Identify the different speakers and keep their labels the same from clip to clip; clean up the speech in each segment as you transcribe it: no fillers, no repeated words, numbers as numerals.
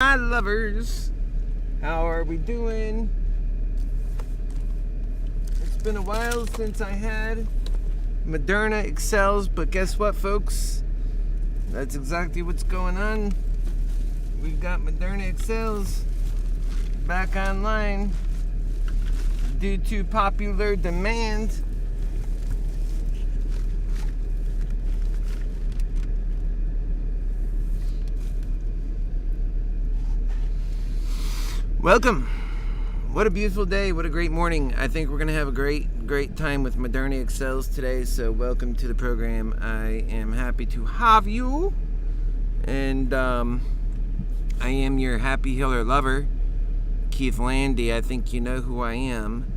Speaker 1: Hi lovers, how are we doing? It's been a while since I had Moderna Excels, but guess what, folks? That's exactly what's going on. We've got Moderna Excels back online due to popular demand. Welcome. What a beautiful day. What a great morning. I think we're going to have a great time with Moderna Excels today. So welcome to the program. I am happy to have you. And I am your happy healer lover, Keith Landy. I think you know who I am.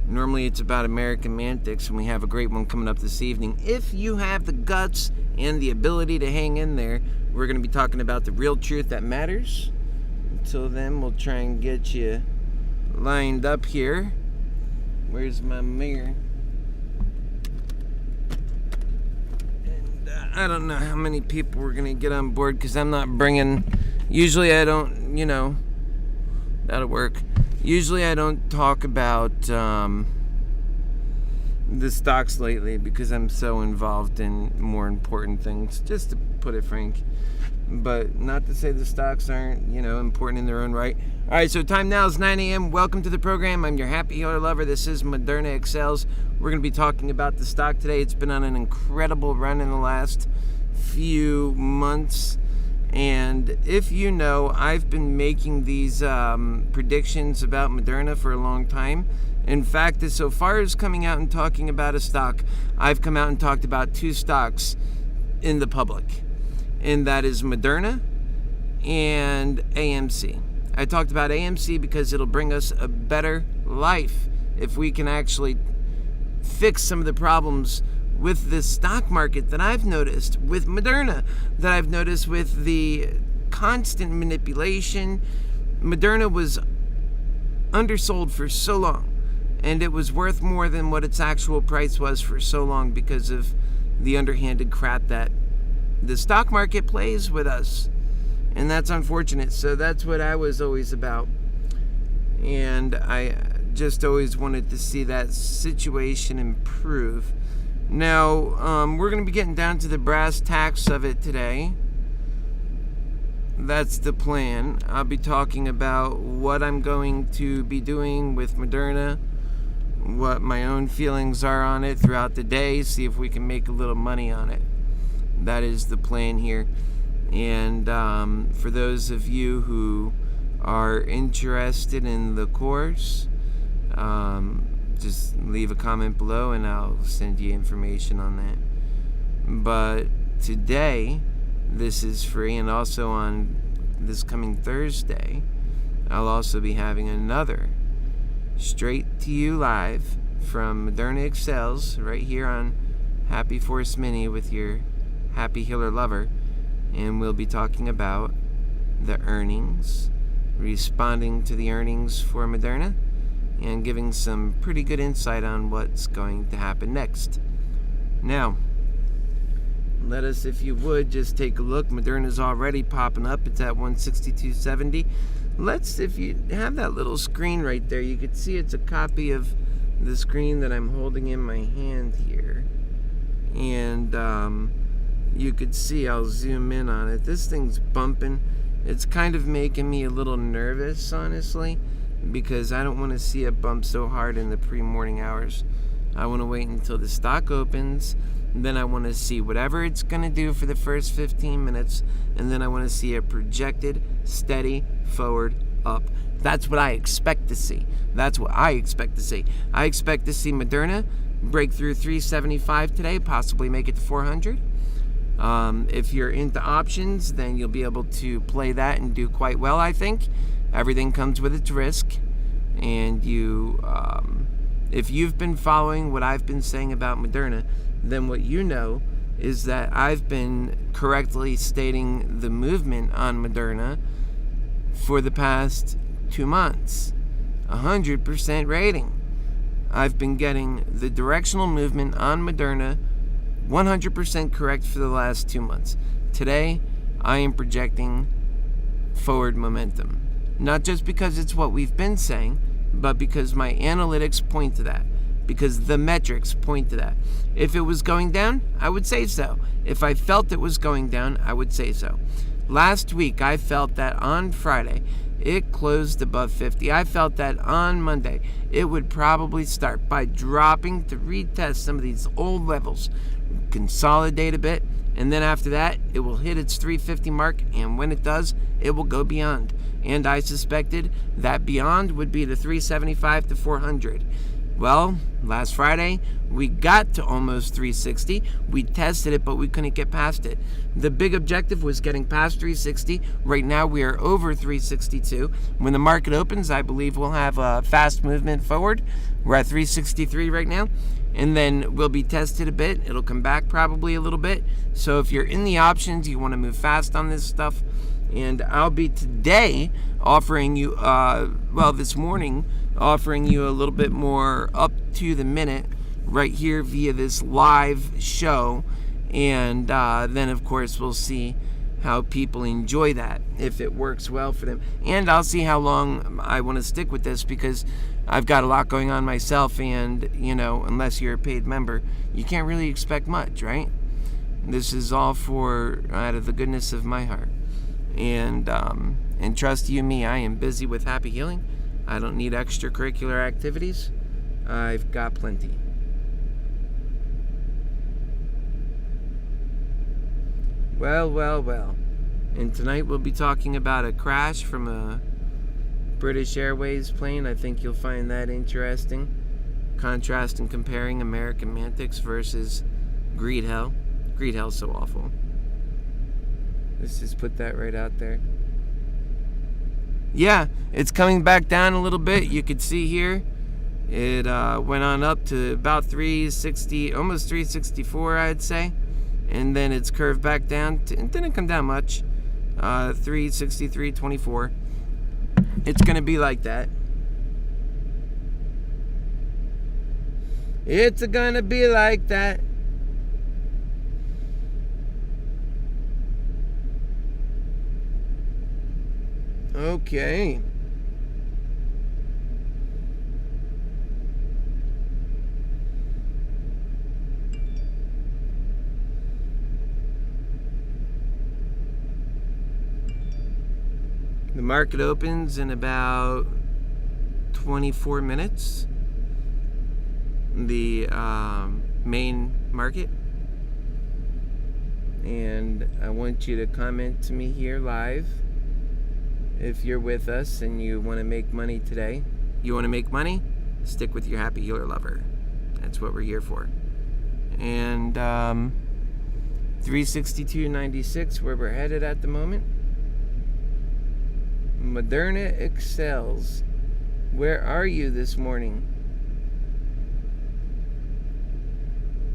Speaker 1: Normally it's about American Mantics, and we have a great one coming up this evening. If you have the guts and the ability to hang in there, we're going to be talking about the real truth that matters. Until then, we'll try and get you lined up here. Where's my mirror? And I don't know how many people we're going to get on board because I'm not bringing... Usually I don't, that'll work. Usually I don't talk about the stocks lately because I'm so involved in more important things, just to put it frank. But not to say the stocks aren't, important in their own right. All right, so time now is 9 a.m. Welcome to the program. I'm your happy healer lover. This is Moderna Excels. We're going to be talking about the stock today. It's been on an incredible run in the last few months. And if you know, I've been making these predictions about Moderna for a long time. In fact, as so far as coming out and talking about a stock, I've come out and talked about two stocks in the public. And that is Moderna and AMC. I talked about AMC because it'll bring us a better life if we can actually fix some of the problems with the stock market that I've noticed with Moderna, that I've noticed with the constant manipulation. Moderna was undersold for so long, and it was worth more than what its actual price was for so long because of the underhanded crap that the stock market plays with us, and that's unfortunate. So that's what I was always about, and I just always wanted to see that situation improve. Now we're going to be getting down to the brass tacks of it today. That's the plan. I'll be talking about what I'm going to be doing with Moderna, what my own feelings are on it throughout the day, see if we can make a little money on it. That is the plan here. And for those of you who are interested in the course, just leave a comment below and I'll send you information on that. But today, this is free, and also on this coming Thursday, I'll also be having another straight to you live from Moderna Excels right here on Happy Force Mini with your happy healer lover, and we'll be talking about the earnings, responding to the earnings for Moderna, and giving some pretty good insight on what's going to happen next. Now, let us, if you would, just take a look. Moderna's already popping up. It's at 162.70. If you have that little screen right there, you could see it's a copy of the screen that I'm holding in my hand here. And you could see, I'll zoom in on it. This thing's bumping. It's kind of making me a little nervous, honestly, because I don't want to see it bump so hard in the pre-morning hours. I want to wait until the stock opens, and then I want to see whatever it's going to do for the first 15 minutes, and then I want to see it projected, steady, forward, up. That's what I expect to see. That's what I expect to see. I expect to see Moderna break through 375 today, possibly make it to 400. If you're into options, then you'll be able to play that and do quite well, I think. Everything comes with its risk, and if you've been following what I've been saying about Moderna, then what you know is that I've been correctly stating the movement on Moderna for the past 2 months. 100% rating. I've been getting the directional movement on Moderna 100% correct for the last 2 months. Today, I am projecting forward momentum. Not just because it's what we've been saying, but because my analytics point to that. Because the metrics point to that. If it was going down, I would say so. If I felt it was going down, I would say so. Last week, I felt that on Friday, it closed above 50. I felt that on Monday, it would probably start by dropping to retest some of these old levels, consolidate a bit, and then after that, it will hit its 350 mark, and when it does, it will go beyond. And I suspected that beyond would be the 375 to 400. Well, last Friday, we got to almost 360. We tested it, but we couldn't get past it. The big objective was getting past 360. Right now, we are over 362. When the market opens, I believe we'll have a fast movement forward. We're at 363 right now, and then we'll be tested a bit. It'll come back probably a little bit. So if you're in the options, you want to move fast on this stuff, and I'll be today offering you, this morning, offering you a little bit more up to the minute right here via this live show. And then, of course, we'll see how people enjoy that, if it works well for them. And I'll see how long I want to stick with this, because I've got a lot going on myself. And, unless you're a paid member, you can't really expect much, right? This is all out of the goodness of my heart. And trust you me, I am busy with Happy Healing. I don't need extracurricular activities. I've got plenty. Well. And tonight we'll be talking about a crash from a British Airways plane. I think you'll find that interesting. Contrast and comparing American Mantics versus Greed Hell. Greed Hell's so awful. Let's just put that right out there. Yeah, it's coming back down a little bit. You could see here, it went on up to about 360, almost 364, I'd say. And then it's curved back down. It didn't come down much. 363.24. It's going to be like that. It's going to be like that. Okay. The market opens in about 24 minutes. The main market. And I want you to comment to me here live if you're with us and you want to make money today. You want to make money? Stick with your Happy Healer lover. That's what we're here for. And 362.96 where we're headed at the moment. Moderna excels. Where are you this morning?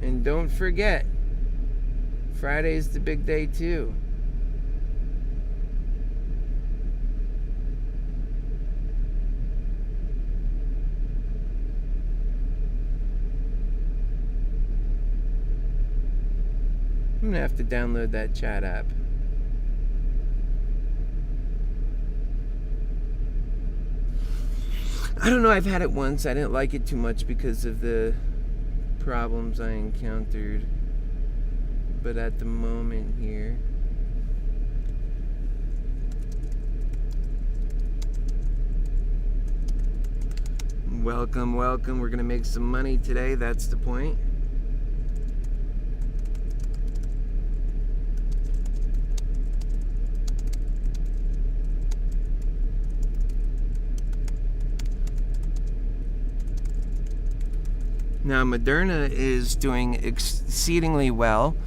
Speaker 1: And don't forget, Friday's the big day too. I'm going to have to download that chat app. I don't know, I've had it once. I didn't like it too much because of the problems I encountered. But at the moment here, welcome. We're going to make some money today. That's the point. Now, Moderna is doing exceedingly well.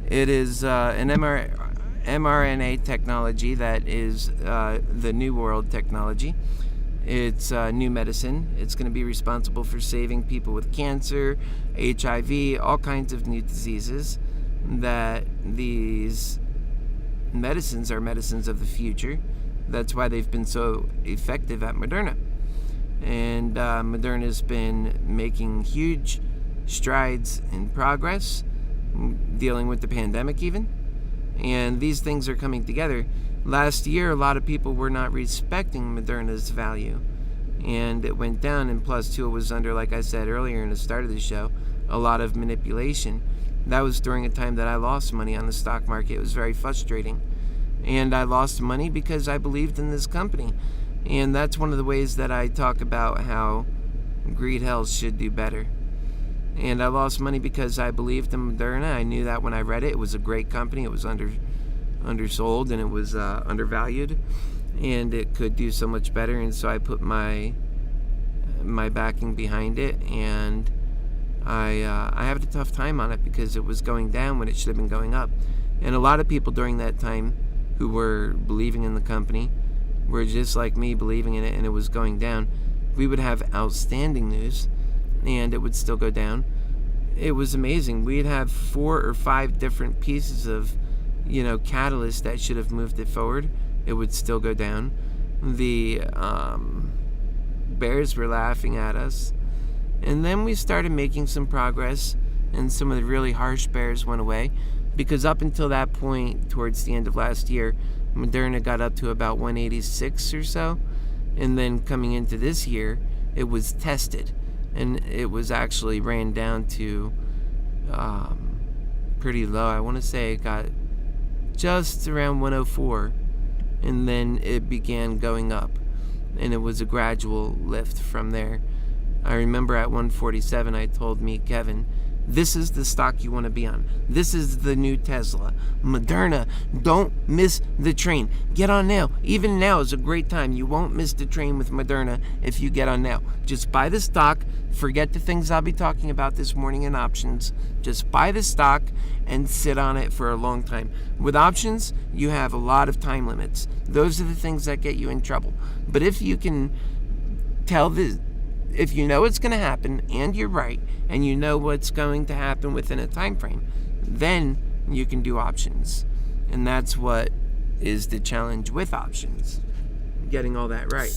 Speaker 1: It is an mRNA technology that is the New World technology. It's new medicine. It's going to be responsible for saving people with cancer, HIV, all kinds of new diseases. That these medicines are medicines of the future. That's why they've been so effective at Moderna. And Moderna's been making huge strides in progress, dealing with the pandemic even. And these things are coming together. last year, a lot of people were not respecting Moderna's value, and it went down. And plus, too, it was under, like I said earlier in the start of the show, a lot of manipulation. That was during a time that I lost money on the stock market. It was very frustrating. And I lost money because I believed in this company. And that's one of the ways that I talk about how Greed Health should do better. And I lost money because I believed in Moderna. I knew that when I read it. It was a great company. It was undersold, and it was undervalued, and it could do so much better. And so I put my backing behind it, and I had a tough time on it because it was going down when it should have been going up. And a lot of people during that time who were believing in the company were just like me, believing in it, and it was going down. We would have outstanding news, and it would still go down. It was amazing. We'd have 4 or 5 different pieces of, catalysts that should have moved it forward. It would still go down. The bears were laughing at us. And then we started making some progress, and some of the really harsh bears went away, because up until that point, towards the end of last year, Moderna got up to about 186 or so. And then coming into this year, it was tested, and it was actually ran down to pretty low. I want to say it got just around 104, and then it began going up, and it was a gradual lift from there. I remember at 147, I told Kevin, this is the stock you want to be on. This is the new Tesla. Moderna, don't miss the train. Get on now. Even now is a great time. You won't miss the train with Moderna if you get on now. Just buy the stock. Forget the things I'll be talking about this morning in options. Just buy the stock and sit on it for a long time. With options, you have a lot of time limits. Those are the things that get you in trouble. But if you can if you know it's going to happen, and you're right, and you know what's going to happen within a time frame, then you can do options. And that's what is the challenge with options, getting all that right.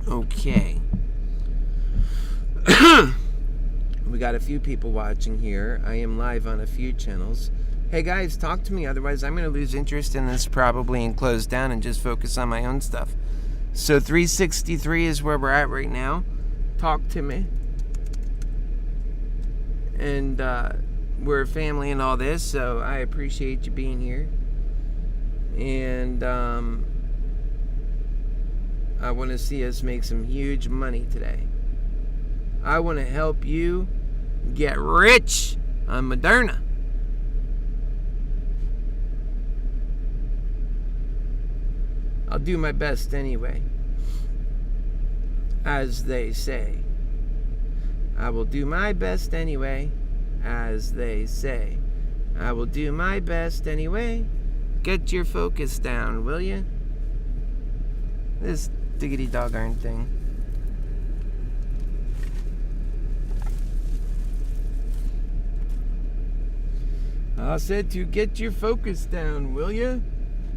Speaker 1: Okay. We got a few people watching here. I am live on a few channels. Hey guys, talk to me, otherwise I'm going to lose interest in this probably and close down and just focus on my own stuff. So 363 is where we're at right now. Talk to me. And we're a family and all this, so I appreciate you being here. And I want to see us make some huge money today. I want to help you get rich on Moderna. I'll do my best anyway, as they say. I will do my best anyway, as they say. I will do my best anyway. Get your focus down, will you? This diggity doggone thing. I said to get your focus down, will you?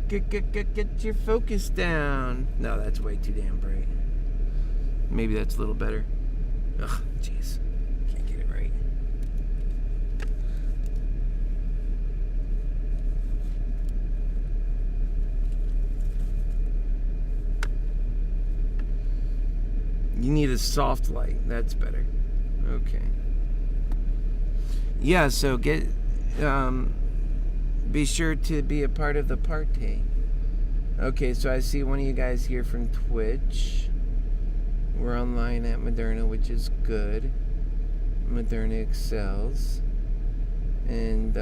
Speaker 1: Get your focus down. No, that's way too damn bright. Maybe that's a little better. Ugh, jeez. Can't get it right. You need a soft light. That's better. Okay. Yeah, so be sure to be a part of the party. Okay, so I see one of you guys here from Twitch. We're online at Moderna, which is good. Moderna excels. And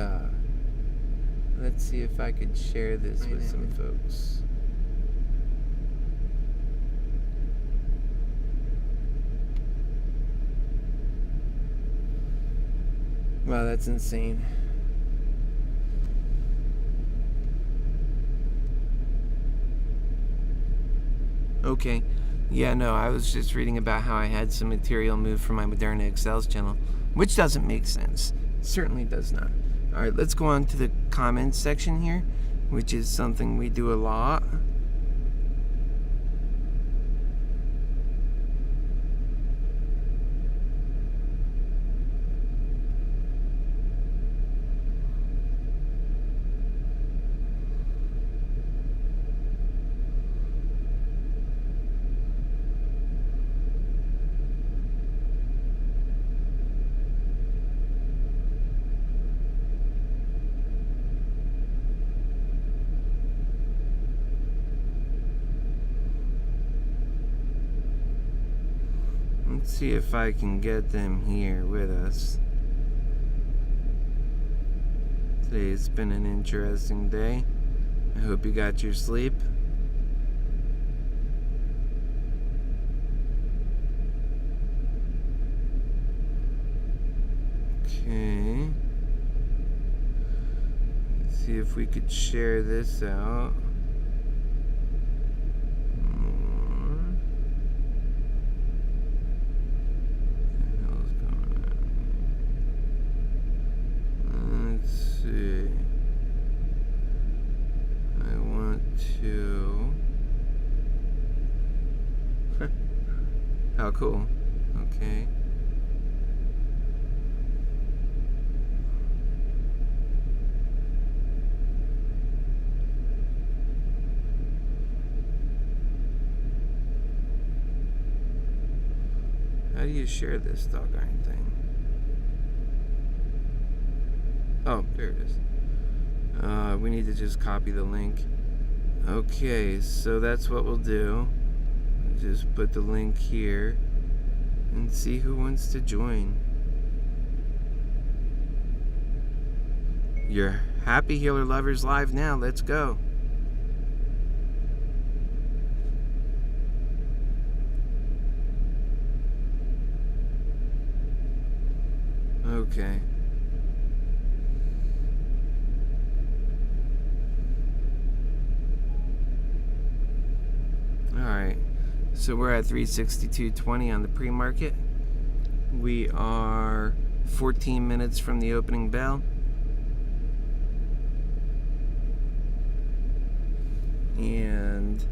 Speaker 1: let's see if I could share this with some folks. Wow, that's insane. Okay. Yeah, no, I was just reading about how I had some material moved from my Moderna Excels channel, which doesn't make sense. Certainly does not. All right, let's go on to the comments section here, which is something we do a lot. Let's see if I can get them here with us. Today's been an interesting day. I hope you got your sleep. Okay. Let's see if we could share this out. How cool. Okay. How do you share this doggone thing? Oh, there it is. We need to just copy the link. Okay, so that's what we'll do. Just put the link here and see who wants to join. Your Happy Healer Lovers live now. Let's go. Okay. Alright. So we're at 362.20 on the pre-market. We are 14 minutes from the opening bell. And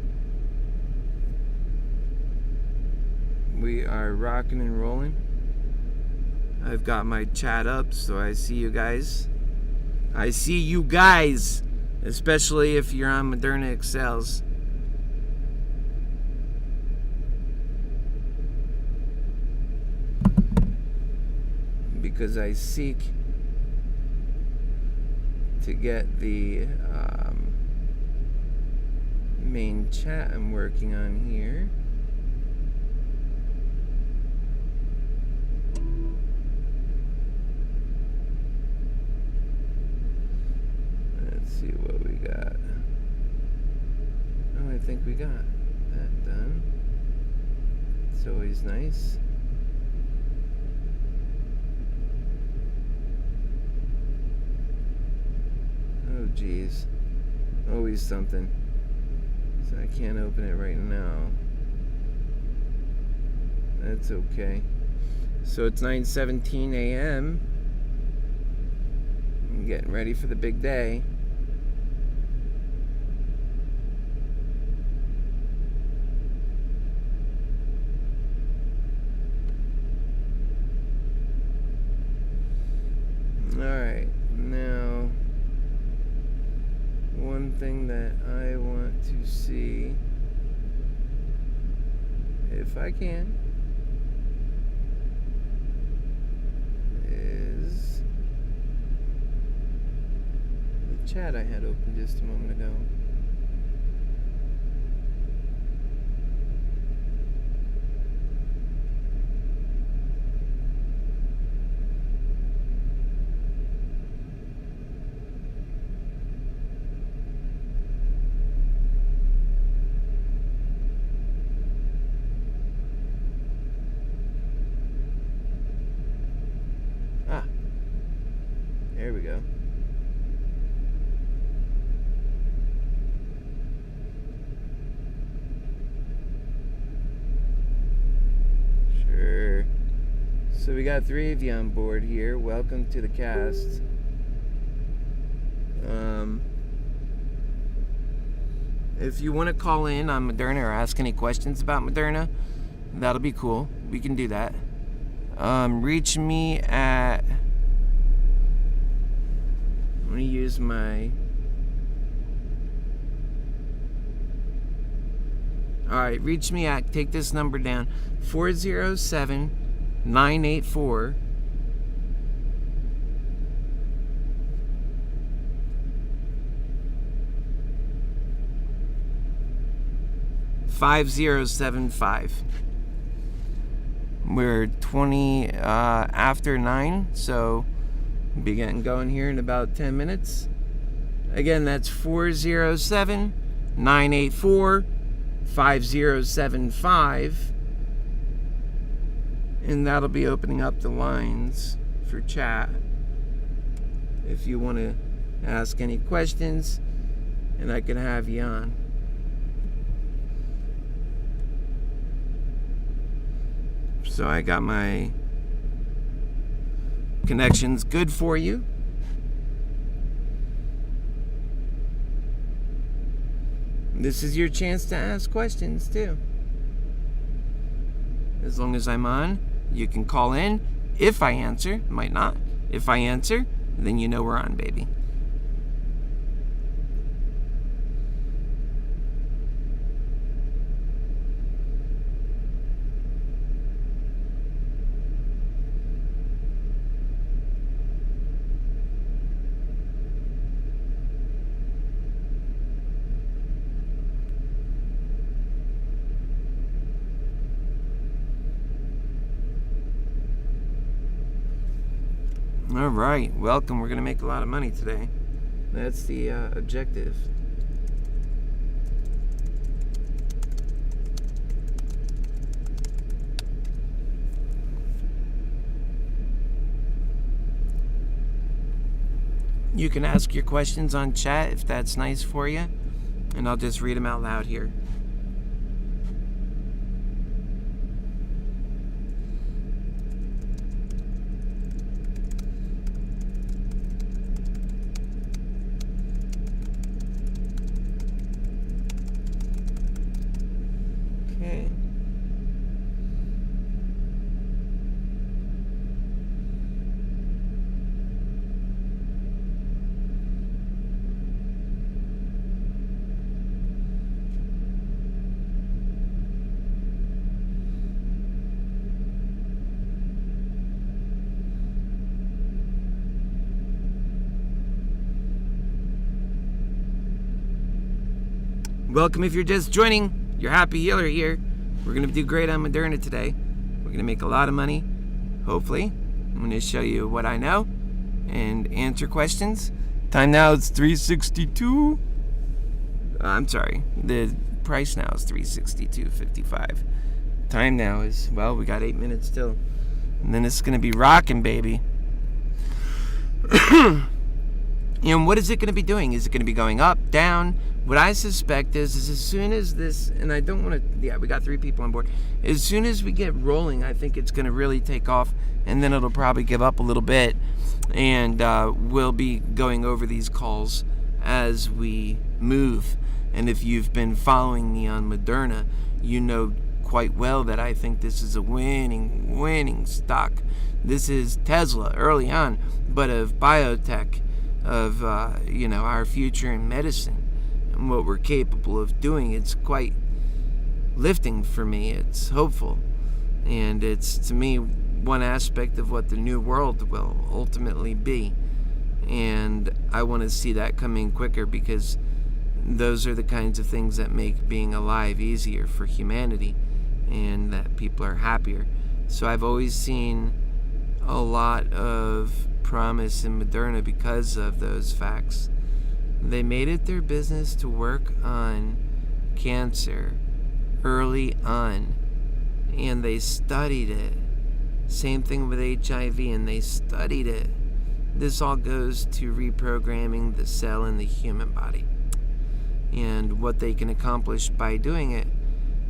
Speaker 1: we are rocking and rolling. I've got my chat up, so I see you guys. I see you guys, especially if you're on Moderna Excels. Because I seek to get the main chat I'm working on here. Let's see what we got. Oh, I think we got that done. It's always nice. Oh geez, always something. So I can't open it right now. That's okay. So it's 9:17 a.m. I'm getting ready for the big day. Alright, now one thing that I want to see, if I can, is the chat I had open just a moment ago. There we go. Sure. So we got 3 of you on board here. Welcome to the cast. If you want to call in on Moderna or ask any questions about Moderna, that'll be cool. We can do that. Reach me at... I'm going to use my... Alright, reach me at... Take this number down. 407-984... 5075. We're 20 after 9, so we'll be getting going here in about 10 minutes. Again, that's 407-984-5075. And that'll be opening up the lines for chat if you want to ask any questions, and I can have you on. So I got my connections good for you. This is your chance to ask questions too. As long as I'm on, you can call in. If I answer, might not. If I answer, then you know we're on, baby. All right, welcome. We're going to make a lot of money today. That's the objective. You can ask your questions on chat if that's nice for you, and I'll just read them out loud here. Okay. Welcome if you're just joining. Your Happy Healer here. We're going to do great on Moderna today. We're going to make a lot of money, hopefully. I'm going to show you what I know and answer questions. Time now is $362. I'm sorry. The price now is $362.55. Time now is, well, we got 8 minutes still. And then it's going to be rocking, baby. And what is it going to be doing? Is it going to be going up, down? What I suspect is as soon as this, and I don't want to, yeah, we got 3 people on board. As soon as we get rolling, I think it's going to really take off, and then it'll probably give up a little bit, and we'll be going over these calls as we move. And if you've been following me on Moderna, you know quite well that I think this is a winning stock. This is Tesla early on, but of biotech, of our future in medicine and what we're capable of doing. It's quite lifting for me. It's hopeful, and it's, to me, one aspect of what the new world will ultimately be, and I want to see that coming quicker, because those are the kinds of things that make being alive easier for humanity, and that people are happier. So I've always seen a lot of promise in Moderna because of those facts. They made it their business to work on cancer early on, and they studied it. Same thing with HIV, and they studied it. This all goes to reprogramming the cell in the human body and what they can accomplish by doing it.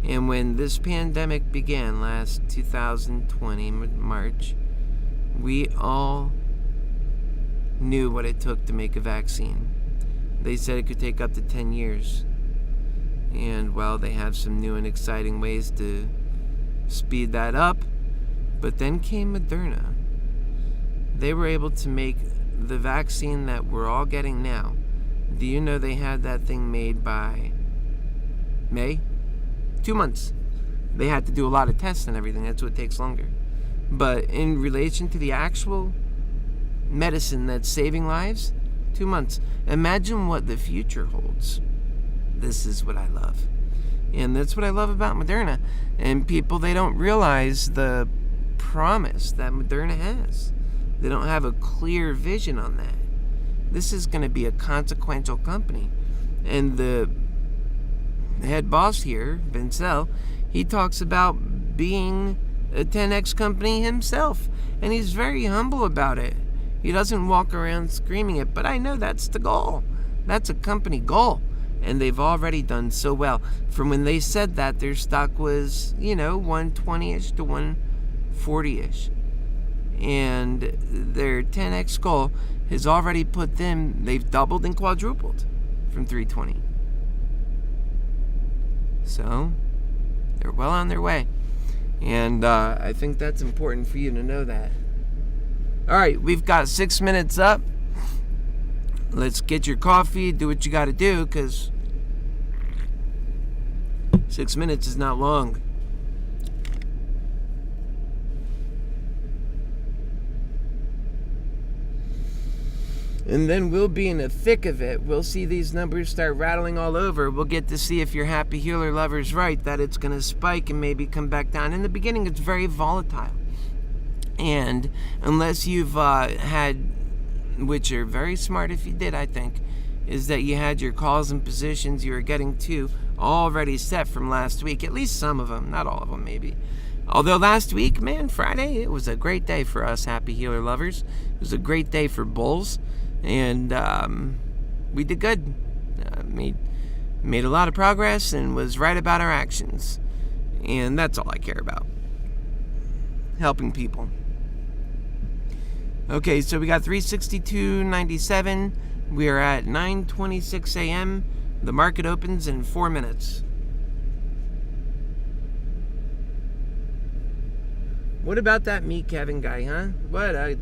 Speaker 1: And when this pandemic began last 2020 March, we all knew what it took to make a vaccine. They said it could take up to 10 years. And, well, they have some new and exciting ways to speed that up. But then came Moderna. They were able to make the vaccine that we're all getting now. Do you know they had that thing made by May? 2 months. They had to do a lot of tests and everything. That's what takes longer. But in relation to the actual medicine that's saving lives, 2 months. Imagine what the future holds. This is what I love. And that's what I love about Moderna. And people, they don't realize the promise that Moderna has. They don't have a clear vision on that. This is going to be a consequential company. And the head boss here, Vincel, he talks about being a 10x company himself. And he's very humble about it. He doesn't walk around screaming it, but I know that's the goal. That's a company goal. And they've already done so well. From when they said that, their stock was, 120-ish to 140-ish. And their 10x goal has already put them, they've doubled and quadrupled from 320. So, they're well on their way. And I think that's important for you to know that. All right, we've got 6 minutes up. Let's get your coffee, do what you got to do, because 6 minutes is not long. And then we'll be in the thick of it. We'll see these numbers start rattling all over. We'll get to see if your happy healer lover's right, that it's going to spike and maybe come back down. In the beginning, it's very volatile. And unless you've had, which are very smart if you did, I think, is that you had your calls and positions you were getting to already set from last week. At least some of them, not all of them maybe. Although last week, man, Friday, it was a great day for us happy healer lovers. It was a great day for bulls. And we did good. Made a lot of progress and was right about our actions. And that's all I care about. Helping people. Okay, so we got 362.97. We are at 9:26 a.m. The market opens in 4 minutes. What about that me Kevin guy, huh? What a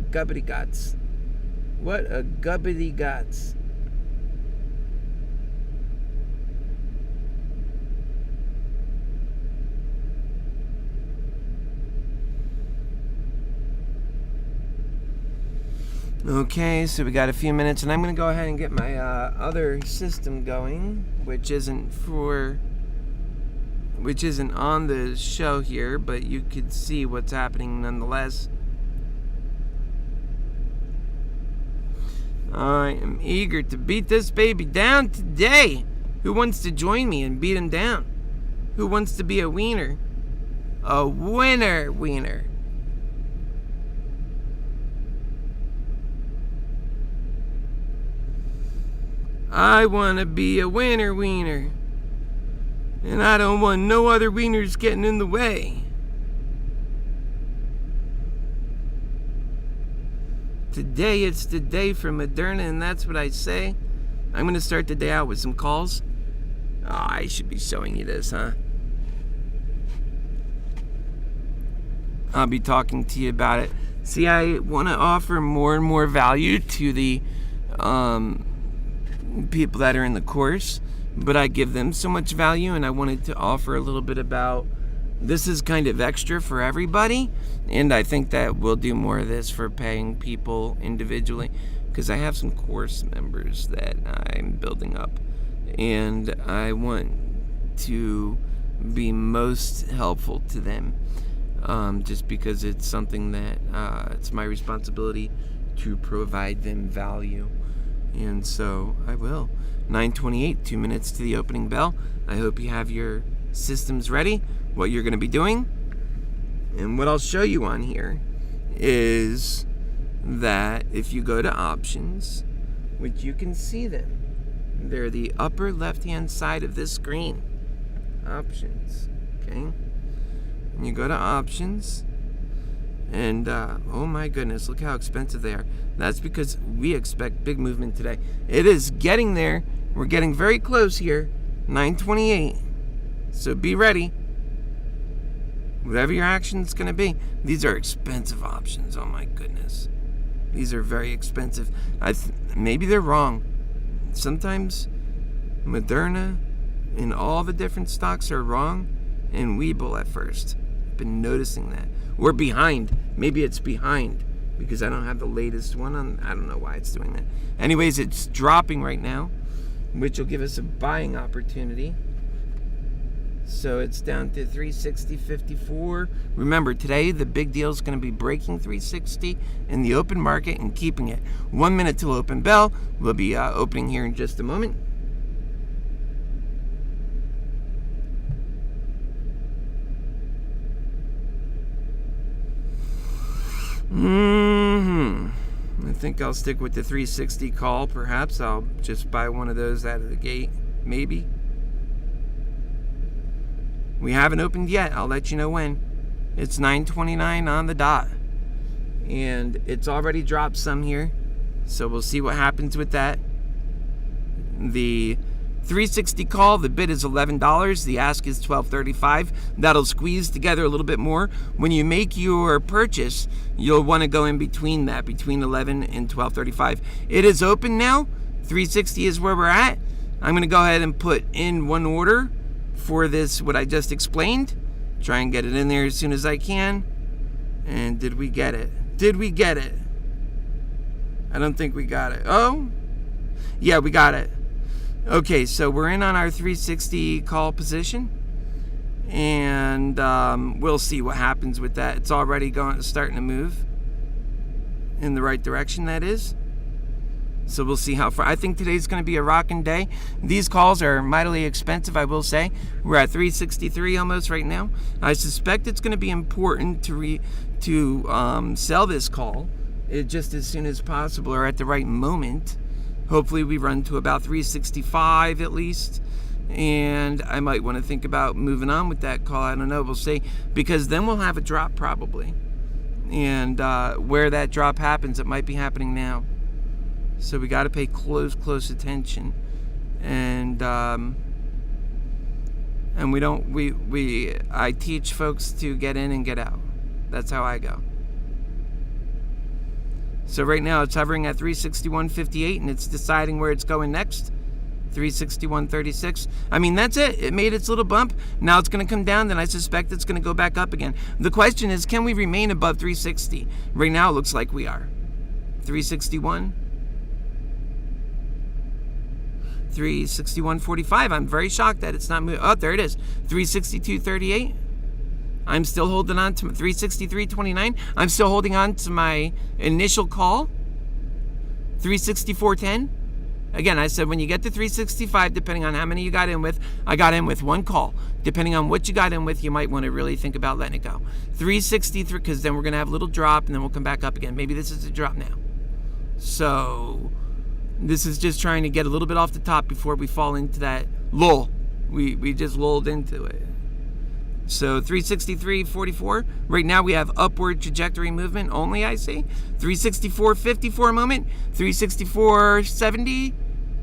Speaker 1: gubbity gots. What a gubbity gots. Okay, so we got a few minutes, and I'm going to go ahead and get my other system going, which isn't on the show here, but you could see what's happening nonetheless. I am eager to beat this baby down today. Who wants to join me and beat him down? Who wants to be a wiener? A winner wiener. I want to be a winner wiener. And I don't want no other wieners getting in the way. Today it's the day for Moderna, and that's what I say. I'm going to start the day out with some calls. Oh, I should be showing you this, huh? I'll be talking to you about it. See, I want to offer more and more value to the people that are in the course, but I give them so much value, and I wanted to offer a little bit about this is kind of extra for everybody, and I think that we'll do more of this for paying people individually, because I have some course members that I'm building up, and I want to be most helpful to them, just because it's something that it's my responsibility to provide them value. And so I will. 9:28, 2 minutes to the opening bell. I hope you have your systems ready, what you're going to be doing. And what I'll show you on here is that if you go to options, which you can see them, they're the upper left-hand side of this screen. Options, okay? And you go to options, and oh my goodness, look how expensive they are. That's because we expect big movement today. It is getting there. We're getting very close here. 9:28. So be ready. Whatever your action's going to be. These are expensive options. Oh my goodness. These are very expensive. Maybe they're wrong. Sometimes Moderna and all the different stocks are wrong, and Webull at first. I've been noticing that. We're behind. Maybe it's behind because I don't have the latest one on. I don't know why it's doing that. Anyways, it's dropping right now, which will give us a buying opportunity. So it's down to 360.54. Remember, today the big deal is going to be breaking 360 in the open market and keeping it. 1 minute till open bell. We'll be opening here in just a moment. I think I'll stick with the 360 call. Perhaps I'll just buy one of those out of the gate. Maybe. We haven't opened yet. I'll let you know when. It's 9:29 on the dot. And it's already dropped some here. So we'll see what happens with that. The 360 call, the bid is $11. The ask is $12.35. That'll squeeze together a little bit more. When you make your purchase, you'll want to go in between that, between $11 and $12.35. It is open now. 360 is where we're at. I'm going to go ahead and put in one order for this, what I just explained. Try and get it in there as soon as I can. And did we get it? Did we get it? I don't think we got it. Oh, yeah, we got it. Okay, so we're in on our 360 call position, and we'll see what happens with that. It's already starting to move in the right direction, that is. So we'll see how far. I think today's going to be a rocking day. These calls are mightily expensive, I will say. We're at 363 almost right now. I suspect it's going to be important to sell this call just as soon as possible or at the right moment. Hopefully we run to about 365 at least. And I might want to think about moving on with that call. I don't know. We'll see. Because then we'll have a drop probably. And where that drop happens, it might be happening now. So we got to pay close attention. And I teach folks to get in and get out. That's how I go. So right now it's hovering at 361.58 and it's deciding where it's going next. 361.36. I mean, that's it. It made its little bump. Now it's going to come down, then I suspect it's going to go back up again. The question is, can we remain above 360? Right now it looks like we are. 361. 361.45. I'm very shocked that it's not moving. Oh, there it is. 362.38. I'm still holding on to 363.29. I'm still holding on to my initial call. 364.10. Again, I said when you get to 365, depending on how many you got in with, I got in with one call. Depending on what you got in with, you might want to really think about letting it go. 363, because then we're going to have a little drop, and then we'll come back up again. Maybe this is a drop now. So this is just trying to get a little bit off the top before we fall into that lull. We just lulled into it. So 363.44. Right now we have upward trajectory movement only, I see. 364.54 moment. 364.70.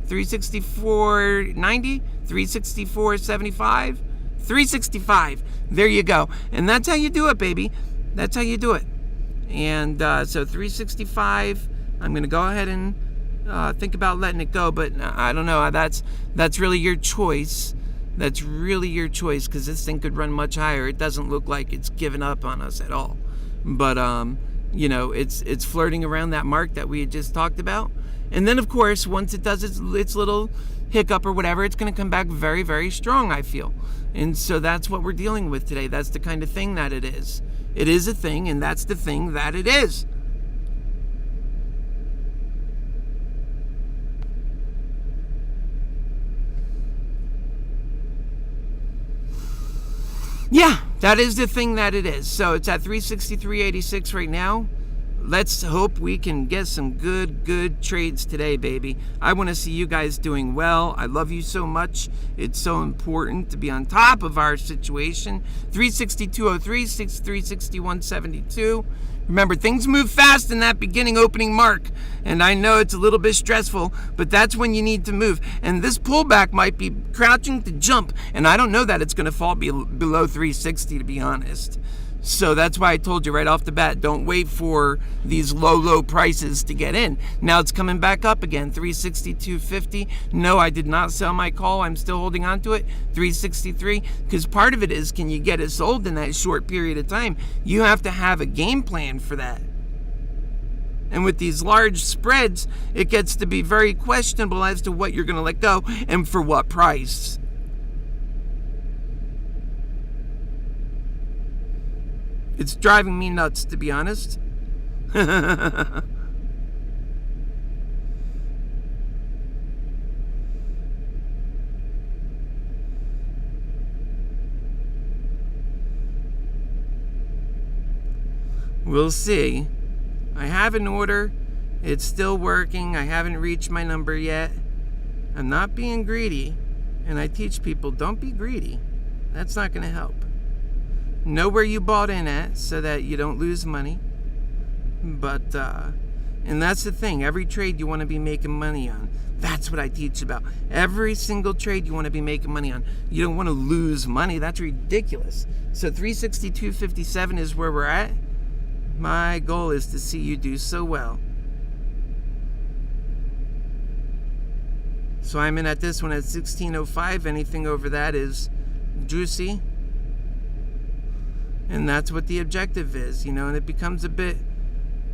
Speaker 1: 364.90. 364.75. 365. There you go. And that's how you do it, baby. That's how you do it. And so 365. I'm going to go ahead and think about letting it go. But I don't know. That's really your choice. That's really your choice, because this thing could run much higher. It doesn't look like it's given up on us at all. But, it's flirting around that mark that we had just talked about. And then, of course, once it does its little hiccup or whatever, it's going to come back very, very strong, I feel. And so that's what we're dealing with today. That's the kind of thing that it is. It is a thing, and that's the thing that it is. Yeah, that is the thing that it is. So it's at 363.86 right now. Let's hope we can get some good trades today, baby. I want to see you guys doing well. I love you so much. It's so important to be on top of our situation. 362.03, 361.72. Remember, things move fast in that beginning opening mark. And I know it's a little bit stressful, but that's when you need to move. And this pullback might be crouching to jump. And I don't know that it's going to fall below 360, to be honest. So that's why I told you right off the bat, don't wait for these low prices to get in. Now it's coming back up again, 362.50. No, I did not sell my call. I'm still holding on to it, 363. Because part of it is, can you get it sold in that short period of time? You have to have a game plan for that. And with these large spreads, it gets to be very questionable as to what you're going to let go and for what price. It's driving me nuts, to be honest. We'll see. I have an order. It's still working. I haven't reached my number yet. I'm not being greedy. And I teach people, don't be greedy. That's not going to help. Know where you bought in at so that you don't lose money. But, and that's the thing. Every trade you want to be making money on. That's what I teach about. Every single trade you want to be making money on. You don't want to lose money. That's ridiculous. So 362.57 is where we're at. My goal is to see you do so well. So I'm in at this one at 16.05. Anything over that is juicy. And that's what the objective is, and it becomes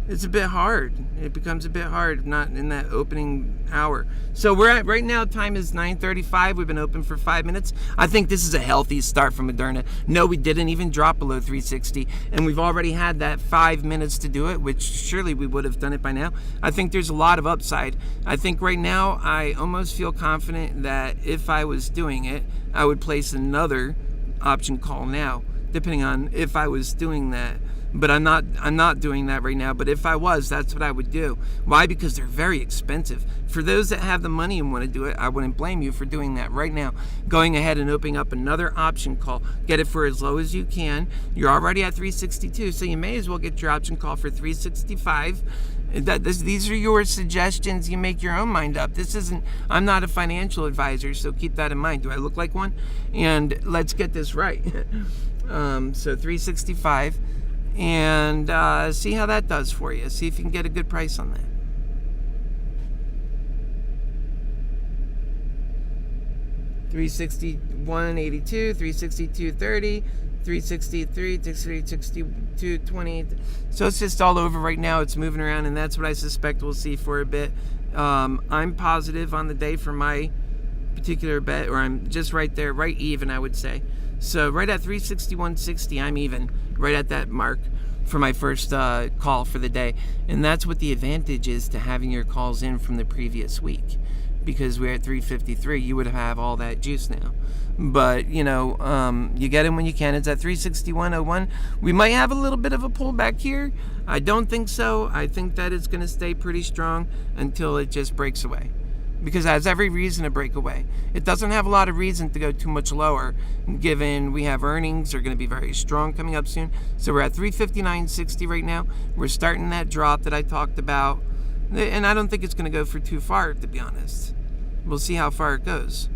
Speaker 1: it's a bit hard. It becomes a bit hard, not in that opening hour. So we're at, right now, time is 9:35. We've been open for 5 minutes. I think this is a healthy start for Moderna. No, we didn't even drop below 360, and we've already had that 5 minutes to do it, which surely we would have done it by now. I think there's a lot of upside. I think right now I almost feel confident that if I was doing it, I would place another option call now, depending on if I was doing that. But I'm not doing that right now. But if I was, that's what I would do. Why? Because they're very expensive. For those that have the money and want to do it, I wouldn't blame you for doing that right now. Going ahead and opening up another option call. Get it for as low as you can. You're already at 362, so you may as well get your option call for 365. These are your suggestions. You make your own mind up. I'm not a financial advisor, so keep that in mind. Do I look like one? And let's get this right. So 365. And see how that does for you. See if you can get a good price on that. $361.82, $362.30, $363, $362.20. So it's just all over right now. It's moving around, and that's what I suspect we'll see for a bit. I'm positive on the day for my particular bet, or I'm just right there, right even, I would say. So right at 361.60, I'm even, right at that mark for my first call for the day. And that's what the advantage is to having your calls in from the previous week. Because we're at 353, you would have all that juice now. But, you get in when you can. It's at 361.01. We might have a little bit of a pullback here. I don't think so. I think that it's going to stay pretty strong until it just breaks away. Because it has every reason to break away. It doesn't have a lot of reason to go too much lower, given we have earnings are going to be very strong coming up soon. So we're at 359.60 right now. We're starting that drop that I talked about. And I don't think it's going to go for too far, to be honest. We'll see how far it goes.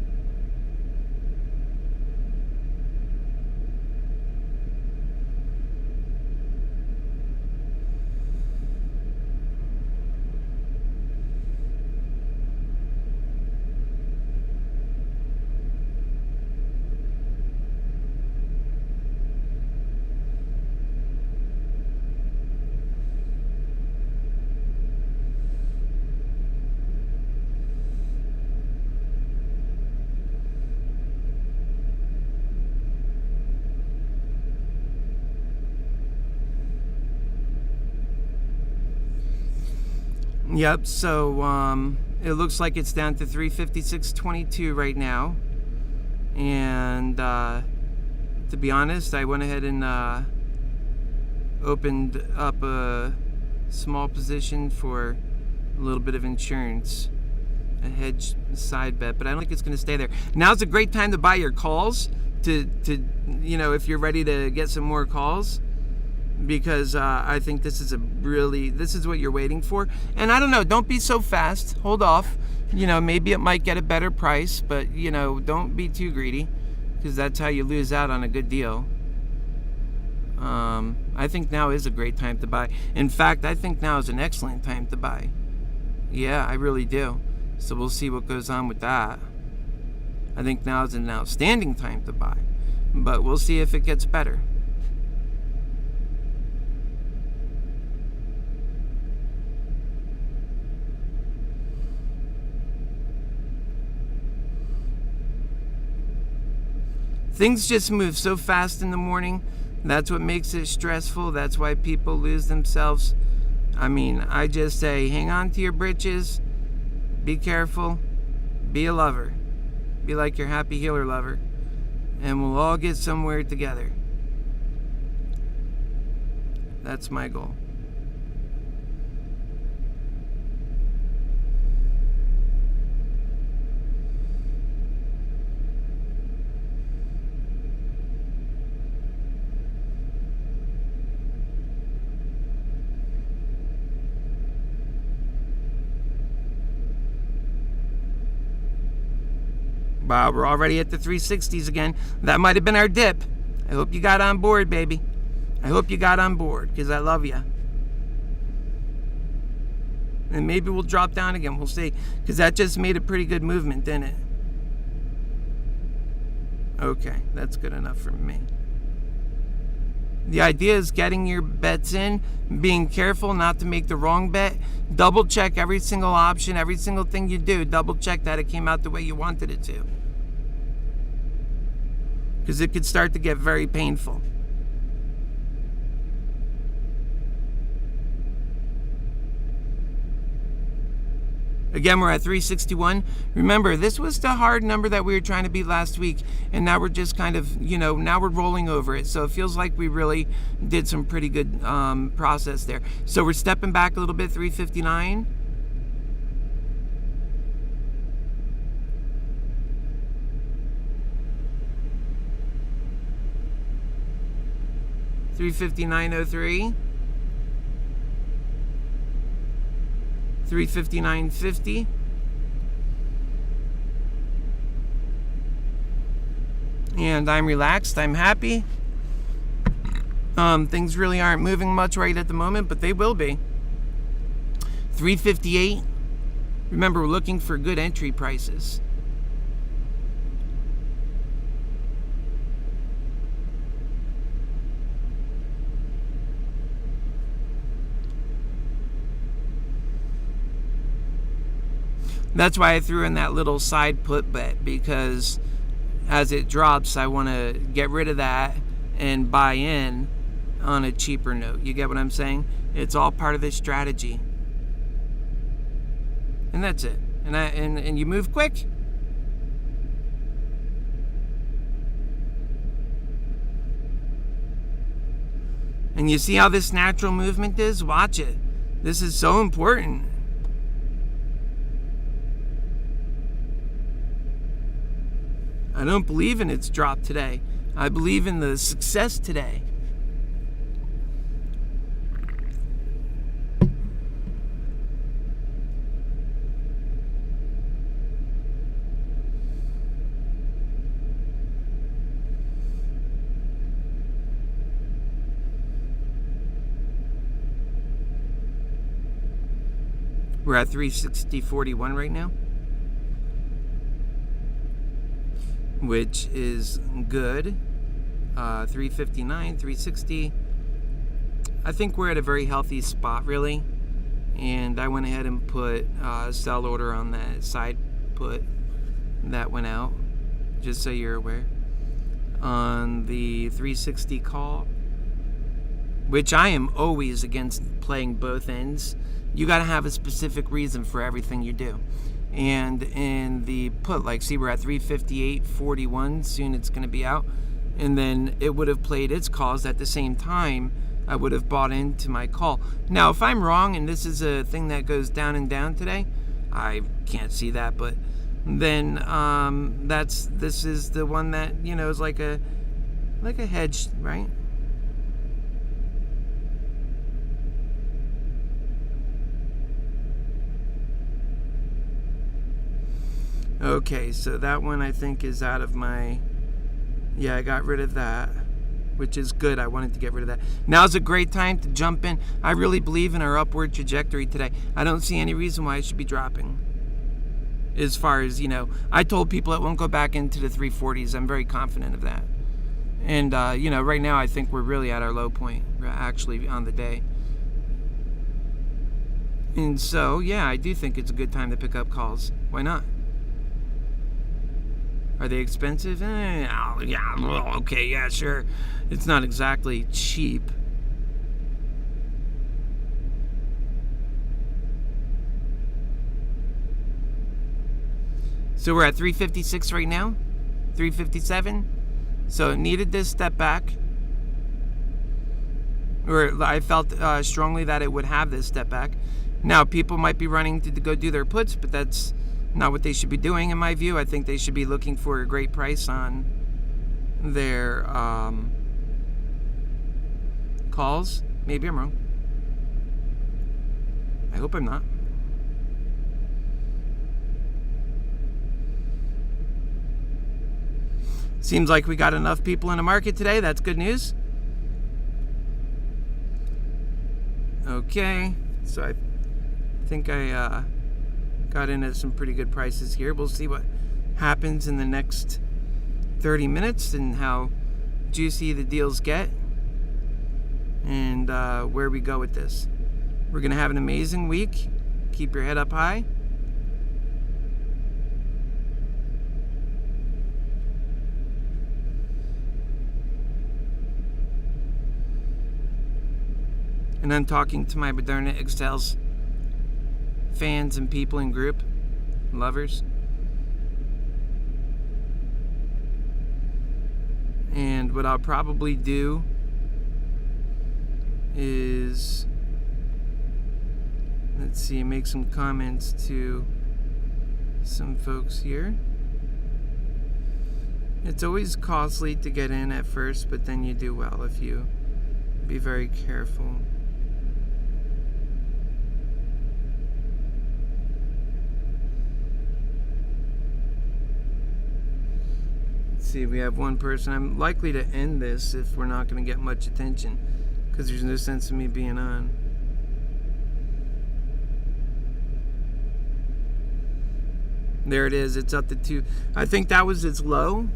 Speaker 1: Yep, so it looks like it's down to 356.22 right now. And to be honest, I went ahead and opened up a small position for a little bit of insurance, a hedge side bet, but I don't think it's going to stay there. Now's a great time to buy your calls, to if you're ready to get some more calls. Because I think this is what you're waiting for. And I don't know, don't be so fast. Hold off. Maybe it might get a better price, but, don't be too greedy, because that's how you lose out on a good deal. I think now is a great time to buy. In fact, I think now is an excellent time to buy. Yeah, I really do. So we'll see what goes on with that. I think now is an outstanding time to buy. But we'll see if it gets better. Things just move so fast in the morning That's what makes it stressful. That's why people lose themselves. I mean, I just say, hang on to your britches. Be careful. Be a lover. Be like your happy healer lover. And we'll all get somewhere together. That's my goal. Wow, we're already at the 360s again. That might have been our dip. I hope you got on board, baby. I hope you got on board, because I love you. And maybe we'll drop down again. We'll see. Because that just made a pretty good movement, didn't it? Okay, that's good enough for me. The idea is getting your bets in, being careful not to make the wrong bet. Double check every single option, every single thing you do. Double check that it came out the way you wanted it to. Because it could start to get very painful. Again, we're at 361. Remember, this was the hard number that we were trying to beat last week, and now we're just kind of, now we're rolling over it. So it feels like we really did some pretty good process there. So we're stepping back a little bit, 359. $359.03. 359.50. And I'm relaxed. I'm happy. Things really aren't moving much right at the moment, but they will be. 358. Remember, we're looking for good entry prices. That's why I threw in that little side put bet, because as it drops, I want to get rid of that and buy in on a cheaper note. You get what I'm saying? It's all part of this strategy. And that's it. And you move quick. And you see how this natural movement is? Watch it. This is so important. I don't believe in its drop today. I believe in the success today. We're at 360.41 right now, which is good. 359, 360. I think we're at a very healthy spot, really. And I went ahead and put a sell order on that side put that went out, just so you're aware. On the 360 call, which I am always against playing both ends. You got to have a specific reason for everything you do. And in the put, like, see, we're at 358.41. Soon it's going to be out. And then it would have played its calls at the same time. I would have bought into my call. Now, if I'm wrong and this is a thing that goes down and down today, I can't see that, but then this is the one that, is like a hedge, right? Okay, so that one I think is out of my... Yeah, I got rid of that, which is good. I wanted to get rid of that. Now's a great time to jump in. I really believe in our upward trajectory today. I don't see any reason why it should be dropping. As far as, I told people it won't go back into the 340s. I'm very confident of that. And, right now I think we're really at our low point, actually, on the day. And so, yeah, I do think it's a good time to pick up calls. Why not? Are they expensive? Yeah, well, okay, yeah, sure. It's not exactly cheap. So we're at 356 right now, 357. So it needed this step back. Or I felt strongly that it would have this step back. Now, people might be running to go do their puts, but that's not what they should be doing in my view. I think they should be looking for a great price on their calls. Maybe I'm wrong. I hope I'm not. Seems like we got enough people in the market today. That's good news. Okay, so I think I got in at some pretty good prices here. We'll see what happens in the next 30 minutes and how juicy the deals get and where we go with this. We're going to have an amazing week. Keep your head up high. And I'm talking to my Moderna Excels fans and people in group, lovers. And what I'll probably do is, let's see, make some comments to some folks here. It's always costly to get in at first, but then you do well if you be very careful. See, we have one person. I'm likely to end this if we're not going to get much attention because there's no sense of me being on. There it is. It's up to 2. I think that was its low.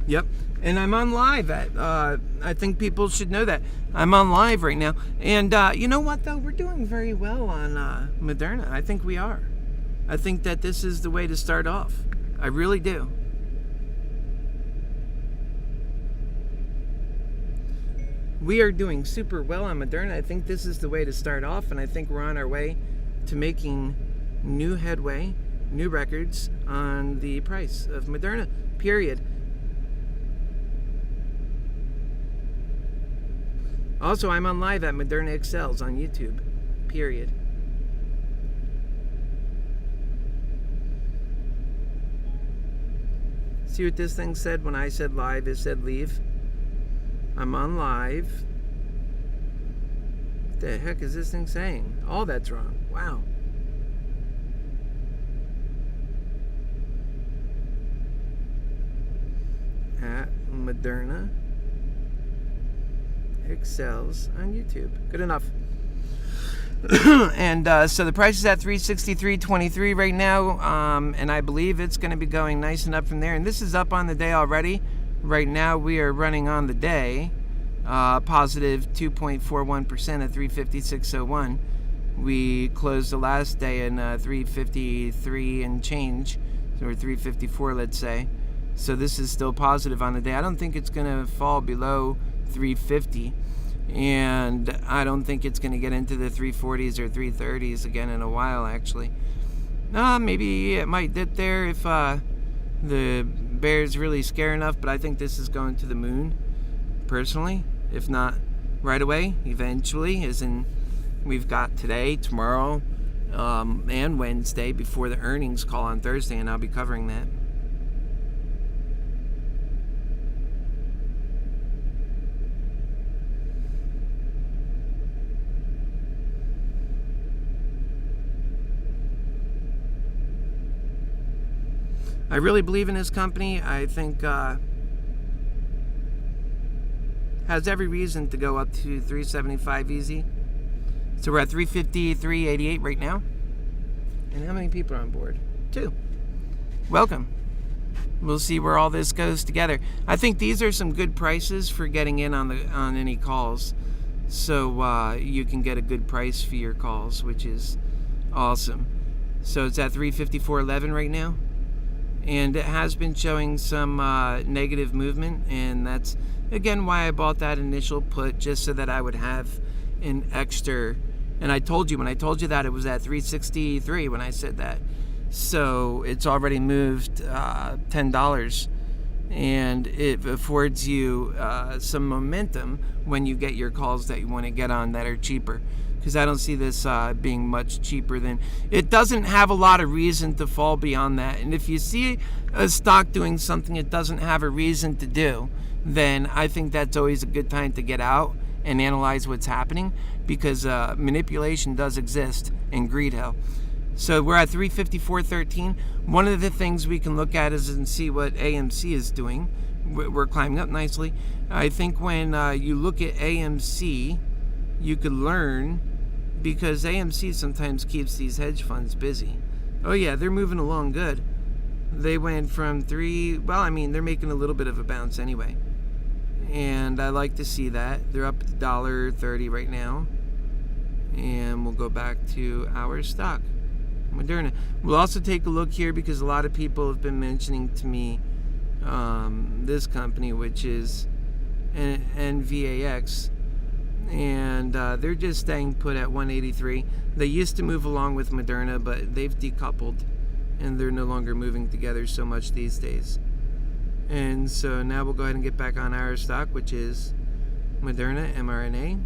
Speaker 1: Yep. And I'm on live at, I think people should know that. I'm on live right now. And you know what, though? We're doing very well on Moderna. I think we are. I think that this is the way to start off. I really do. We are doing super well on Moderna. I think this is the way to start off. And I think we're on our way to making new headway, new records on the price of Moderna, period. Also, I'm on live at Moderna Excels on YouTube, period. See what this thing said when I said live? It said leave. I'm on live. What the heck is this thing saying? All that's wrong. Wow. At Moderna Excels on YouTube. Good enough. And so the price is at $363.23 right now, and I believe it's going to be going nice and up from there. And this is up on the day already. Right now we are running on the day positive 2.41% at 356.01. We closed the last day in 353 and change, or 354, let's say. So this is still positive on the day. I don't think it's going to fall below 350, and I don't think it's going to get into the 340s or 330s again in a while, actually. Maybe it might dip there if the bear's really scare enough, but I think this is going to the moon, personally, if not right away, eventually, as in we've got today, tomorrow, and Wednesday before the earnings call on Thursday, and I'll be covering that. I really believe in this company. I think has every reason to go up to 375 easy. So we're at 353.88 right now. And how many people are on board? 2. Welcome. We'll see where all this goes together. I think these are some good prices for getting in on any calls. So you can get a good price for your calls, which is awesome. So it's at 354.11 right now. And it has been showing some negative movement. And that's, again, why I bought that initial put, just so that I would have an extra. And I told you, when I told you that, it was at 363 when I said that. So it's already moved $10, and it affords you some momentum when you get your calls that you want to get on that are cheaper, because I don't see this being much cheaper than. It doesn't have a lot of reason to fall beyond that. And if you see a stock doing something it doesn't have a reason to do, then I think that's always a good time to get out and analyze what's happening, because manipulation does exist in greed hell. So we're at 354.13. One of the things we can look at is and see what AMC is doing. We're climbing up nicely. I think when you look at AMC, you could learn, because AMC sometimes keeps these hedge funds busy. Oh yeah, they're moving along good. They went from they're making a little bit of a bounce anyway. And I like to see that. They're up to $1.30 right now. And we'll go back to our stock, Moderna. We'll also take a look here, because a lot of people have been mentioning to me this company, which is NVAX, and they're just staying put at 183. They used to move along with Moderna, but they've decoupled, and they're no longer moving together so much these days. And so now we'll go ahead and get back on our stock, which is Moderna, mRNA,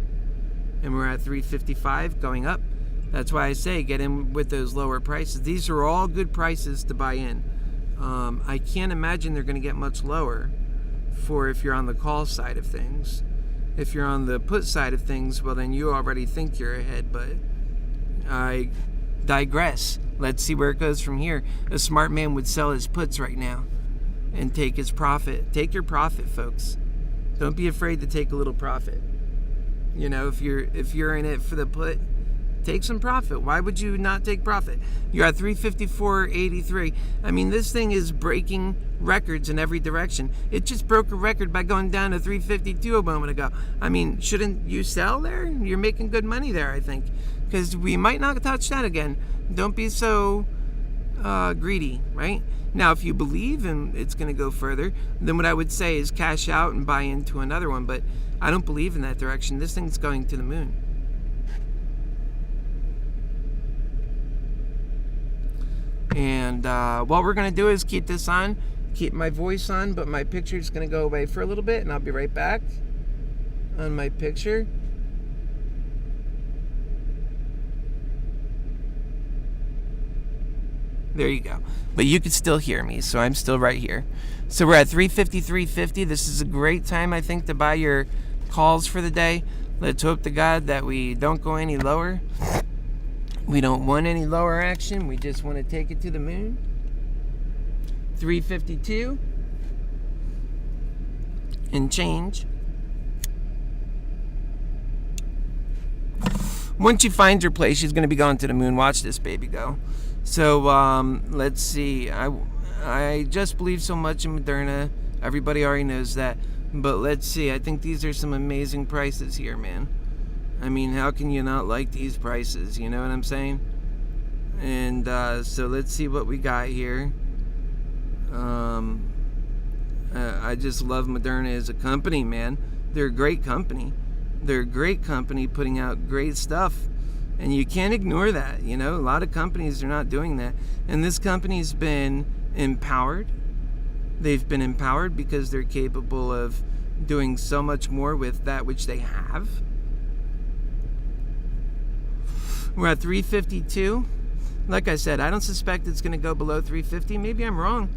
Speaker 1: and we're at 355 going up. That's why I say get in with those lower prices. These are all good prices to buy in. I can't imagine they're going to get much lower for if you're on the call side of things. If you're on the put side of things, well, then you already think you're ahead, but I digress. Let's see where it goes from here. A smart man would sell his puts right now and take his profit. Take your profit, folks. Don't be afraid to take a little profit. You know, if you're in it for the put, take some profit. Why would you not take profit? You're at 354.83. I mean, this thing is breaking records in every direction. It just broke a record by going down to 352 a moment ago. I mean, shouldn't you sell there? You're making good money there, I think, because we might not touch that again. Don't be so greedy, right? Now, if you believe in it's going to go further, then what I would say is cash out and buy into another one. But I don't believe in that direction. This thing's going to the moon. And what we're going to do is keep this on, keep my voice on, but my picture is going to go away for a little bit, and I'll be right back on my picture. There you go. But you can still hear me, so I'm still right here. So we're at 353.50. This is a great time, I think, to buy your calls for the day. Let's hope to God that we don't go any lower. We don't want any lower action. We just want to take it to the moon. 352 and change. Once she finds her place, she's going to be going to the moon. Watch this baby go. So let's see. I just believe so much in Moderna. Everybody already knows that. But let's see. I think these are some amazing prices here, man. I mean, how can you not like these prices? You know what I'm saying? And so let's see what we got here. I just love Moderna as a company, man. They're a great company. They're a great company putting out great stuff. And you can't ignore that. You know, a lot of companies are not doing that. And this company's been empowered. They've been empowered because they're capable of doing so much more with that which they have. We're at 352. Like I said, I don't suspect it's going to go below 350. Maybe I'm wrong.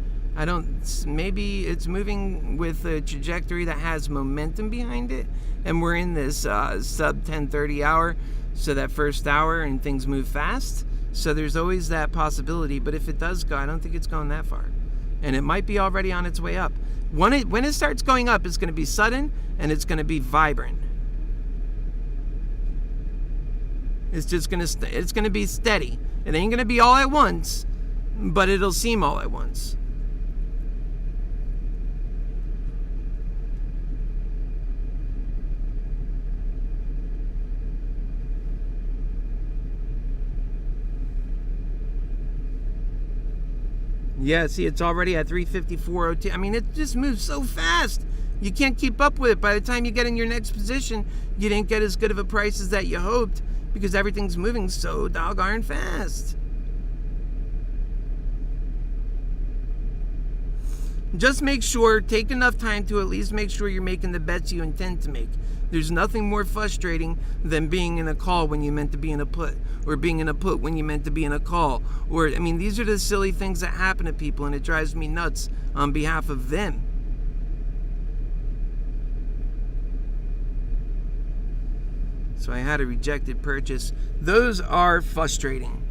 Speaker 1: Maybe it's moving with a trajectory that has momentum behind it. And we're in this sub 10:30 hour. So that first hour and things move fast. So there's always that possibility. But if it does go, I don't think it's going that far. And it might be already on its way up. When it starts going up, it's going to be sudden and it's going to be vibrant. It's just it's going to be steady. It ain't going to be all at once, but it'll seem all at once. Yeah, see, it's already at 354.02. I mean, it just moves so fast. You can't keep up with it. By the time you get in your next position, you didn't get as good of a price as that you hoped because everything's moving so doggone fast. Just make sure, take enough time to at least make sure you're making the bets you intend to make. There's nothing more frustrating than being in a call when you meant to be in a put, or being in a put when you meant to be in a call. Or, I mean, these are the silly things that happen to people, and it drives me nuts on behalf of them. So I had a rejected purchase. Those are frustrating.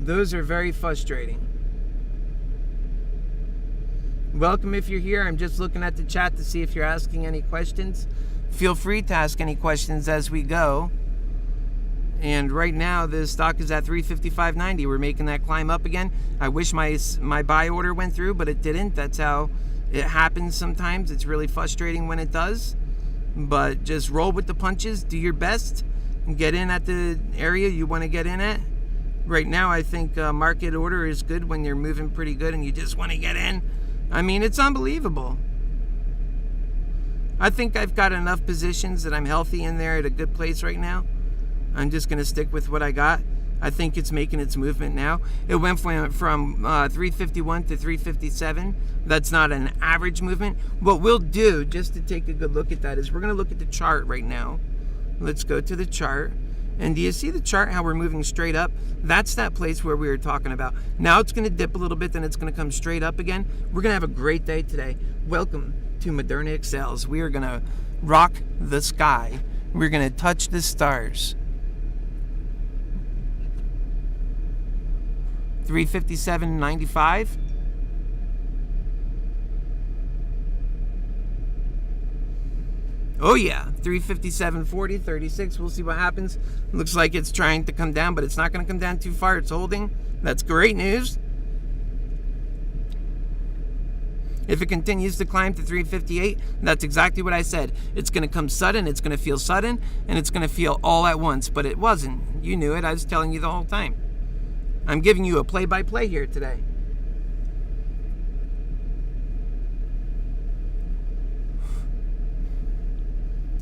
Speaker 1: Those are very frustrating. Welcome if you're here. I'm just looking at the chat to see if you're asking any questions. Feel free to ask any questions as we go. And right now the stock is at 355.90. We're making that climb up again. I wish my buy order went through, but it didn't. That's how it happens sometimes. It's really frustrating when it does. But just roll with the punches. Do your best. And get in at the area you want to get in at. Right now, I think market order is good when you're moving pretty good and you just want to get in. I mean, it's unbelievable. I think I've got enough positions that I'm healthy in there at a good place right now. I'm just going to stick with what I got. I think it's making its movement now. It went from 351 to 357. That's not an average movement. What we'll do, just to take a good look at that, is we're going to look at the chart right now. Let's go to the chart. And do you see the chart, how we're moving straight up? That's that place where we were talking about. Now it's going to dip a little bit, then it's going to come straight up again. We're going to have a great day today. Welcome to Moderna Excels. We are going to rock the sky. We're going to touch the stars. 357.95. Oh yeah, 357.40, 36. We'll see what happens. Looks like it's trying to come down, but it's not going to come down too far. It's holding. That's great news. If it continues to climb to 358, that's exactly what I said. It's going to come sudden, it's going to feel sudden, and it's going to feel all at once. But it wasn't. You knew it. I was telling you the whole time. I'm giving you a play-by-play here today.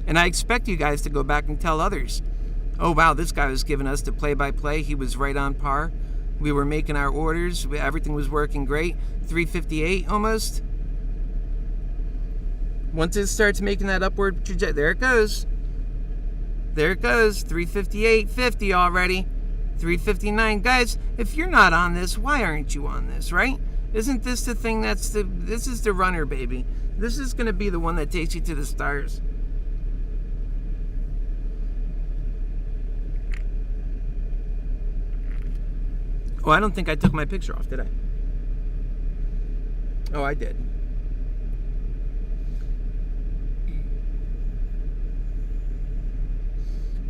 Speaker 1: And I expect you guys to go back and tell others. Oh, wow, this guy was giving us the play-by-play. He was right on par. We were making our orders. Everything was working great. 358 almost. Once it starts making that upward trajectory, there it goes. There it goes. 358.50 already. 359. Guys, if you're not on this, why aren't you on this, right? Isn't this the thing this is the runner, baby. This is going to be the one that takes you to the stars. Oh, I don't think I took my picture off, did I? Oh, I did.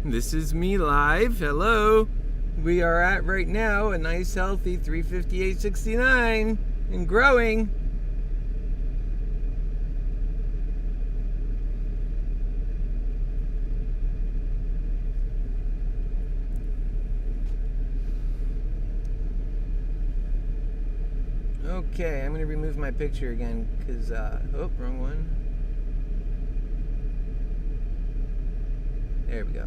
Speaker 1: This is me live. Hello. We are at right now a nice healthy 358.69 and growing. Okay, I'm going to remove my picture again because, oh, wrong one. There we go.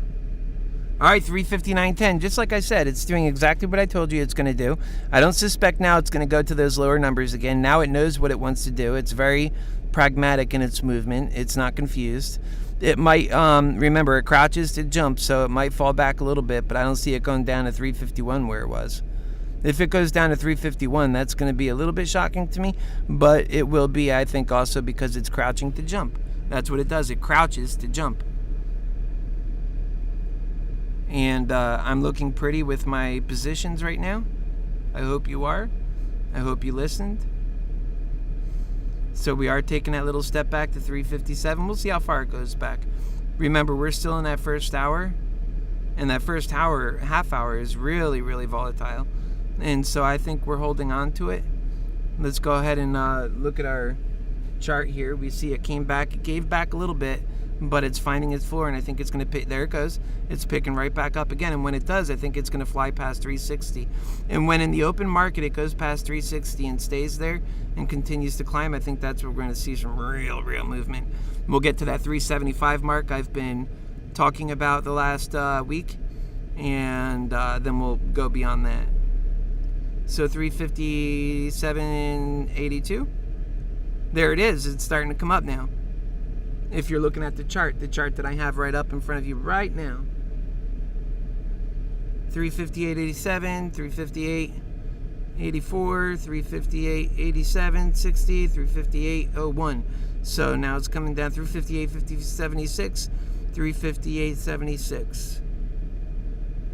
Speaker 1: All right, 359.10. Just like I said, it's doing exactly what I told you it's going to do. I don't suspect now it's going to go to those lower numbers again. Now it knows what it wants to do. It's very pragmatic in its movement. It's not confused. It might, remember, it crouches to jump, so it might fall back a little bit, but I don't see it going down to 351 where it was. If it goes down to 351, that's going to be a little bit shocking to me, but it will be, I think, also because it's crouching to jump. That's what it does. It crouches to jump. And I'm looking pretty with my positions right now. I hope you are. I hope you listened. So we are taking that little step back to 357. We'll see how far it goes back. Remember, we're still in that first hour. And that first hour, half hour, is really, really volatile. and so I think we're holding on to it. Let's go ahead and look at our chart here. We see it came back, it gave back a little bit, but it's finding its floor, and I think it's going to pick. There it goes. It's picking right back up again, and when it does, I think it's going to fly past 360. And when in the open market it goes past 360 and stays there and continues to climb, I think that's where we're going to see some real movement. We'll get to that 375 mark I've been talking about the last week, and then we'll go beyond that. So 357.82. There it is. It's starting to come up now. If you're looking at the chart that I have right up in front of you right now. 358.87, 358.84, 358.87, 60, 358.01. So now it's coming down through 58.76, 358.76.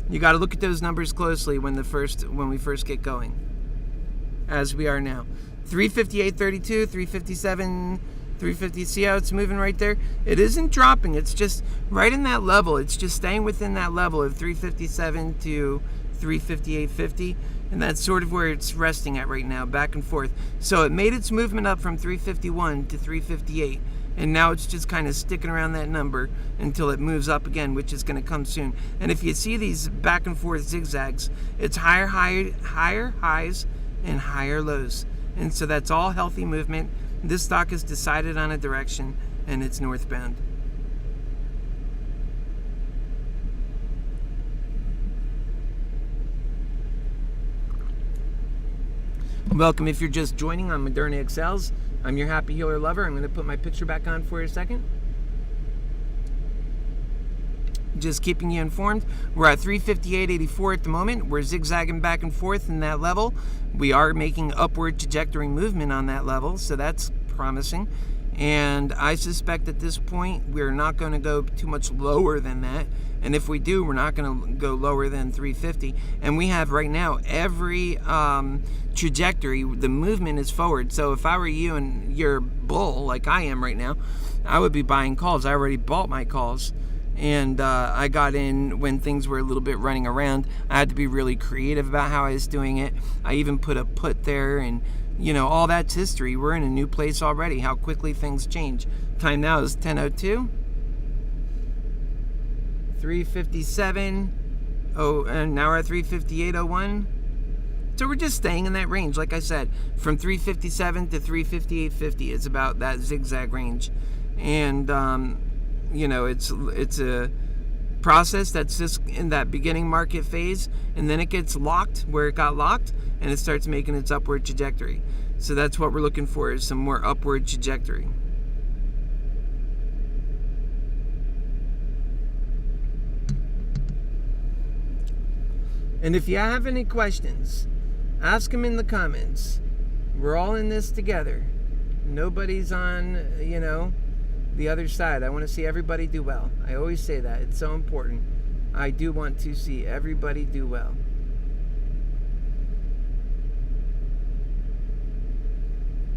Speaker 1: You got to look at those numbers closely when we first get going, as we are now. 358.32, 357, 350. See how it's moving right there? It isn't dropping. It's just right in that level. It's just staying within that level of 357 to 358.50, and that's sort of where it's resting at right now, back and forth. So it made its movement up from 351 to 358, and now it's just kind of sticking around that number until it moves up again, which is going to come soon. And if you see these back and forth zigzags, it's higher highs and higher lows. And so that's all healthy movement. This stock has decided on a direction, and it's northbound. Welcome if you're just joining on Moderna Excels. I'm your happy healer lover. I'm going to put my picture back on for a second. Just keeping you informed. We're at 358.84 at the moment. We're zigzagging back and forth in that level. We are making upward trajectory movement on that level, so that's promising. And I suspect at this point we're not going to go too much lower than that. And if we do, we're not going to go lower than 350. And we have right now every trajectory, the movement is forward. So if I were you and you're bull like I am right now, I would be buying calls. I already bought my calls. And I got in when things were a little bit running around. I had to be really creative about how I was doing it. I even put a put there, and all that's history. We're in a new place already. How quickly things change. Time now is 10:02. 357. Oh, and now we're at 358.01. So we're just staying in that range, like I said, from 357 to 358.50. It's about that zigzag range, and it's a process that's just in that beginning market phase, and then it gets locked where it got locked, and it starts making its upward trajectory. So that's what we're looking for, is some more upward trajectory. And if you have any questions, ask them in the comments. We're all in this together. Nobody's on, the other side. I want to see everybody do well. I always say that. It's so important. I do want to see everybody do well.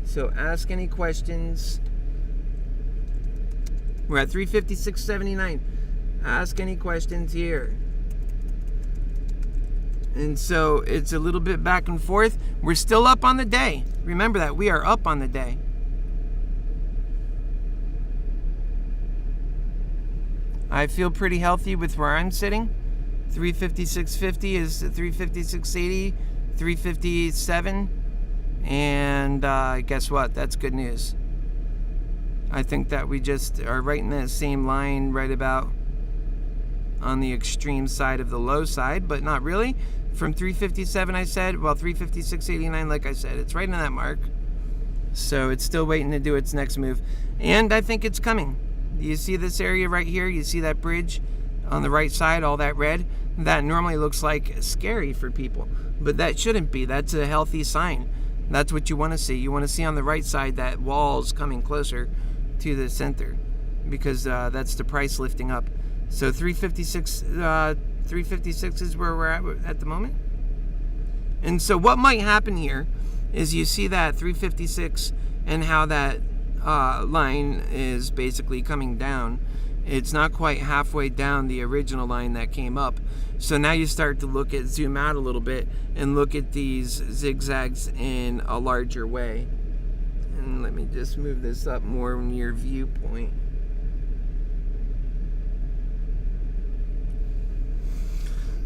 Speaker 1: So ask any questions. We're at 356.79. Ask any questions here. And so it's a little bit back and forth. We're still up on the day. Remember that. We are up on the day. I feel pretty healthy with where I'm sitting. 356.50 is 356.80, 357, and guess what? That's good news. I think that we just are right in that same line, right about on the extreme side of the low side, but not really. From 357, I said, 356.89, like I said, it's right in that mark. So it's still waiting to do its next move, and I think it's coming. You see this area right here? You see that bridge on the right side, all that red? That normally looks like scary for people, but that shouldn't be. That's a healthy sign. That's what you want to see. You want to see on the right side that wall's coming closer to the center, because that's the price lifting up. So 356 is where we're at the moment. And so what might happen here is you see that 356 and how that line is basically coming down, It's not quite halfway down the original line that came up. So now you start to zoom out a little bit and look at these zigzags in a larger way. And let me just move this up more in your viewpoint.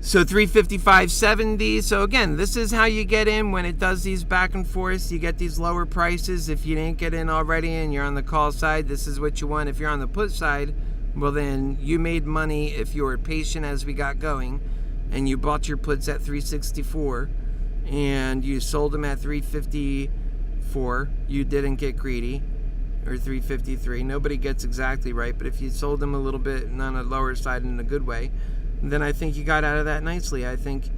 Speaker 1: So 355.70. So again, this is how you get in when it does these back and forths. You get these lower prices. If you didn't get in already and you're on the call side, this is what you want. If you're on the put side, well then you made money if you were patient as we got going and you bought your puts at 364 and you sold them at 354. You didn't get greedy. Or 353. Nobody gets exactly right, but if you sold them a little bit on a lower side in a good way, then I think you got out of that nicely. I think,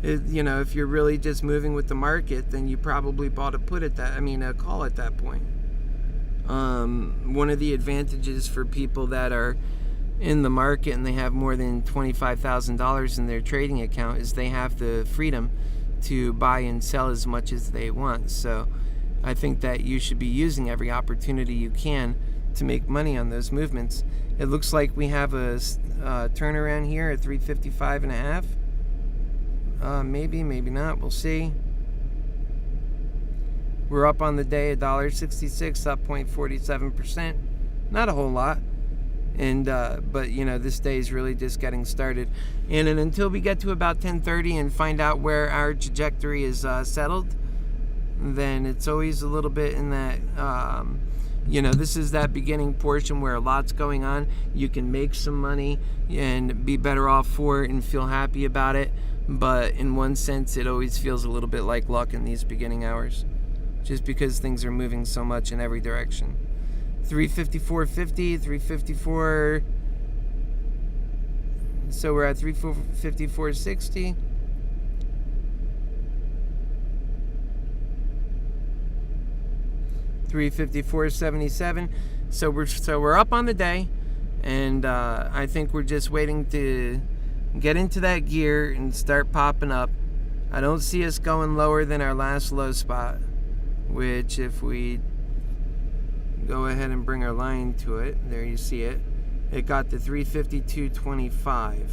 Speaker 1: if you're really just moving with the market, then you probably bought a call at that point. One of the advantages for people that are in the market and they have more than $25,000 in their trading account is they have the freedom to buy and sell as much as they want. So I think that you should be using every opportunity you can to make money on those movements. It looks like we have a turnaround here at 355.5. Maybe not. We'll see. We're up on the day, $1.66, up 0.47%. Not a whole lot. And but this day is really just getting started. And until we get to about 10:30 and find out where our trajectory is settled, then it's always a little bit in that. This is that beginning portion where a lot's going on. You can make some money and be better off for it and feel happy about it. But in one sense, it always feels a little bit like luck in these beginning hours, just because things are moving so much in every direction. 354.50, 354. So we're at 354.60. $354.77. So we're up on the day, and I think we're just waiting to get into that gear and start popping up. I don't see us going lower than our last low spot, which if we go ahead and bring our line to it, there you see it. It got to 352.25,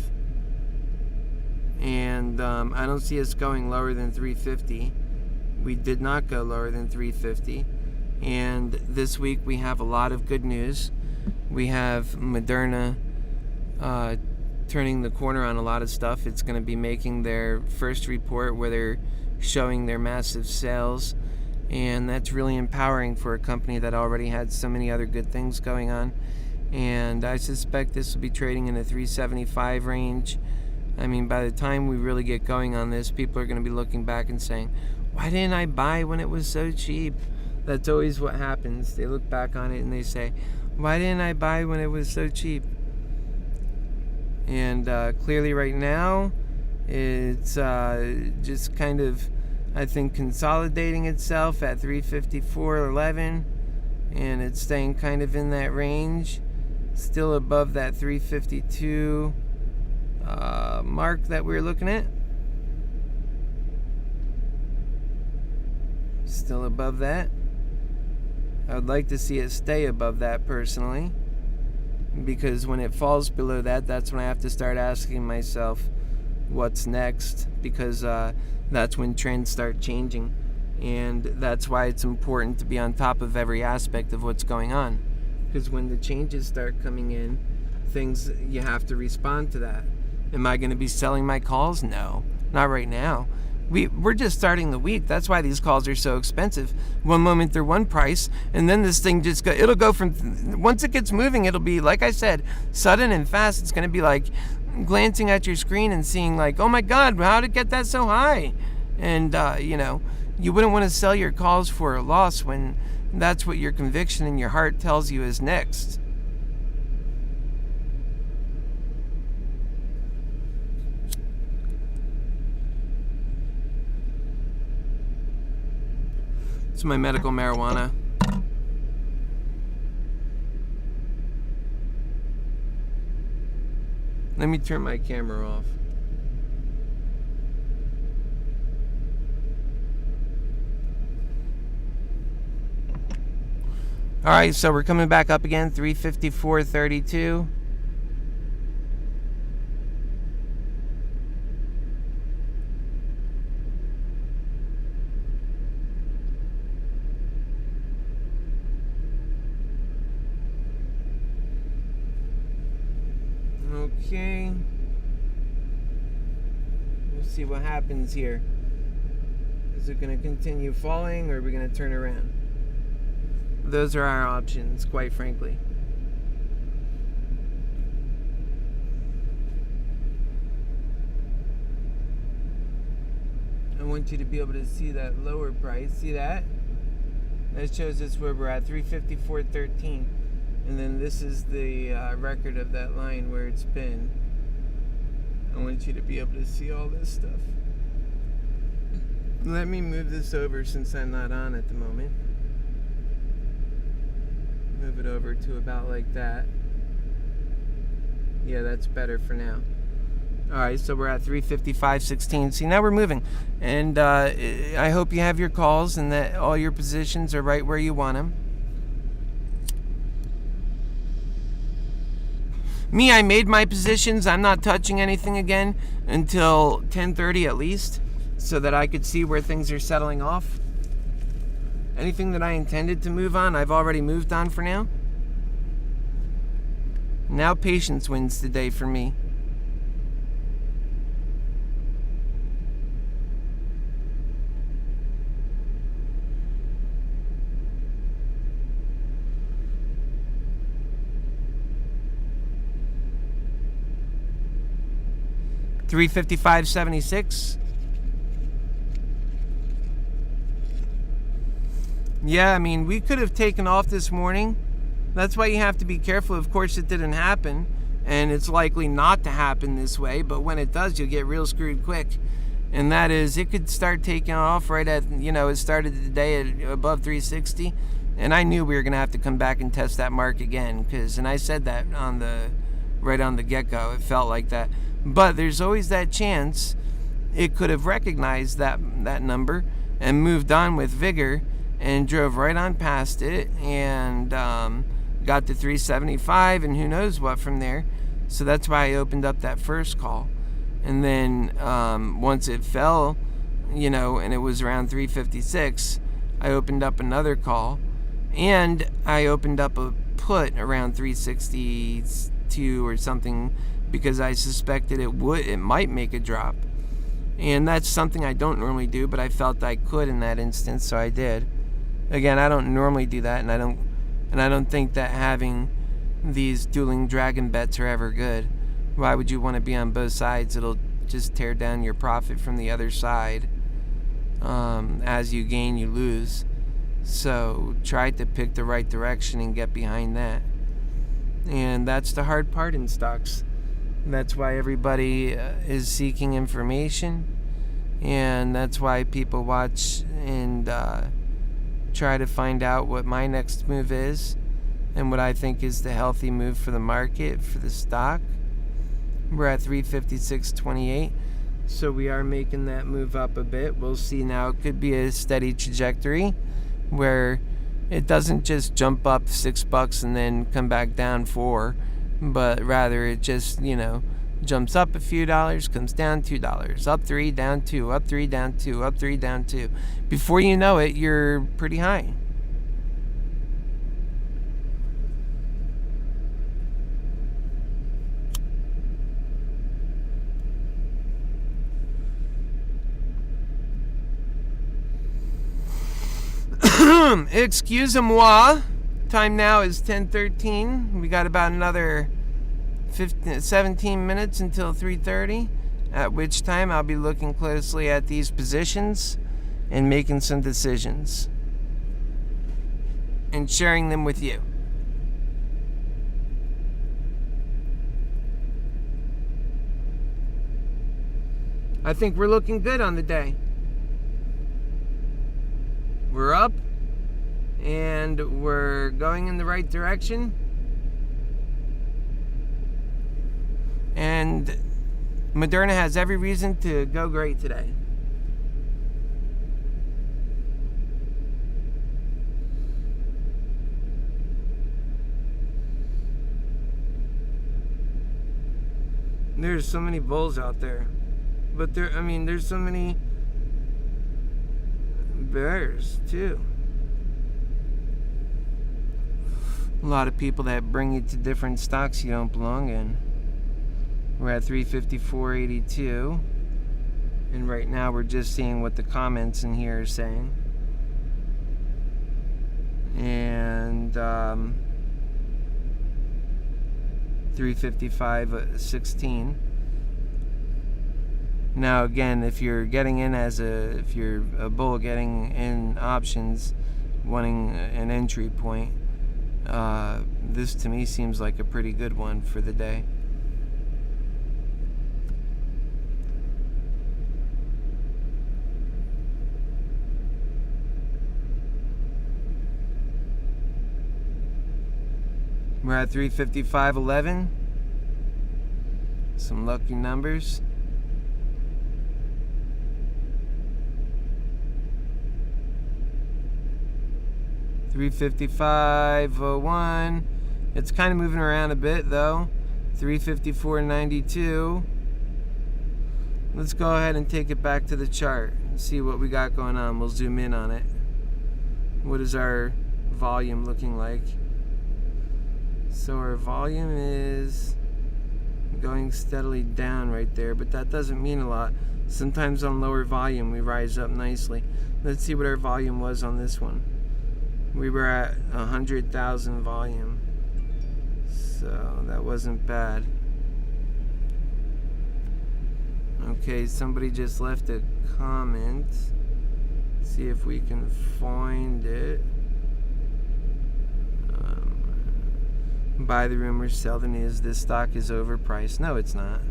Speaker 1: and I don't see us going lower than 350. We did not go lower than 350. And this week we have a lot of good news. We have Moderna turning the corner on a lot of stuff. It's going to be making their first report where they're showing their massive sales, and that's really empowering for a company that already had so many other good things going on. And I suspect this will be trading in the 375 range. I mean, by the time we really get going on this, people are going to be looking back and saying, why didn't I buy when it was so cheap? That's always what happens. They look back on it and they say, why didn't I buy when it was so cheap? And clearly right now, it's just kind of, I think, consolidating itself at 354.11, and it's staying kind of in that range, still above that 352 mark that we were looking at. Still above that. I would like to see it stay above that personally, because when it falls below that, that's when I have to start asking myself what's next, because that's when trends start changing, and that's why it's important to be on top of every aspect of what's going on, because when the changes start coming in, you have to respond to that. Am I going to be selling my calls? No, not right now. We're just starting the week. That's why these calls are so expensive. One moment they're one price, and then this thing it'll go from, once it gets moving, it'll be, like I said, sudden and fast. It's going to be like glancing at your screen and seeing like, oh my God, how did it get that so high? And, you wouldn't want to sell your calls for a loss when that's what your conviction in your heart tells you is next. It's my medical marijuana. Let me turn my camera off. All right, so we're coming back up again, 354.32. Okay. We'll see what happens here. Is it going to continue falling, or are we going to turn around? Those are our options, quite frankly. I want you to be able to see that lower price. See that? That shows us where we're at, 354.13. And then this is the record of that line where it's been. I want you to be able to see all this stuff. Let me move this over since I'm not on at the moment. Move it over to about like that. Yeah, that's better for now. Alright, so we're at 355.16. See, now we're moving. And I hope you have your calls and that all your positions are right where you want them. Me, I made my positions. I'm not touching anything again until 10:30 at least, so that I could see where things are settling off. Anything that I intended to move on, I've already moved on for now. Now patience wins today for me. $355.76. Yeah, I mean, we could have taken off this morning. That's why you have to be careful. Of course, it didn't happen, and it's likely not to happen this way, but when it does, you'll get real screwed quick. And that is, it could start taking off right at, it started the day at above 360, and I knew we were going to have to come back and test that mark again, and I said that right on the get-go. It felt like that. But there's always that chance it could have recognized that number and moved on with vigor and drove right on past it and got to 375 and who knows what from there. So that's why I opened up that first call. And then once it fell, and it was around 356, I opened up another call. And I opened up a put around 362 or something, because I suspected it might make a drop. And that's something I don't normally do, but I felt I could in that instance, so I did. Again, I don't normally do that, and I don't think that having these dueling dragon bets are ever good. Why would you want to be on both sides? It'll just tear down your profit from the other side. As you gain, you lose. So try to pick the right direction and get behind that. And that's the hard part in stocks. That's why everybody is seeking information, and that's why people watch and try to find out what my next move is and what I think is the healthy move for the market, for the stock. We're at 356.28, so we are making that move up a bit. We'll see now. It could be a steady trajectory where it doesn't just jump up $6 and then come back down $4. But rather it just, jumps up a few dollars, comes down $2, up 3, down 2, up 3, down 2, up 3, down 2. Before you know it, you're pretty high. Excusez-moi. Time now is 10:13. We got about another 17 minutes until 3:30, at which time I'll be looking closely at these positions and making some decisions and sharing them with you. I think we're looking good on the day. We're up. And we're going in the right direction. And Moderna has every reason to go great today. There's so many bulls out there. But there's so many bears too. A lot of people that bring you to different stocks you don't belong in. We're at 354.82. And right now we're just seeing what the comments in here are saying. And 355.16. Now again, if you're getting in if you're a bull getting in options, wanting an entry point, this to me seems like a pretty good one for the day. We're at 355.11. Some lucky numbers. $355.01. It's kind of moving around a bit though. $354.92. Let's go ahead and take it back to the chart and see what we got going on. We'll zoom in on it. What is our volume looking like? So our volume is going steadily down right there, but that doesn't mean a lot. Sometimes on lower volume we rise up nicely. Let's see what our volume was on this one. We were at 100,000 volume, so that wasn't bad. Okay, somebody just left a comment. See if we can find it. Buy the rumors, sell the news. This stock is overpriced. No, it's not.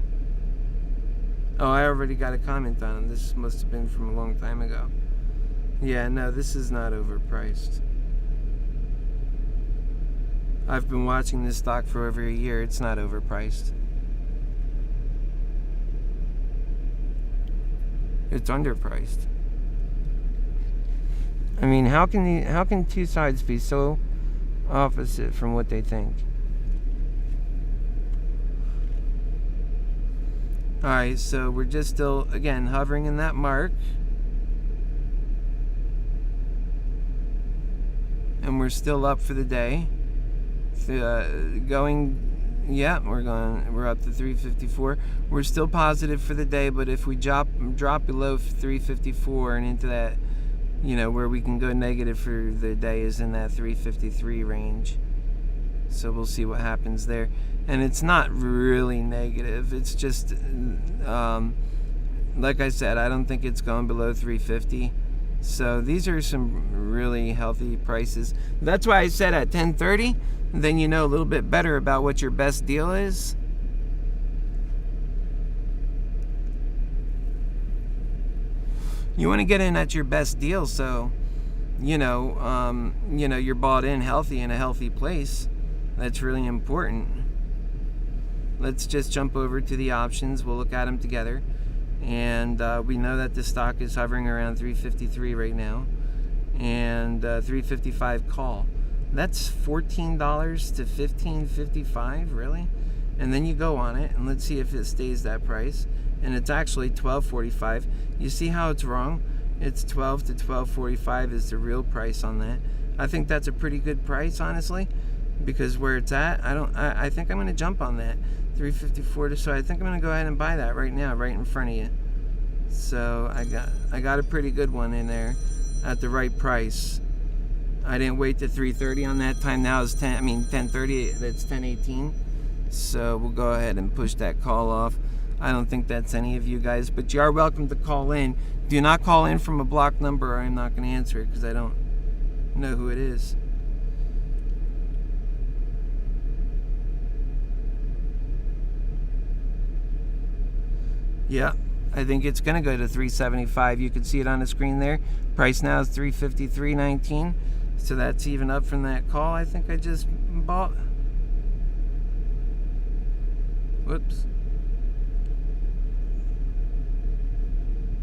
Speaker 1: Oh, I already got a comment on it. This must have been from a long time ago. Yeah, no, this is not overpriced. I've been watching this stock for over a year. It's not overpriced. It's underpriced. I mean, how can two sides be so opposite from what they think? Alright, so we're just still, again, hovering in that mark. And we're still up for the day. We're up to 354. We're still positive for the day, but if we drop below 354 and into that, where we can go negative for the day is in that 353 range. So we'll see what happens there. And it's not really negative. It's just, like I said, I don't think it's going below 350. So these are some really healthy prices. That's why I said at 10:30, then you know a little bit better about what your best deal is. You want to get in at your best deal, so you're bought in healthy in a healthy place. That's really important. Let's just jump over to the options. We'll look at them together. And we know that the stock is hovering around 353 right now. And 355 call. That's $14 to $15.55, really? And then you go on it, and let's see if it stays that price. And it's actually $12.45. You see how it's wrong? It's $12 to $12.45 is the real price on that. I think that's a pretty good price, honestly, because where it's at, I think I'm going to jump on that. 354. So I think I'm going to go ahead and buy that right now, right in front of you. So I got a pretty good one in there at the right price. I didn't wait to 3:30 on that time. Now it's 10:30. That's 10:18. So we'll go ahead and push that call off. I don't think that's any of you guys, but you are welcome to call in. Do not call in from a blocked number, or I'm not going to answer it because I don't know who it is. Yeah, I think it's going to go to 375. You can see it on the screen there. Price now is 353.19. So that's even up from that call I think I just bought. Whoops.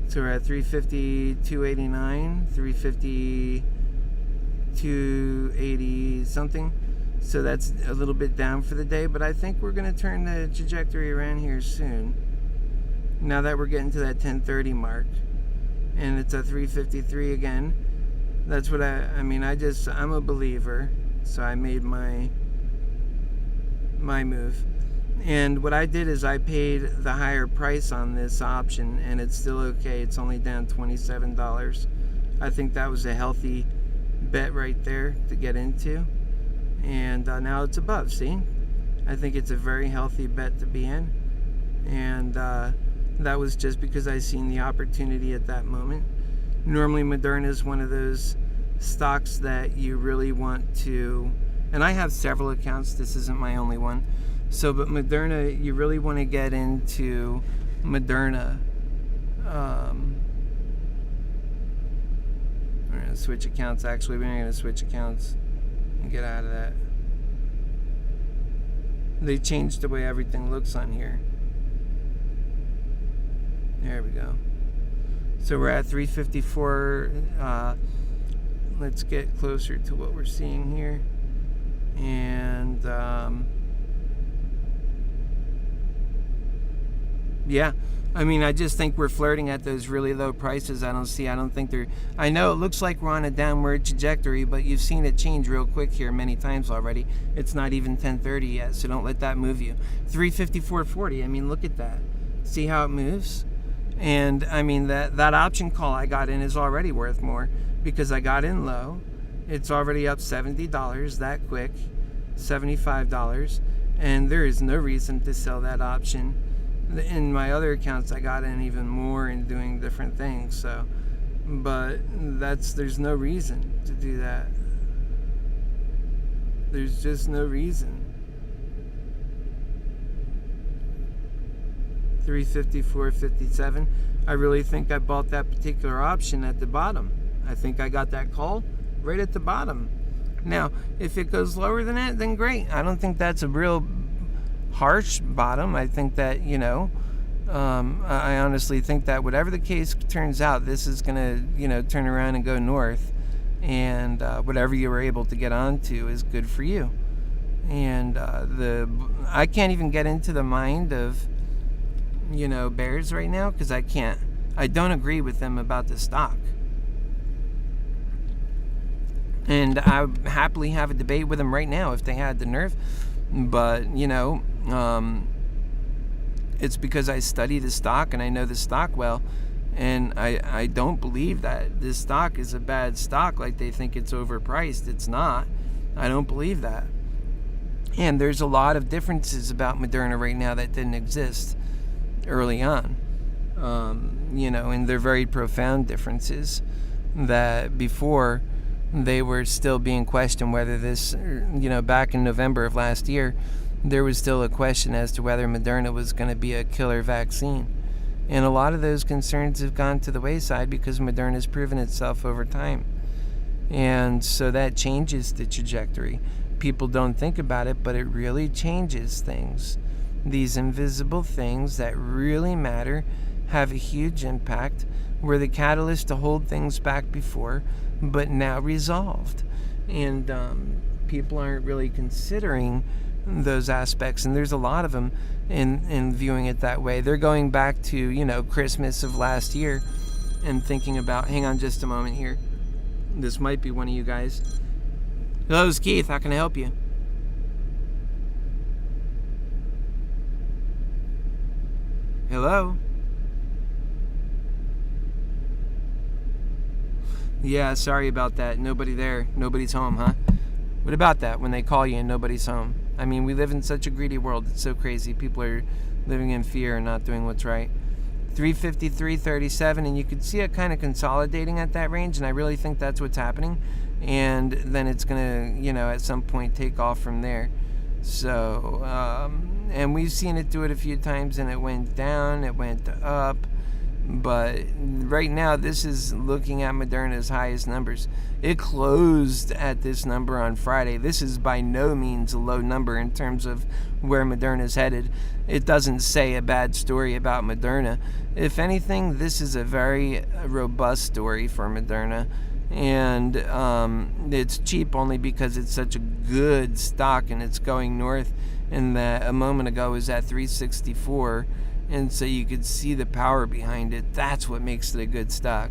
Speaker 1: So we're at 352.89, 352.80 something. So that's a little bit down for the day, but I think we're going to turn the trajectory around here soon. Now that we're getting to that 10:30 mark, and it's at 353 again. That's what I'm a believer, so I made my move. And what I did is I paid the higher price on this option, and it's still okay. It's only down $27. I think that was a healthy bet right there to get into. And now it's above, see? I think it's a very healthy bet to be in. And that was just because I seen the opportunity at that moment. Normally Moderna is one of those stocks that you really want to, and I have several accounts, this isn't my only one. So, but Moderna, you really want to get into Moderna. We're going to switch accounts. Actually, we're going to switch accounts and get out of that. They changed the way everything looks on here. There we go. So we're at 354. Let's get closer to what we're seeing here. And yeah, I mean, I just think we're flirting at those really low prices. I don't think they're, I know it looks like we're on a downward trajectory, but you've seen it change real quick here many times already. It's not even 10:30 yet, so don't let that move you. 354.40, I mean, look at that. See how it moves? And I mean, that option call I got in is already worth more because I got in low. It's already up $70 that quick, $75, and there is no reason to sell that option. In my other accounts, I got in even more and doing different things. So, but there's no reason to do that. There's just no reason. 354.57. I really think I bought that particular option at the bottom. I think I got that call right at the bottom. Now, if it goes lower than that, then great. I don't think that's a real harsh bottom. I think that, I honestly think that whatever the case turns out, this is going to, turn around and go north. And whatever you were able to get onto is good for you. And I can't even get into the mind of, bears right now because I can't. I don't agree with them about the stock. And I would happily have a debate with them right now if they had the nerve. But, it's because I study the stock and I know the stock well. And I don't believe that this stock is a bad stock like they think it's overpriced. It's not. I don't believe that. And there's a lot of differences about Moderna right now that didn't exist early on. And they're very profound differences that before they were still being questioned whether this, back in November of last year, there was still a question as to whether Moderna was going to be a killer vaccine. And a lot of those concerns have gone to the wayside because Moderna has proven itself over time. And so that changes the trajectory. People don't think about it, but it really changes things. These invisible things that really matter have a huge impact, were the catalyst to hold things back before, but now resolved. And people aren't really considering those aspects, and there's a lot of them in viewing it that way. They're going back to, Christmas of last year and thinking about, hang on just a moment here. This might be one of you guys. Hello, it's Keith. How can I help you? Hello? Yeah, sorry about that. Nobody there. Nobody's home, huh? What about that when they call you and nobody's home? I mean, we live in such a greedy world. It's so crazy. People are living in fear and not doing what's right. 353.37, and you could see it kind of consolidating at that range, and I really think that's what's happening. And then it's going to, at some point take off from there. So, and we've seen it do it a few times, and it went down, it went up. But right now, this is looking at Moderna's highest numbers. It closed at this number on Friday. This is by no means a low number in terms of where Moderna's headed. It doesn't say a bad story about Moderna. If anything, this is a very robust story for Moderna. And it's cheap only because it's such a good stock and it's going north. And that a moment ago was at 364. And so you could see the power behind it. That's what makes it a good stock.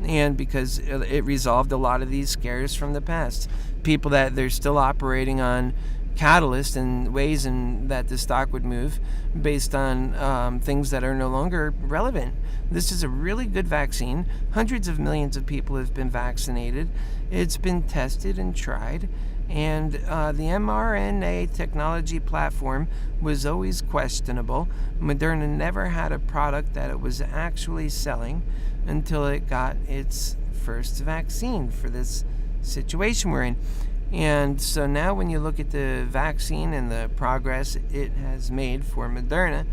Speaker 1: And because it resolved a lot of these scares from the past. People that they're still operating on catalyst and ways in that the stock would move based on things that are no longer relevant. This is a really good vaccine. Hundreds of millions of people have been vaccinated. It's been tested and tried. And the mRNA technology platform was always questionable. Moderna never had a product that it was actually selling until it got its first vaccine for this situation we're in. And so now when you look at the vaccine and the progress it has made for Moderna,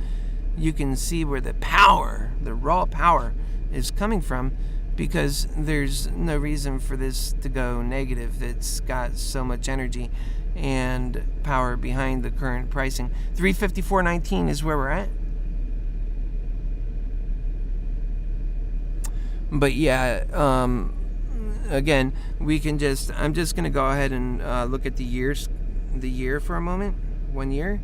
Speaker 1: you can see where the power, the raw power, is coming from, because there's no reason for this to go negative. It's got so much energy and power behind the current pricing. 354.19 is where we're at. But yeah, again, I'm just going to go ahead and look at the year for a moment, 1 year,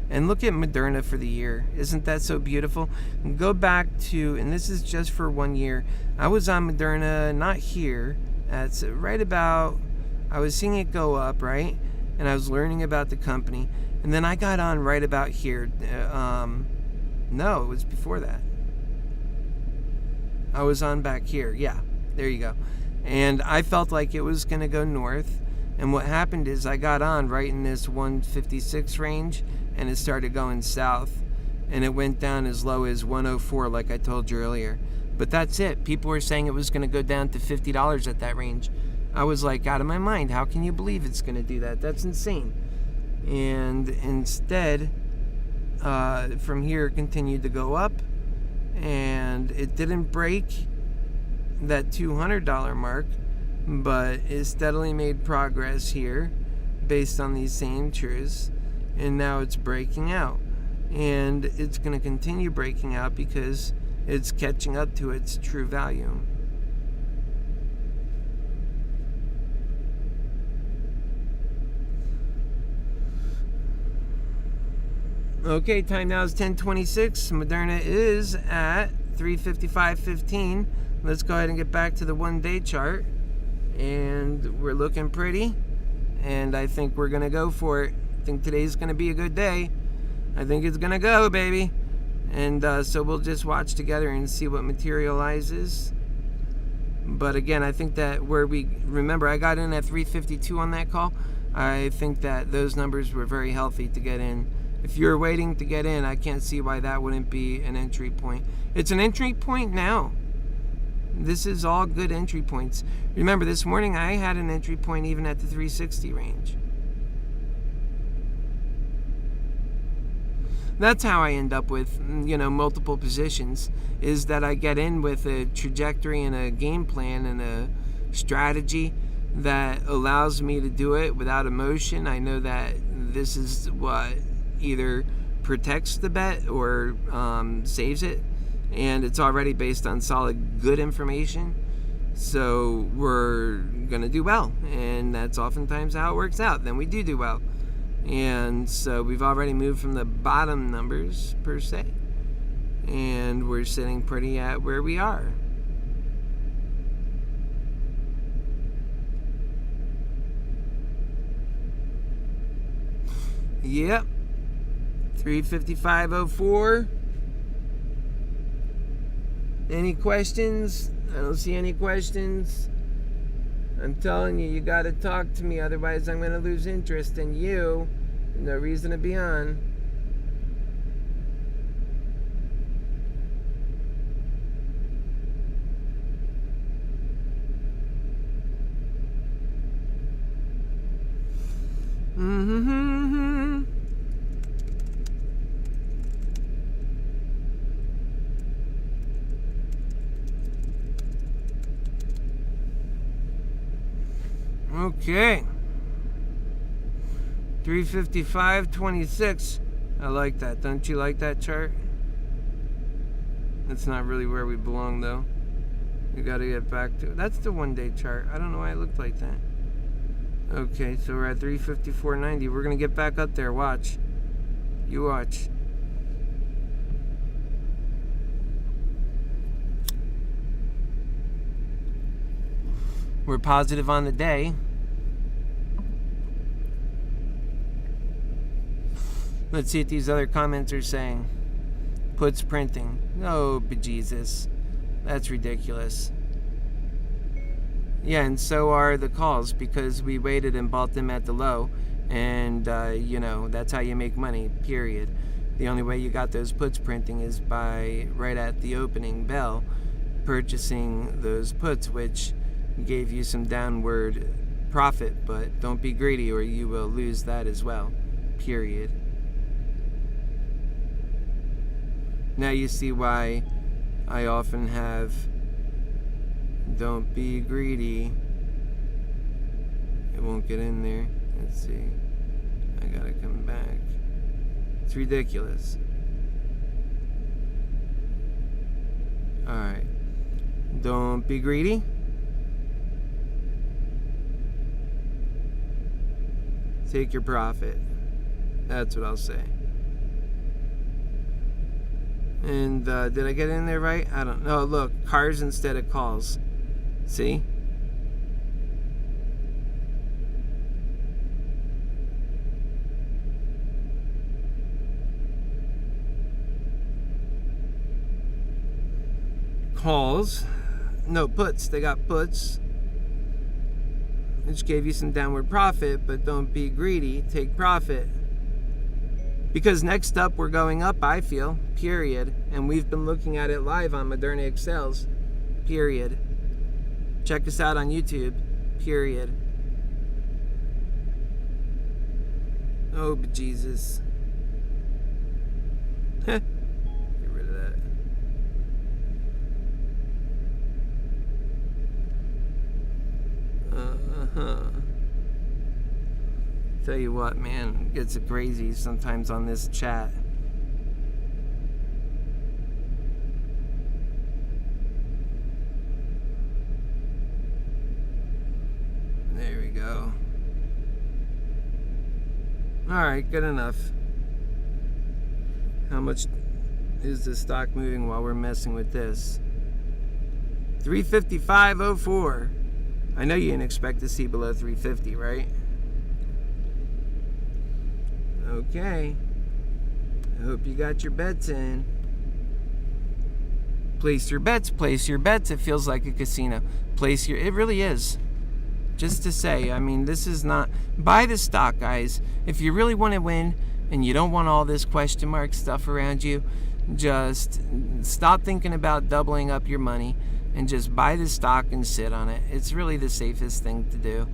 Speaker 1: and look at Moderna for the year. Isn't that so beautiful? Go back to, and this is just for 1 year. I was on Moderna, not here, that's right about, I was seeing it go up, right? And I was learning about the company. And then I got on right about here. No, it was before that. I was on back here. Yeah, there you go. And I felt like it was going to go north. And what happened is I got on right in this 156 range, and it started going south. And it went down as low as 104, like I told you earlier. But that's it. People were saying it was going to go down to $50 at that range. I was like, out of my mind. How can you believe it's going to do that? That's insane. And instead, from here, it continued to go up. And it didn't break that $200 mark, but it steadily made progress here based on these same truths, and now it's breaking out, and it's going to continue breaking out because it's catching up to its true value. Okay, time now is 10:26. Moderna is at 355.15. Let's go ahead and get back to the 1 day chart. And we're looking pretty. And I think we're going to go for it. I think today's going to be a good day. I think it's going to go, baby. And so we'll just watch together and see what materializes. But again, I think that remember, I got in at 352 on that call. I think that those numbers were very healthy to get in. If you're waiting to get in, I can't see why that wouldn't be an entry point. It's an entry point now. This is all good entry points. Remember, this morning I had an entry point even at the 360 range. That's how I end up with, multiple positions, is that I get in with a trajectory and a game plan and a strategy that allows me to do it without emotion. I know that this is what either protects the bet or saves it, and it's already based on solid, good information. So we're gonna do well, and that's oftentimes how it works out. Then we do well, and so we've already moved from the bottom numbers per se, and we're sitting pretty at where we are. Yep. 355.04. Any questions? I don't see any questions. I'm telling you, you gotta talk to me, otherwise I'm gonna lose interest in you. No reason to be on. Okay. 355.26. I like that. Don't you like that chart? That's not really where we belong, though. We gotta get back to it. That's the 1 day chart. I don't know why it looked like that. Okay, so we're at 354.90. We're gonna get back up there. Watch. You watch. We're positive on the day. Let's see what these other comments are saying. Puts printing. Oh, bejesus. That's ridiculous. Yeah, and so are the calls, because we waited and bought them at the low. And, that's how you make money, period. The only way you got those puts printing is by, right at the opening bell, purchasing those puts, which gave you some downward profit. But don't be greedy or you will lose that as well, period. Now you see why I often have don't be greedy. It won't get in there. Let's see. I gotta come back. It's ridiculous. Alright. Don't be greedy. Take your profit. That's what I'll say. And did I get in there right? I don't know. Look, cars instead of calls. See? Calls. No, puts. They got puts. Which gave you some downward profit, but don't be greedy. Take profit. Because next up, we're going up, I feel, period. And we've been looking at it live on Moderna Excels, period. Check us out on YouTube, period. Oh, bejesus. Get rid of that. Tell you what, man, it gets crazy sometimes on this chat. There we go. Alright, good enough. How much is the stock moving while we're messing with this? 355.04. I know you didn't expect to see below 350, right? Okay. I hope you got your bets in. Place your bets, place your bets. It feels like a casino. It really is. Just to say, I mean, this is not... Buy the stock, guys. If you really want to win and you don't want all this question mark stuff around you, just stop thinking about doubling up your money and just buy the stock and sit on it. It's really the safest thing to do.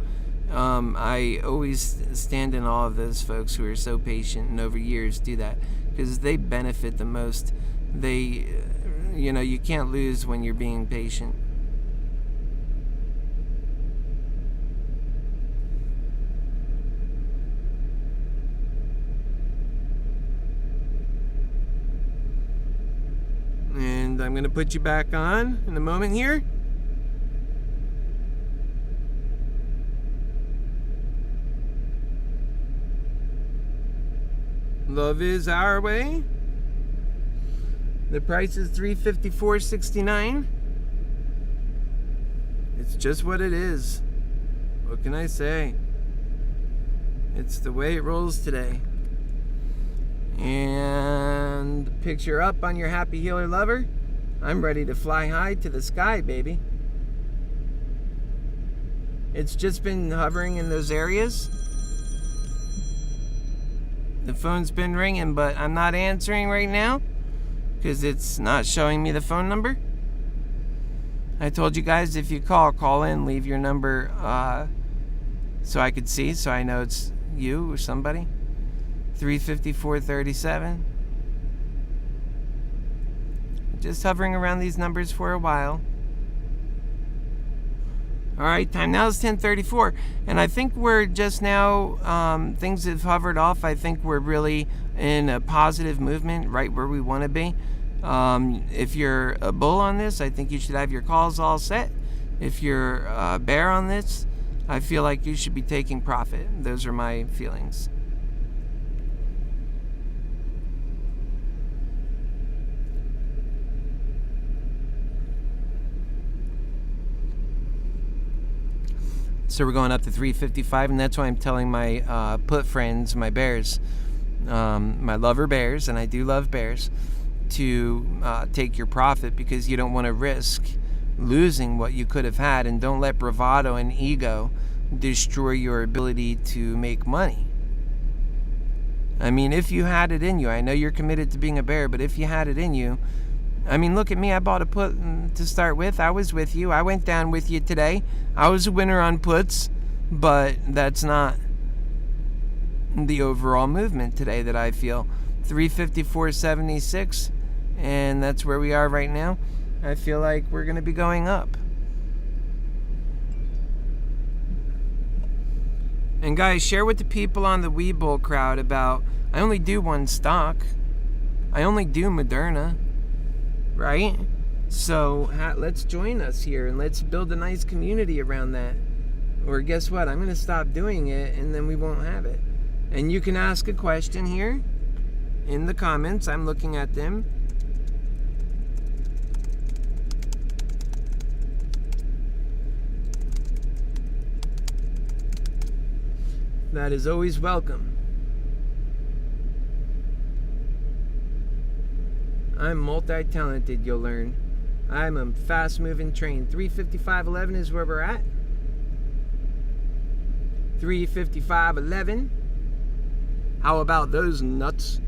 Speaker 1: I always stand in awe of those folks who are so patient and over years do that, because they benefit the most. You can't lose when you're being patient. And I'm going to put you back on in a moment here. Love is our way. The price is $354.69. It's just what it is. What can I say? It's the way it rolls today. And picture up on your happy healer lover. I'm ready to fly high to the sky, baby. It's just been hovering in those areas. The phone's been ringing, but I'm not answering right now because it's not showing me the phone number. I told you guys, if you call in, leave your number so I could see, so I know it's you or somebody. 354.37. Just hovering around these numbers for a while. Alright, time now is 10:34, and I think we're just now, things have hovered off. I think we're really in a positive movement, right where we want to be. If you're a bull on this, I think you should have your calls all set. If you're a bear on this, I feel like you should be taking profit. Those are my feelings. So we're going up to 355, and that's why I'm telling my put friends, my bears, my lover bears, and I do love bears, to take your profit, because you don't want to risk losing what you could have had, and don't let bravado and ego destroy your ability to make money. I mean, if you had it in you, I know you're committed to being a bear, but if you had it in you, I mean, look at me. I bought a put to start with. I was with you. I went down with you today. I was a winner on puts, but that's not the overall movement today that I feel. 354.76, and that's where we are right now. I feel like we're going to be going up. And guys, share with the people on the Webull crowd about, I only do one stock. I only do Moderna, right? So let's join us here and let's build a nice community around that. Or guess what? I'm going to stop doing it and then we won't have it. And you can ask a question here in the comments. I'm looking at them. That is always welcome. I'm multi-talented, you'll learn. I'm a fast-moving train. 355.11 is where we're at. 355.11. How about those nuts?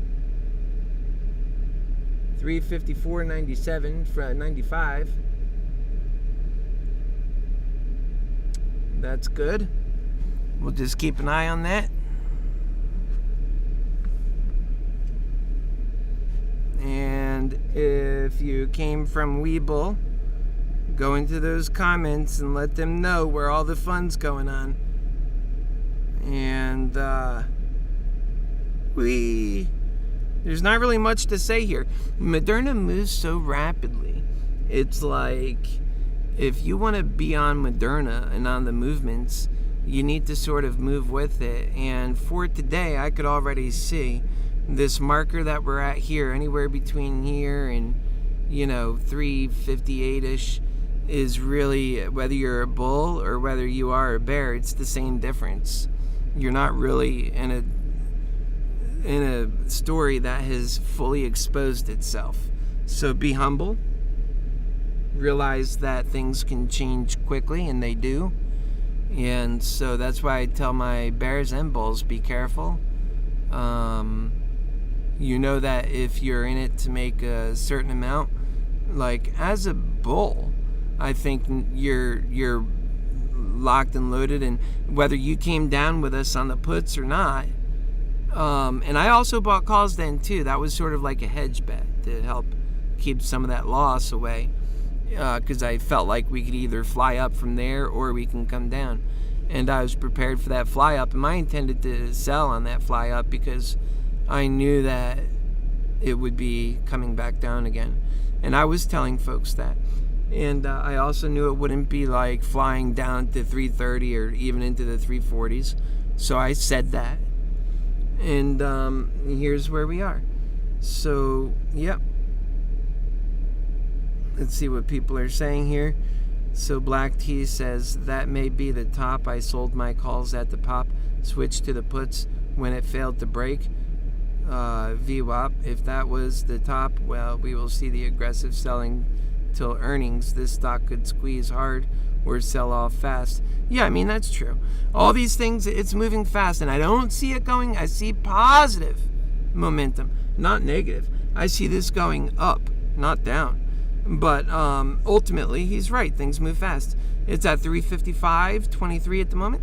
Speaker 1: 354.97 for 95. That's good. We'll just keep an eye on that. And if you came from Webull, go into those comments and let them know where all the fun's going on. And there's not really much to say here. Moderna moves so rapidly. It's like, if you want to be on Moderna and on the movements, you need to sort of move with it. And for today, I could already see this marker that we're at here, anywhere between here and, 358-ish, is really, whether you're a bull or whether you are a bear, it's the same difference. You're not really in a story that has fully exposed itself. So be humble. Realize that things can change quickly, and they do. And so that's why I tell my bears and bulls, be careful. You know that if you're in it to make a certain amount, like as a bull, I think you're locked and loaded, and whether you came down with us on the puts or not. And I also bought calls then too. That was sort of like a hedge bet to help keep some of that loss away. Because I felt like we could either fly up from there or we can come down. And I was prepared for that fly up. And I intended to sell on that fly up because I knew that it would be coming back down again. And I was telling folks that. And I also knew it wouldn't be like flying down to 330 or even into the 340s. So I said that. And here's where we are. So, yep. Let's see what people are saying here. So Black T says, that may be the top. I sold my calls at the pop, switched to the puts when it failed to break. VWAP, if that was the top, well, we will see the aggressive selling till earnings. This stock could squeeze hard or sell off fast. Yeah, I mean, that's true. All these things, it's moving fast, and I don't see it going. I see positive momentum, not negative. I see this going up, not down. But ultimately, he's right. Things move fast. It's at 355.23 at the moment.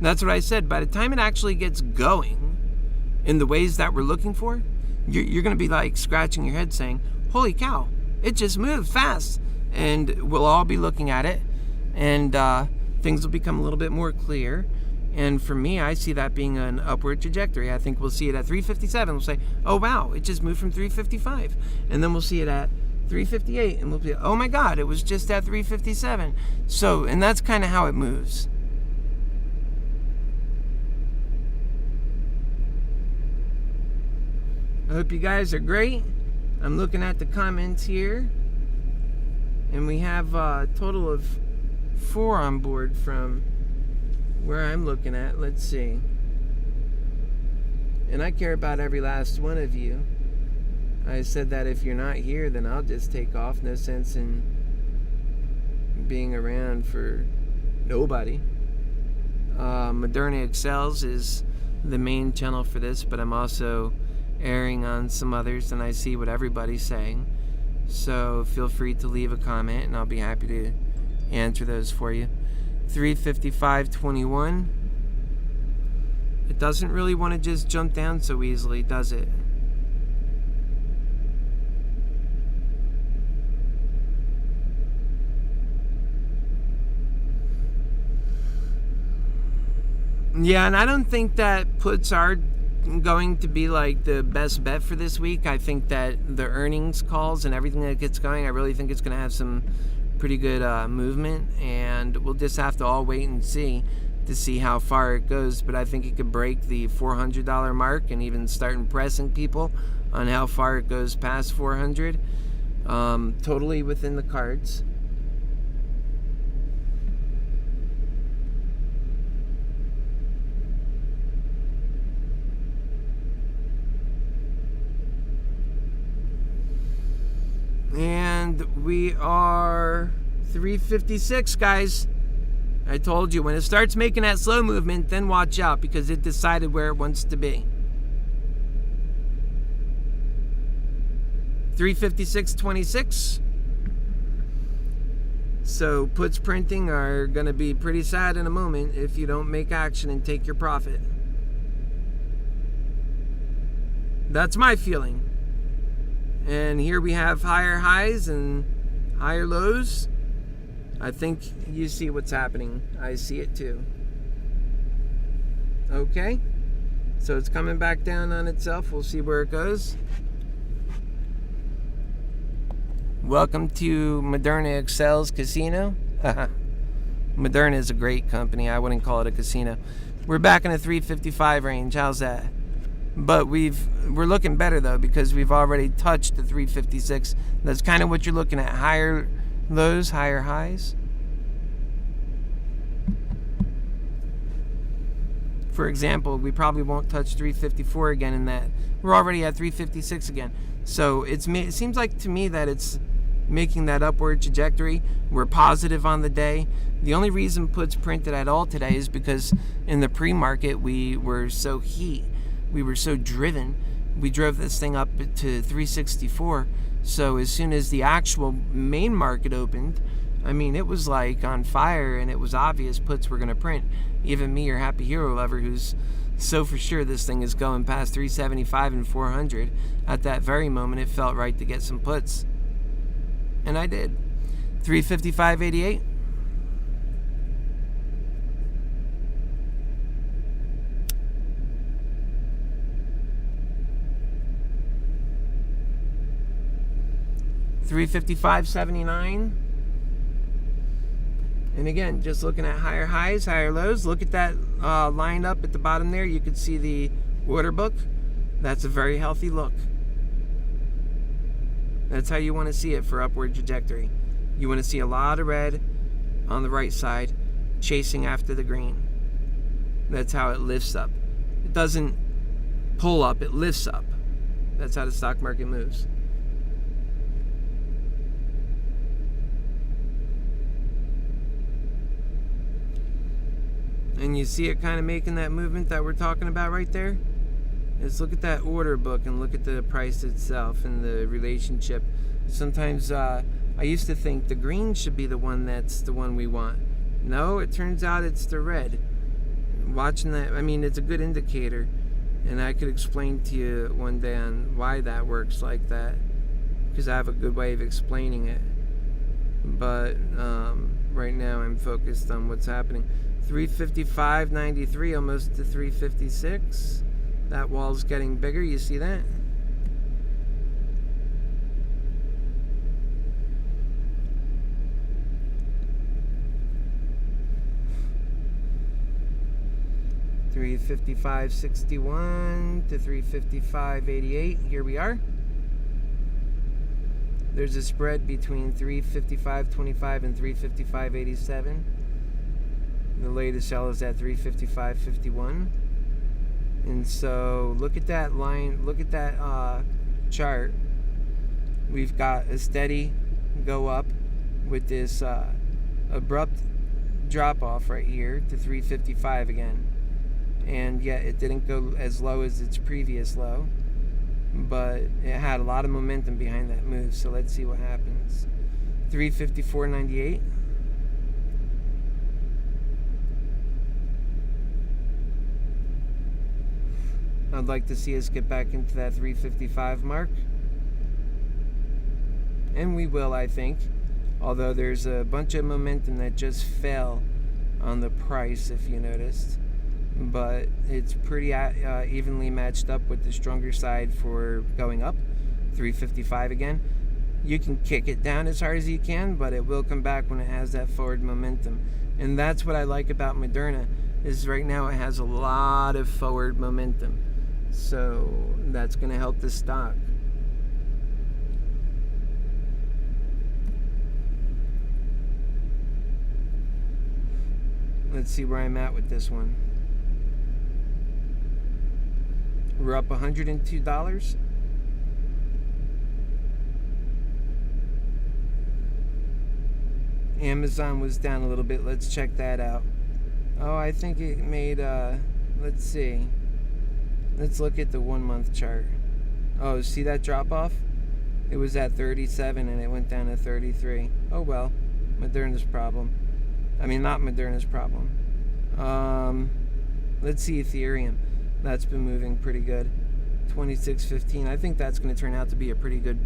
Speaker 1: That's what I said. By the time it actually gets going in the ways that we're looking for, you're going to be like scratching your head saying, holy cow, it just moved fast. And we'll all be looking at it, and things will become a little bit more clear. And for me, I see that being an upward trajectory. I think we'll see it at 357. We'll say, oh, wow, it just moved from 355. And then we'll see it at 358. And we'll be, oh, my God, it was just at 357. So, and that's kind of how it moves. I hope you guys are great. I'm looking at the comments here. And we have a total of 4 on board from where I'm looking at. Let's see. And I care about every last one of you. I said that if you're not here, then I'll just take off. No sense in being around for nobody. Moderna Excels is the main channel for this, but I'm also airing on some others, and I see what everybody's saying. So feel free to leave a comment, and I'll be happy to answer those for you. 355.21. It doesn't really want to just jump down so easily, does it? Yeah, and I don't think that puts are going to be like the best bet for this week. I think that the earnings calls and everything that gets going, I really think it's going to have some pretty good movement, and we'll just have to all wait and see to see how far it goes. But I think it could break the $400 mark and even start impressing people on how far it goes past 400. Totally within the cards. And we are 356, guys. I told you, when it starts making that slow movement, then watch out, because it decided where it wants to be. 356.26. So puts printing are going to be pretty sad in a moment if you don't make action and take your profit. That's my feeling. And here we have higher highs and higher lows. I think you see what's happening. I see it too. Okay. So it's coming back down on itself. We'll see where it goes. Welcome to Moderna Excels Casino. Moderna is a great company. I wouldn't call it a casino. We're back in the 355 range. How's that? But we're looking better though, because we've already touched the 356. That's kind of what you're looking at. Higher lows, higher highs. For example, we probably won't touch 354 again in that. We're already at 356 again. So it seems like to me that it's making that upward trajectory. We're positive on the day. The only reason puts printed at all today is because in the pre-market we were so we were so driven. We drove this thing up to 364. So as soon as the actual main market opened, I mean, it was like on fire, and it was obvious puts were going to print. Even me, your happy hero lover, who's so for sure this thing is going past 375 and 400, at that very moment it felt right to get some puts. And I did. 355.88. $355.79. And again, just looking at higher highs, higher lows. Look at that line up at the bottom there. You can see the order book. That's a very healthy look. That's how you want to see it for upward trajectory. You want to see a lot of red on the right side chasing after the green. That's how it lifts up. It doesn't pull up, it lifts up. That's how the stock market moves. And you see it kind of making that movement that we're talking about right there? Is look at that order book and look at the price itself and the relationship. Sometimes I used to think the green should be the one that's the one we want. No, it turns out it's the red. Watching that, I mean, it's a good indicator. And I could explain to you one day on why that works like that, because I have a good way of explaining it. But right now I'm focused on what's happening. 355.93, almost to 356. That wall's getting bigger. You see that? $355.61 to $355.88. Here we are. There's a spread between $355.25 and $355.87. The latest sell is at 355.51. And so look at that line, look at that chart. We've got a steady go up with this abrupt drop off right here to 355 again. And yet it didn't go as low as its previous low, but it had a lot of momentum behind that move. So let's see what happens. 354.98. I'd like to see us get back into that 355 mark. And we will, I think. Although there's a bunch of momentum that just fell on the price, if you noticed. But it's pretty evenly matched up with the stronger side for going up. 355 again. You can kick it down as hard as you can, but it will come back when it has that forward momentum. And that's what I like about Moderna, is right now it has a lot of forward momentum. So that's going to help the stock. Let's see where I'm at with this one. We're up $102. Amazon was down a little bit. Let's check that out. Oh, I think it made, let's see. Let's look at the 1 month chart. Oh, see that drop off? It was at 37 and it went down to 33. Oh well, Moderna's problem. I mean, not Moderna's problem. Let's see Ethereum. That's been moving pretty good. 26.15. I think that's going to turn out to be a pretty good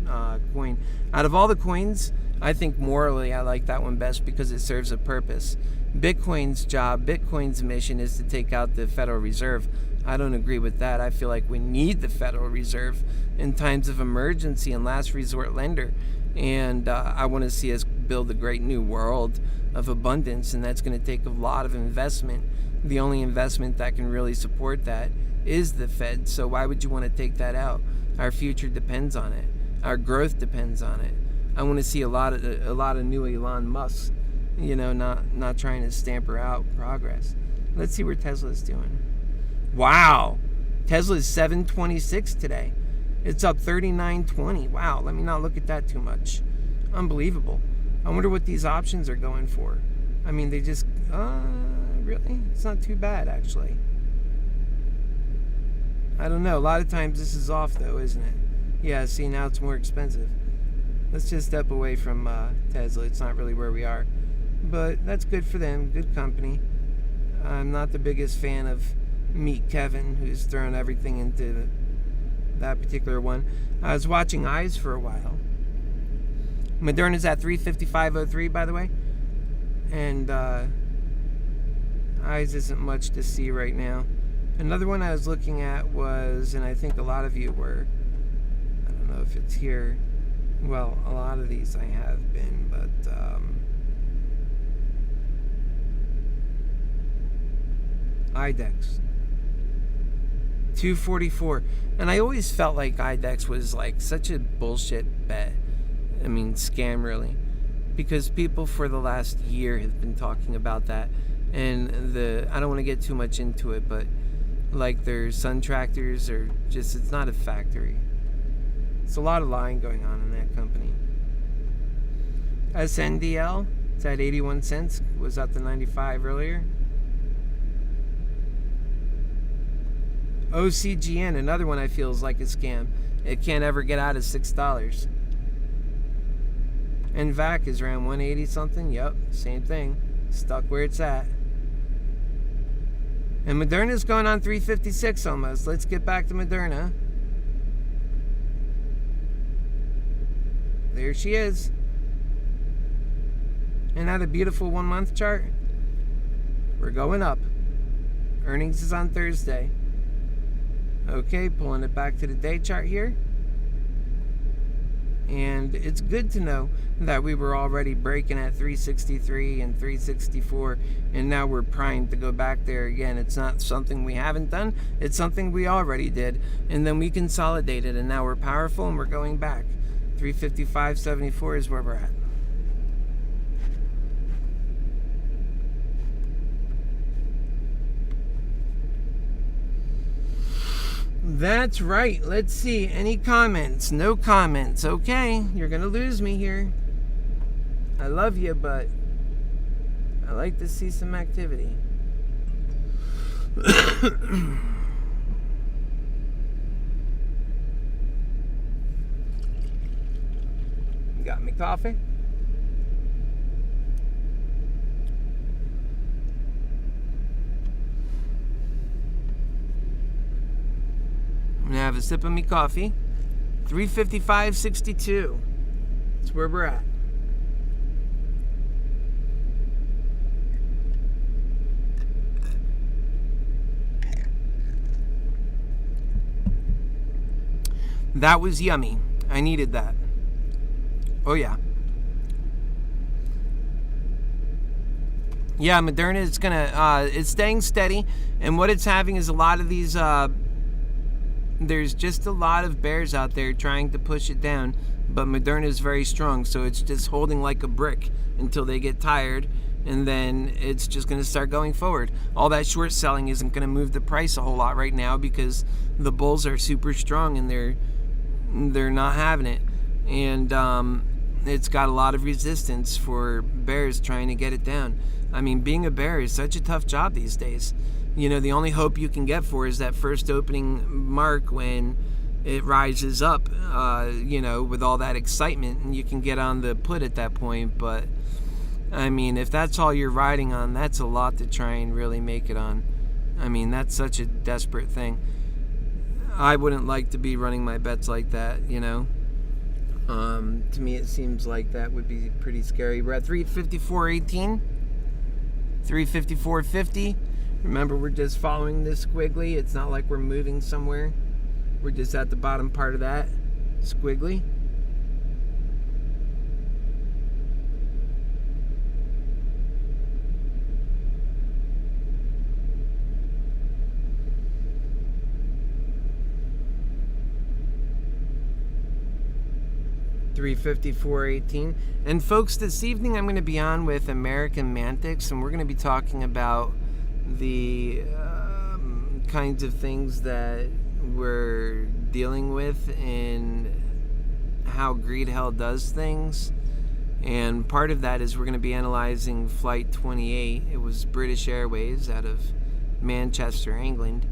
Speaker 1: coin. Out of all the coins, I think morally I like that one best because it serves a purpose. Bitcoin's job, Bitcoin's mission is to take out the Federal Reserve. I don't agree with that. I feel like we need the Federal Reserve in times of emergency and last resort lender. And I want to see us build a great new world of abundance, and that's going to take a lot of investment. The only investment that can really support that is the Fed. So why would you want to take that out? Our future depends on it. Our growth depends on it. I want to see a lot of new Elon Musk, you know, not trying to stamper out progress. Let's see where Tesla's doing. Wow, Tesla's 726 today. It's up 39.20. Wow, let me not look at that too much. Unbelievable. I wonder what these options are going for. I mean, they just really? It's not too bad, actually. I don't know. A lot of times this is off, though, isn't it? Yeah, see, now it's more expensive. Let's just step away from Tesla. It's not really where we are. But that's good for them. Good company. I'm not the biggest fan of Meet Kevin, who's thrown everything into that particular one. I was watching Eyes for a while. Moderna's at 355.03, by the way. And Eyes isn't much to see right now. Another one I was looking at was, and I think a lot of you were, I don't know if it's here. Well, a lot of these I have been, but IDEX 244. And I always felt like IDEX was like such a bullshit bet. I mean, scam, really. Because people for the last year have been talking about that. And I don't want to get too much into it, but like their sun tractors are just, it's not a factory. It's a lot of lying going on in that company. SNDL, it's at 81 cents, was up to 95 earlier. OCGN, another one I feel is like a scam. It can't ever get out of $6. And VAC is around 180 something. Yep, same thing. Stuck where it's at. And Moderna's going on 356 almost. Let's get back to Moderna. There she is. Isn't that a beautiful 1 month chart? We're going up. Earnings is on Thursday. Okay, pulling it back to the day chart here. And it's good to know that we were already breaking at 363 and 364, and now we're primed to go back there again. It's not something we haven't done, it's something we already did, and then we consolidated, and now we're powerful and we're going back. 355.74 is where we're at. That's right. Let's see. Any comments? No comments. Okay, you're going to lose me here. I love you, but I like to see some activity. Got me coffee. I'm gonna have a sip of me coffee. 355.62. That's where we're at. That was yummy. I needed that. Oh yeah. Yeah, Moderna is gonna it's staying steady, and what it's having is a lot of these there's just a lot of bears out there trying to push it down, but Moderna is very strong, so it's just holding like a brick until they get tired, and then it's just going to start going forward. All that short selling isn't going to move the price a whole lot right now because the bulls are super strong and they're not having it, and it's got a lot of resistance for bears trying to get it down. I mean, being a bear is such a tough job these days. You know, the only hope you can get for is that first opening mark when it rises up, you know, with all that excitement, and you can get on the put at that point. But, I mean, if that's all you're riding on, that's a lot to try and really make it on. I mean, that's such a desperate thing. I wouldn't like to be running my bets like that, you know. To me, it seems like that would be pretty scary. We're at 354.18, 354.50. Remember, we're just following this squiggly. It's not like we're moving somewhere. We're just at the bottom part of that squiggly. $354.18. And folks, this evening I'm going to be on with American Mantics, and we're going to be talking about the kinds of things that we're dealing with and how Greed Hell does things. And part of that is we're going to be analyzing Flight 28. It was British Airways out of Manchester, England,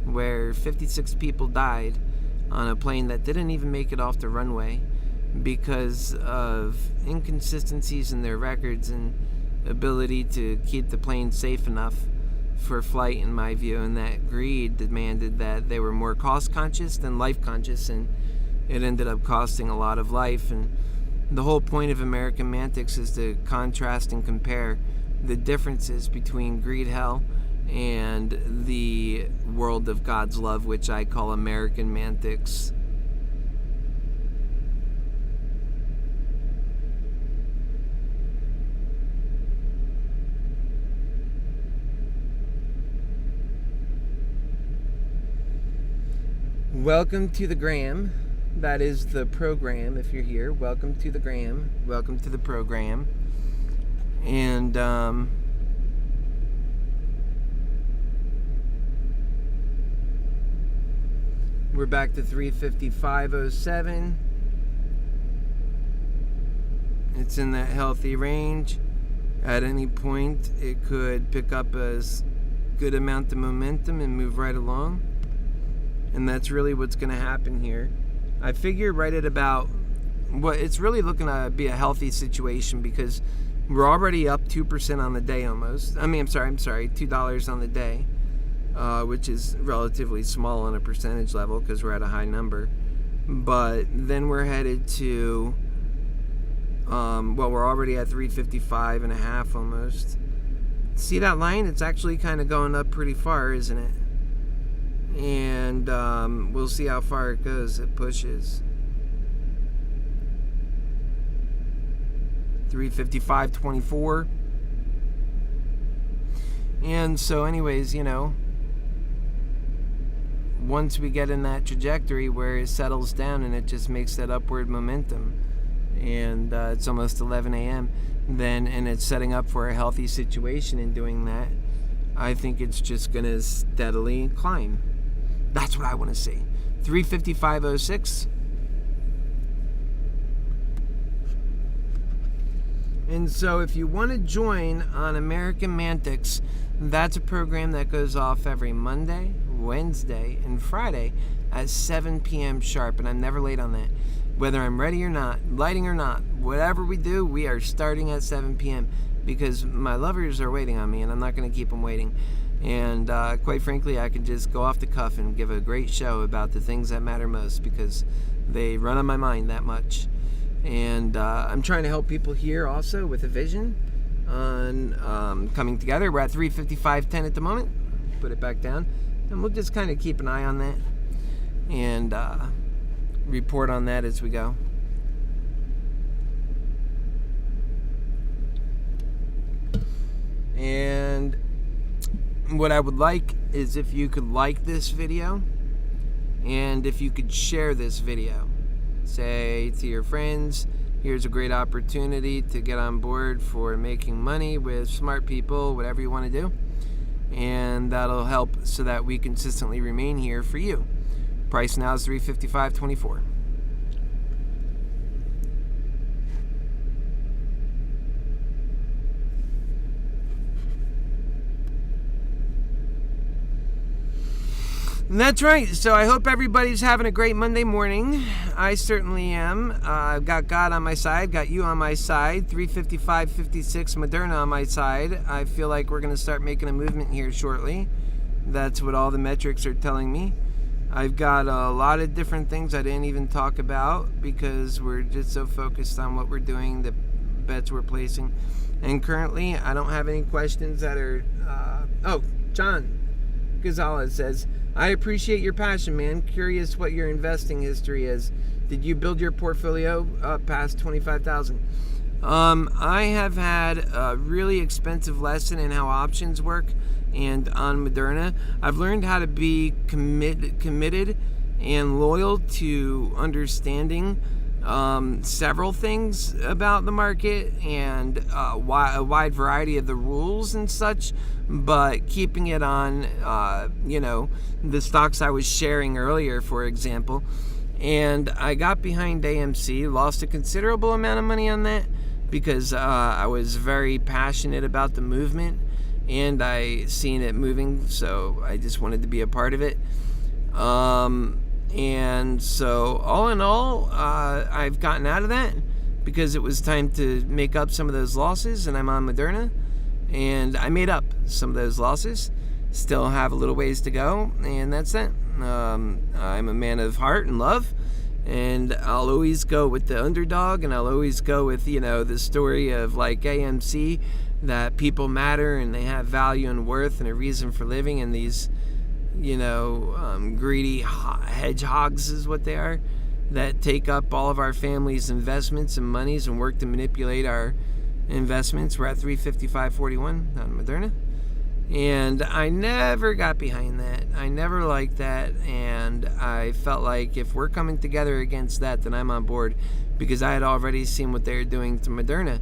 Speaker 1: where 56 people died on a plane that didn't even make it off the runway because of inconsistencies in their records and ability to keep the plane safe enough for flight, in my view, and that greed demanded that they were more cost conscious than life conscious, and it ended up costing a lot of life. And the whole point of American Mantics is to contrast and compare the differences between Greed Hell and the world of God's love, which I call American Mantics. Welcome to the Gram. That is the program. If you're here, welcome to the Gram. Welcome to the program. And we're back to 355.07. It's in that healthy range. At any point, it could pick up a good amount of momentum and move right along. And that's really what's going to happen here. I figure right at about what it's really looking to be a healthy situation, because we're already up 2% on the day almost. I'm sorry, $2 on the day, which is relatively small on a percentage level because we're at a high number. But then we're headed to, we're already at 355.5 almost. See that line? It's actually kind of going up pretty far, isn't it? And we'll see how far it goes. It pushes 355.24. And so anyways, you know, once we get in that trajectory where it settles down and it just makes that upward momentum, and it's almost 11 a.m. then, and it's setting up for a healthy situation in doing that, I think it's just going to steadily climb. That's what I want to see. 355.06. And so if you want to join on American Mantics, that's a program that goes off every Monday, Wednesday, and Friday at 7 p.m. sharp, and I'm never late on that. Whether I'm ready or not, lighting or not, whatever we do, we are starting at 7 p.m. because my lovers are waiting on me, and I'm not going to keep them waiting. And quite frankly, I can just go off the cuff and give a great show about the things that matter most because they run on my mind that much. And I'm trying to help people here also with a vision on coming together. We're at 355.10 at the moment. Put it back down. And we'll just kind of keep an eye on that and report on that as we go. And what I would like is if you could like this video and if you could share this video. Say to your friends, here's a great opportunity to get on board for making money with smart people, whatever you want to do. And that'll help so that we consistently remain here for you. Price now is $355.24. That's right. So I hope everybody's having a great Monday morning. I certainly am. I've got God on my side, got you on my side, 355.56 Moderna on my side. I feel like we're going to start making a movement here shortly. That's what all the metrics are telling me. I've got a lot of different things I didn't even talk about because we're just so focused on what we're doing, the bets we're placing. And currently, I don't have any questions that are... John Gonzalez says, I appreciate your passion, man. Curious what your investing history is. Did you build your portfolio up past $25,000? I have had a really expensive lesson in how options work and on Moderna. I've learned how to be committed and loyal to understanding several things about the market and a wide variety of the rules and such, but keeping it on, the stocks I was sharing earlier, for example. And I got behind AMC, lost a considerable amount of money on that because I was very passionate about the movement and I seen it moving, so I just wanted to be a part of it. And so all in all, I've gotten out of that because it was time to make up some of those losses, and I'm on Moderna, and I made up some of those losses. Still have a little ways to go, and that's it. I'm a man of heart and love, and I'll always go with the underdog, and I'll always go with, the story of like AMC, that people matter and they have value and worth and a reason for living, and these greedy hedgehogs is what they are, that take up all of our family's investments and monies and work to manipulate our investments. We're at 355.41 on Moderna. And I never got behind that. I never liked that. And I felt like if we're coming together against that, then I'm on board, because I had already seen what they were doing to Moderna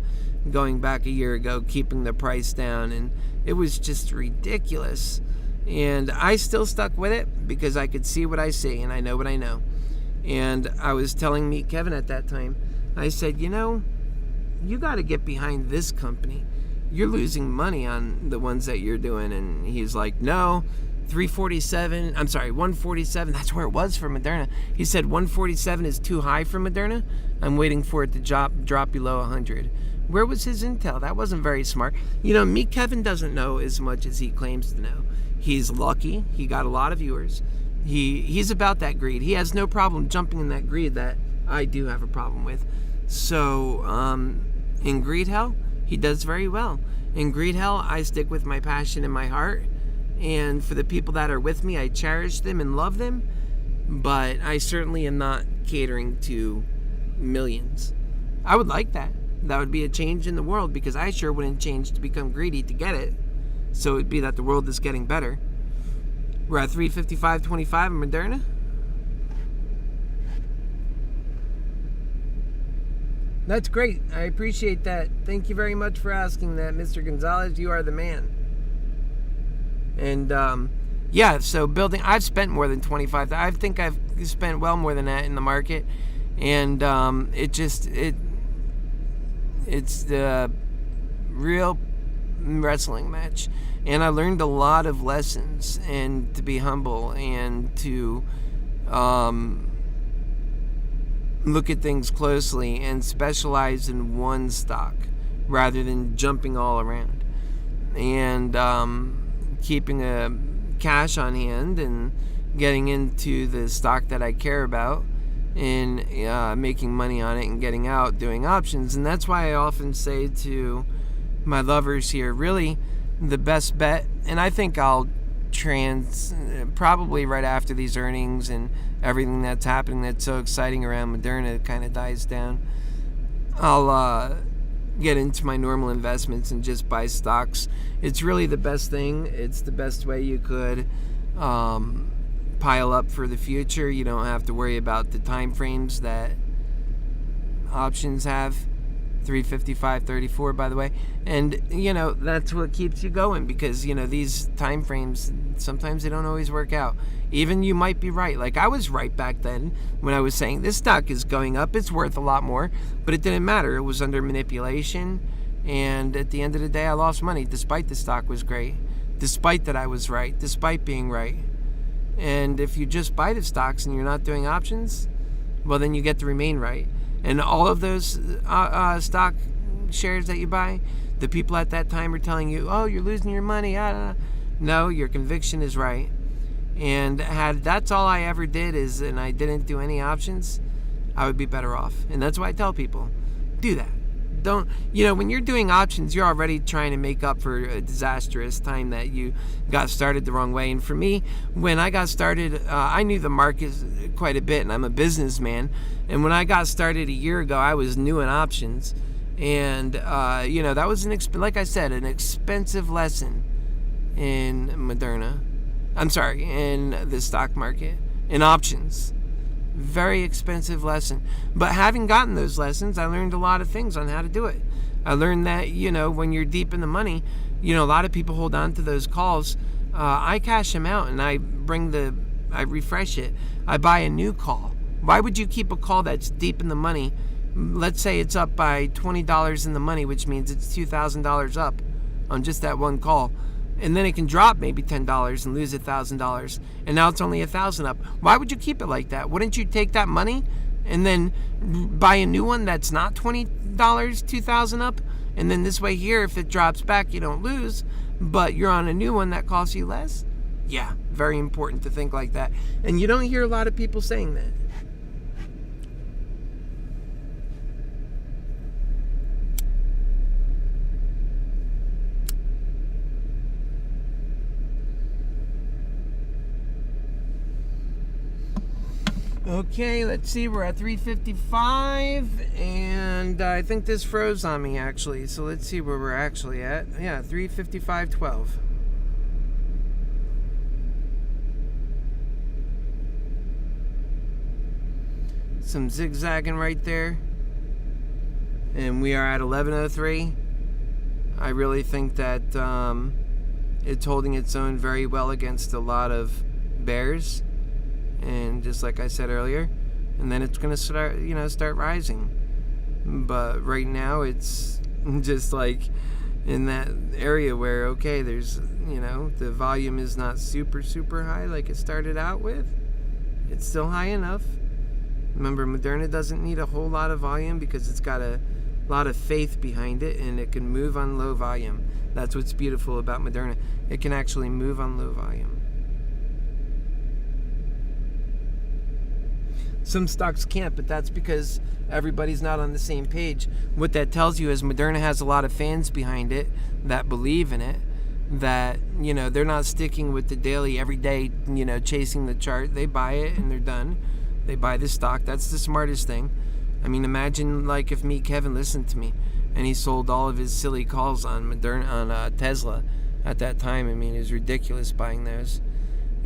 Speaker 1: going back a year ago, keeping the price down. And it was just ridiculous. And I still stuck with it because I could see what I see and I know what I know. And I was telling Meet Kevin at that time, I said, you got to get behind this company. You're losing money on the ones that you're doing. And he's like, no, 147. That's where it was for Moderna. He said 147 is too high for Moderna. I'm waiting for it to drop below 100. Where was his intel? That wasn't very smart. Meet Kevin doesn't know as much as he claims to know. He's lucky. He got a lot of viewers. He's about that greed. He has no problem jumping in that greed that I do have a problem with. So in greed hell, he does very well. In greed hell, I stick with my passion and my heart. And for the people that are with me, I cherish them and love them. But I certainly am not catering to millions. I would like that. That would be a change in the world, because I sure wouldn't change to become greedy to get it. So it'd be that the world is getting better. We're at 355.25 in Moderna. That's great. I appreciate that. Thank you very much for asking that, Mr. Gonzalez. You are the man. And yeah, so building, I've spent more than 25. I think I've spent well more than that in the market, and it's the real wrestling match, and I learned a lot of lessons, and to be humble, and to look at things closely and specialize in one stock rather than jumping all around, and keeping a cash on hand and getting into the stock that I care about, and making money on it and getting out doing options. And that's why I often say to my lovers here, really the best bet, and I think I'll probably right after these earnings and everything that's happening that's so exciting around Moderna kind of dies down, I'll get into my normal investments and just buy stocks. It's really the best thing. It's the best way you could pile up for the future. You don't have to worry about the time frames that options have. 355.34, by the way. And that's what keeps you going, because these time frames, sometimes they don't always work out. Even you might be right. Like I was right back then when I was saying this stock is going up, it's worth a lot more, but it didn't matter. It was under manipulation, and at the end of the day I lost money despite the stock was great, despite that I was right, despite being right. And if you just buy the stocks and you're not doing options, well, then you get to remain right. And all of those stock shares that you buy, the people at that time are telling you, oh, you're losing your money. No, your conviction is right. And that's all I ever did and I didn't do any options, I would be better off. And that's why I tell people, do that. Don't, when you're doing options, you're already trying to make up for a disastrous time that you got started the wrong way. And for me, when I got started, I knew the market quite a bit, and I'm a businessman. And when I got started a year ago, I was new in options. And, that was like I said, an expensive lesson in Moderna. I'm sorry, in the stock market, in options. Very expensive lesson. But having gotten those lessons, I learned a lot of things on how to do it. I learned that, when you're deep in the money, a lot of people hold on to those calls. I cash them out and I refresh it. I buy a new call. Why would you keep a call that's deep in the money? Let's say it's up by $20 in the money, which means it's $2,000 up on just that one call. And then it can drop maybe $10 and lose $1,000, and now it's only $1,000 up. Why would you keep it like that? Wouldn't you take that money and then buy a new one that's not $20, $2,000 up, and then this way here, if it drops back, you don't lose, but you're on a new one that costs you less? Yeah, very important to think like that, and you don't hear a lot of people saying that. Okay, let's see, we're at 355, and I think this froze on me actually, so let's see where we're actually at. Yeah, 355.12. Some zigzagging right there, and we are at 1103. I really think that it's holding its own very well against a lot of bears. And just like I said earlier, and then it's going to start rising. But right now it's just like in that area where, okay, there's, the volume is not super, super high like it started out with. It's still high enough. Remember, Moderna doesn't need a whole lot of volume because it's got a lot of faith behind it, and it can move on low volume. That's what's beautiful about Moderna. It can actually move on low volume. Some stocks can't, but that's because everybody's not on the same page. What that tells you is Moderna has a lot of fans behind it that believe in it, that, they're not sticking with the daily, every day, chasing the chart. They buy it and they're done. They buy the stock. That's the smartest thing. I mean, imagine like if Kevin listened to me and he sold all of his silly calls on Tesla at that time. I mean, it was ridiculous buying those.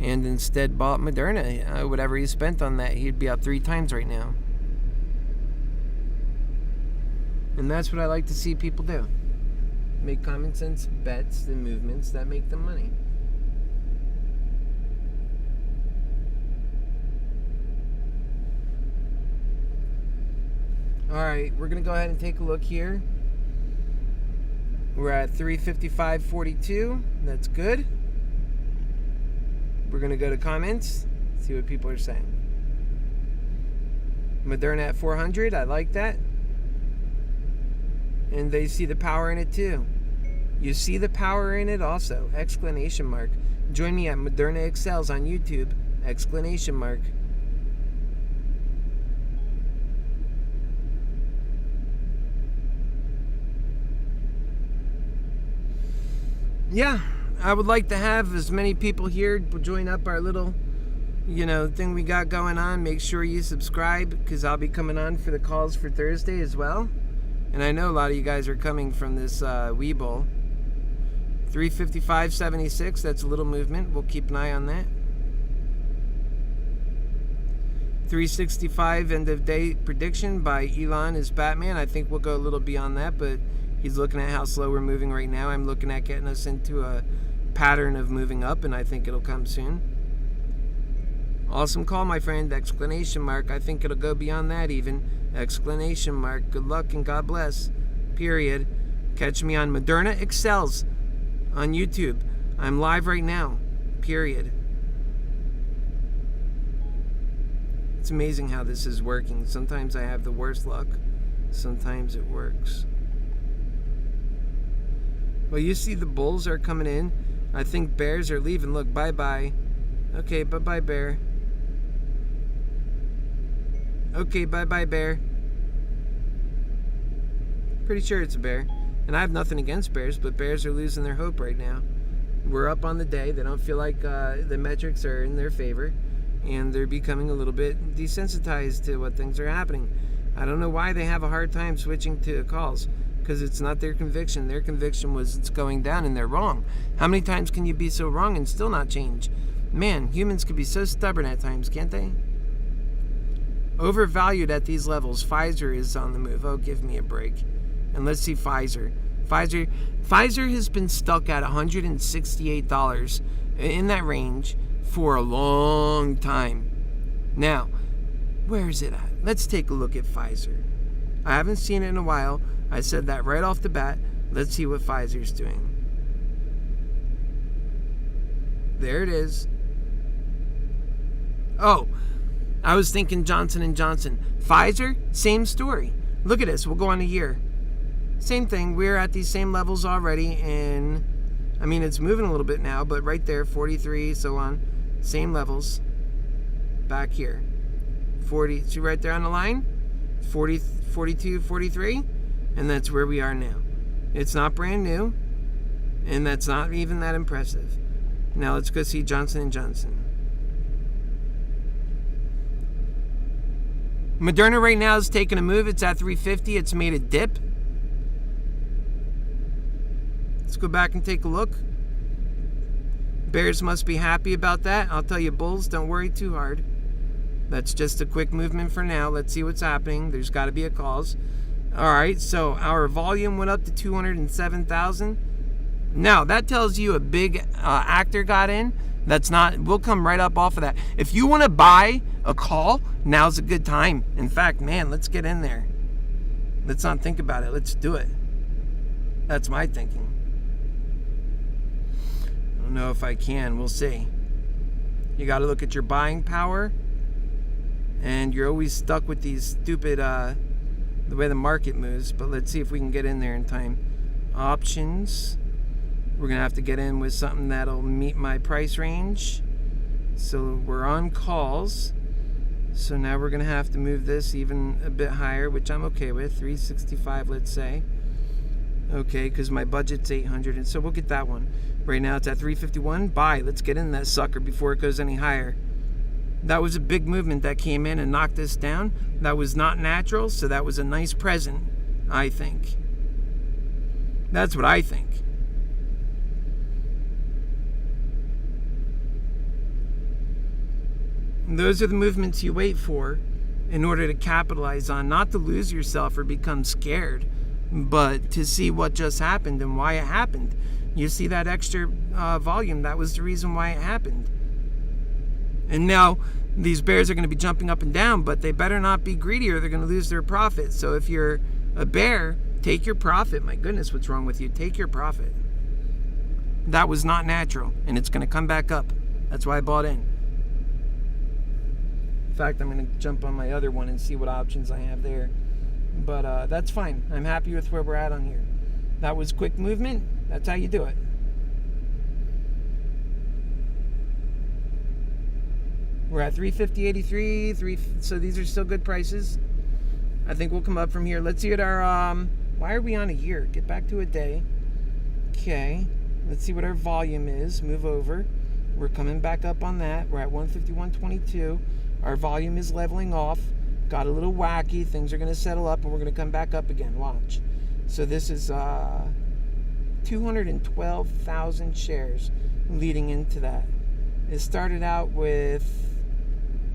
Speaker 1: And instead bought Moderna. Whatever he spent on that, he'd be up 3 times right now. And that's what I like to see people do. Make common sense bets and movements that make them money. All right, we're going to go ahead and take a look here. We're at 355.42. That's good. We're going to go to comments, see what people are saying. Moderna at 400. I like that. And they see the power in it too. You see the power in it also. Exclamation mark. Join me at Moderna Excels on YouTube. Exclamation mark. Yeah, I would like to have as many people here join up our little, thing we got going on. Make sure you subscribe because I'll be coming on for the calls for Thursday as well. And I know a lot of you guys are coming from this Webull. 355.76, that's a little movement. We'll keep an eye on that. 365 end of day prediction by Elon is Batman. I think we'll go a little beyond that, but he's looking at how slow we're moving right now. I'm looking at getting us into a pattern of moving up, and I think it'll come soon. Awesome call, my friend. Exclamation mark. I think it'll go beyond that even. Exclamation mark. Good luck and God bless. Period. Catch me on Moderna Excels on YouTube. I'm live right now. Period. It's amazing how this is working. Sometimes I have the worst luck. Sometimes it works. Well, you see the bulls are coming in. I think bears are leaving. Look, bye-bye. Okay, bye-bye, bear. Okay, bye-bye, bear. Pretty sure it's a bear. And I have nothing against bears, but bears are losing their hope right now. We're up on the day. They don't feel like the metrics are in their favor. And they're becoming a little bit desensitized to what things are happening. I don't know why they have a hard time switching to calls. Because it's not their conviction. Their conviction was it's going down and they're wrong. How many times can you be so wrong and still not change? Man, humans can be so stubborn at times, can't they? Overvalued at these levels. Pfizer is on the move. Oh, give me a break. And let's see Pfizer. Pfizer has been stuck at $168 in that range for a long time. Now, where is it at? Let's take a look at Pfizer. I haven't seen it in a while. I said that right off the bat. Let's see what Pfizer's doing. There it is. Oh, I was thinking Johnson & Johnson. Pfizer, same story. Look at this. We'll go on a year. Same thing. We're at these same levels already. And, it's moving a little bit now, but right there, 43, so on. Same levels. Back here. 40, see right there on the line? 40, 42, 43. And that's where we are now. It's not brand new, and that's not even that impressive. Now let's go see Johnson & Johnson. Moderna right now is taking a move. It's at 350. It's made a dip. Let's go back and take a look. Bears must be happy about that. I'll tell you, bulls, don't worry too hard. That's just a quick movement for now. Let's see what's happening. There's got to be a cause. All right, so our volume went up to 207,000. Now, that tells you a big actor got in. That's not, we'll come right up off of that. If you want to buy a call, now's a good time. In fact, man, let's get in there. Let's not think about it. Let's do it. That's my thinking. I don't know if I can. We'll see. You got to look at your buying power. And you're always stuck with these stupid, the way the market moves. But let's see if we can get in there in time. Options. We're going to have to get in with something that'll meet my price range. So we're on calls. So now we're going to have to move this even a bit higher, which I'm okay with. 365, let's say. Okay, because my budget's 800, and so we'll get that one. Right now it's at 351. Buy. Let's get in that sucker before it goes any higher. That was a big movement that came in and knocked us down. That was not natural, so that was a nice present, I think. That's what I think. And those are the movements you wait for in order to capitalize on, not to lose yourself or become scared, but to see what just happened and why it happened. You see that extra volume, that was the reason why it happened. And now these bears are going to be jumping up and down, but they better not be greedy or they're going to lose their profit. So if you're a bear, take your profit. My goodness, what's wrong with you? Take your profit. That was not natural, and it's going to come back up. That's why I bought in. In fact, I'm going to jump on my other one and see what options I have there. But that's fine. I'm happy with where we're at on here. That was quick movement. That's how you do it. We're at 350.83. So these are still good prices. I think we'll come up from here. Let's see what our why are we on a year? Get back to a day. Okay. Let's see what our volume is. Move over. We're coming back up on that. We're at 151.22. Our volume is leveling off. Got a little wacky. Things are going to settle up, and we're going to come back up again. Watch. So this is 212,000 shares leading into that. It started out with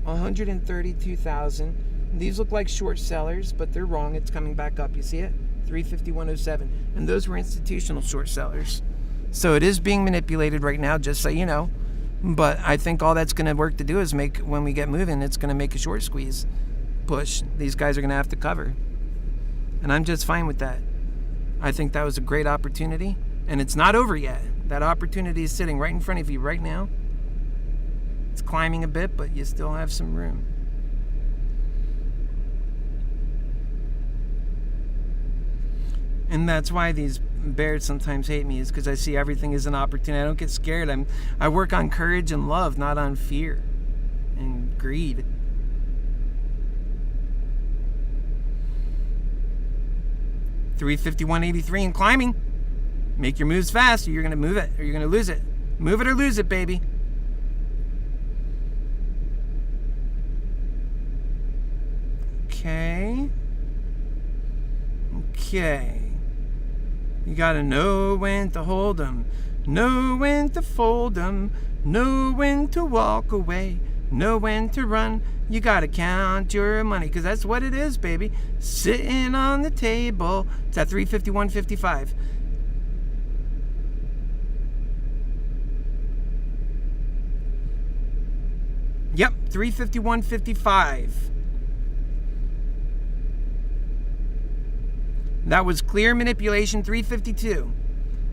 Speaker 1: 132,000. These look like short sellers, but they're wrong. It's coming back up. You see it? 351.07. And those were institutional short sellers. So it is being manipulated right now, just so you know. But I think all that's going to work to do is make, when we get moving, it's going to make a short squeeze push. These guys are going to have to cover. And I'm just fine with that. I think that was a great opportunity. And it's not over yet. That opportunity is sitting right in front of you right now. It's climbing a bit, but you still have some room. And that's why these bears sometimes hate me, is because I see everything as an opportunity. I don't get scared. I work on courage and love, not on fear and greed. $351.83 and climbing. Make your moves fast, or you're going to move it, or you're going to lose it. Move it or lose it, baby. Okay. You gotta know when to hold 'em, know when to fold 'em, know when to walk away, know when to run. You gotta count your money, because that's what it is, baby. Sitting on the table. It's at 351.55. Yep, 351.55. That was clear manipulation. 352.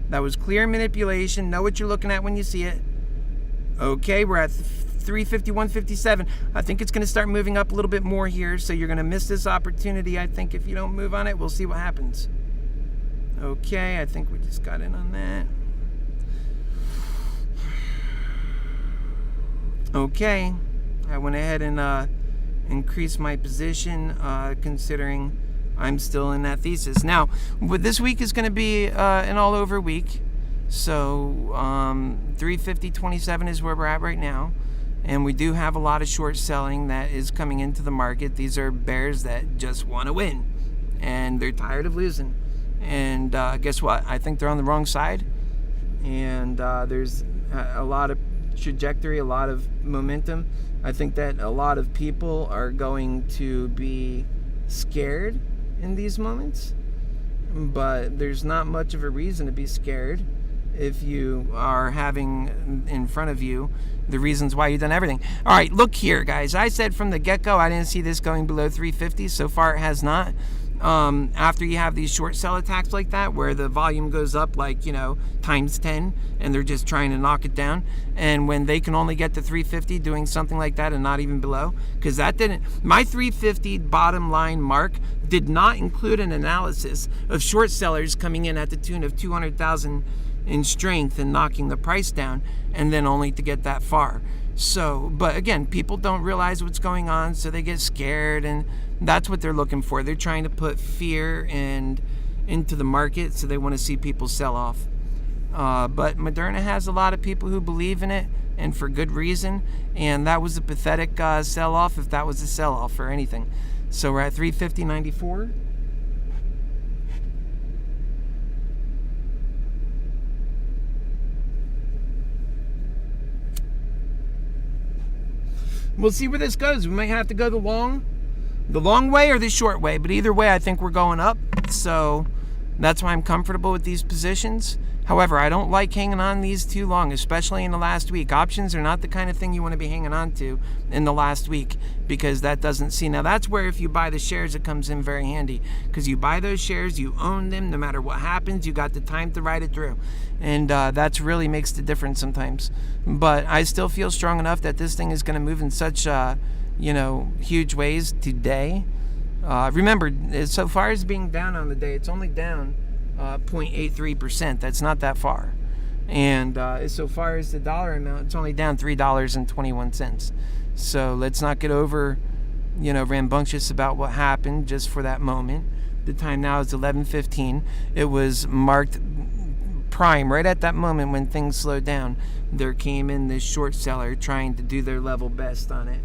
Speaker 1: That was clear manipulation. Know what you're looking at when you see it. Okay, we're at 351.57. I think it's going to start moving up a little bit more here, so you're going to miss this opportunity. I think if you don't move on it, we'll see what happens. Okay, I think we just got in on that. Okay, I went ahead and increased my position, considering I'm still in that thesis. Now, this week is going to be an all-over week. So 350.27 is where we're at right now. And we do have a lot of short selling that is coming into the market. These are bears that just want to win. And they're tired of losing. And guess what? I think they're on the wrong side. And there's a lot of trajectory, a lot of momentum. I think that a lot of people are going to be scared in these moments, but there's not much of a reason to be scared if you are having in front of you the reasons why you've done everything. All right, look here, guys. I said from the get-go I didn't see this going below 350. So far it has not. After you have these short sell attacks like that, where the volume goes up like, times 10, and they're just trying to knock it down, and when they can only get to 350 doing something like that and not even below, because my 350 bottom line mark did not include an analysis of short sellers coming in at the tune of 200,000 in strength and knocking the price down, and then only to get that far. So, but again, people don't realize what's going on, so they get scared, and that's what they're looking for. They're trying to put fear into the market, so they want to see people sell off. But Moderna has a lot of people who believe in it, and for good reason, and that was a pathetic sell-off, if that was a sell-off or anything. So we're at 350.94. We'll see where this goes. We might have to go the long way or the short way, but either way I think we're going up. So That's why I'm comfortable with these positions. However, I don't like hanging on these too long, especially in the last week. Options are not the kind of thing you want to be hanging on to in the last week, because that doesn't see. Now, that's where if you buy the shares, it comes in very handy, because you buy those shares, you own them, no matter what happens, you got the time to ride it through. And that's really makes the difference sometimes. But I still feel strong enough that this thing is going to move in such, huge ways today. Remember, so far as being down on the day, it's only down 0.83%. That's not that far. And so far as the dollar amount, it's only down $3.21. So let's not get over, rambunctious about what happened just for that moment. The time now is 11:15. It was marked prime right at that moment when things slowed down. There came in this short seller trying to do their level best on it.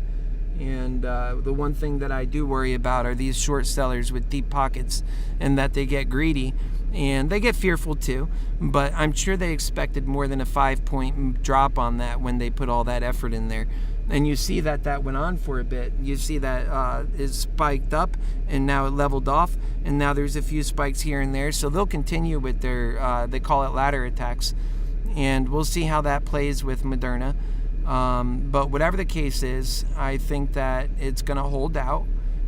Speaker 1: And the one thing that I do worry about are these short sellers with deep pockets, and that they get greedy and they get fearful too. But I'm sure they expected more than a 5-point drop on that when they put all that effort in there. And you see that went on for a bit. You see that it spiked up and now it leveled off, and now there's a few spikes here and there. So they'll continue with their, they call it ladder attacks. And we'll see how that plays with Moderna. But whatever the case is, I think that it's going to hold out.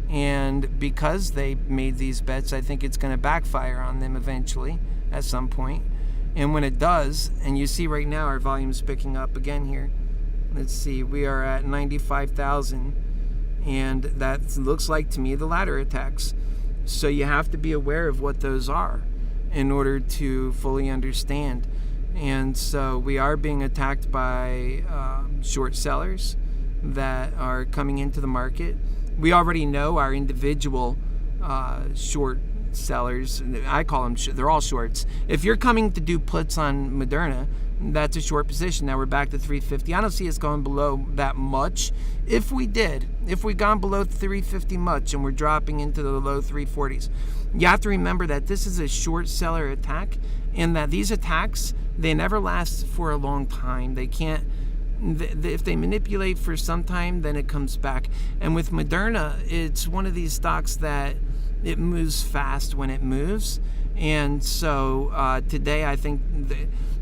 Speaker 1: And because they made these bets, I think it's going to backfire on them eventually at some point. And when it does, and you see right now our volume's picking up again here. Let's see, we are at 95,000. And that looks like to me the ladder attacks. So you have to be aware of what those are in order to fully understand. And so we are being attacked by short sellers that are coming into the market. We already know our individual short sellers. I call them, they're all shorts. If you're coming to do puts on Moderna, that's a short position. Now we're back to 350. I don't see us going below that much. If we gone below 350 much and we're dropping into the low 340s, you have to remember that this is a short seller attack, and that these attacks, they never last for a long time. They can't, if they manipulate for some time, then it comes back. And with Moderna, it's one of these stocks that it moves fast when it moves. And so today I think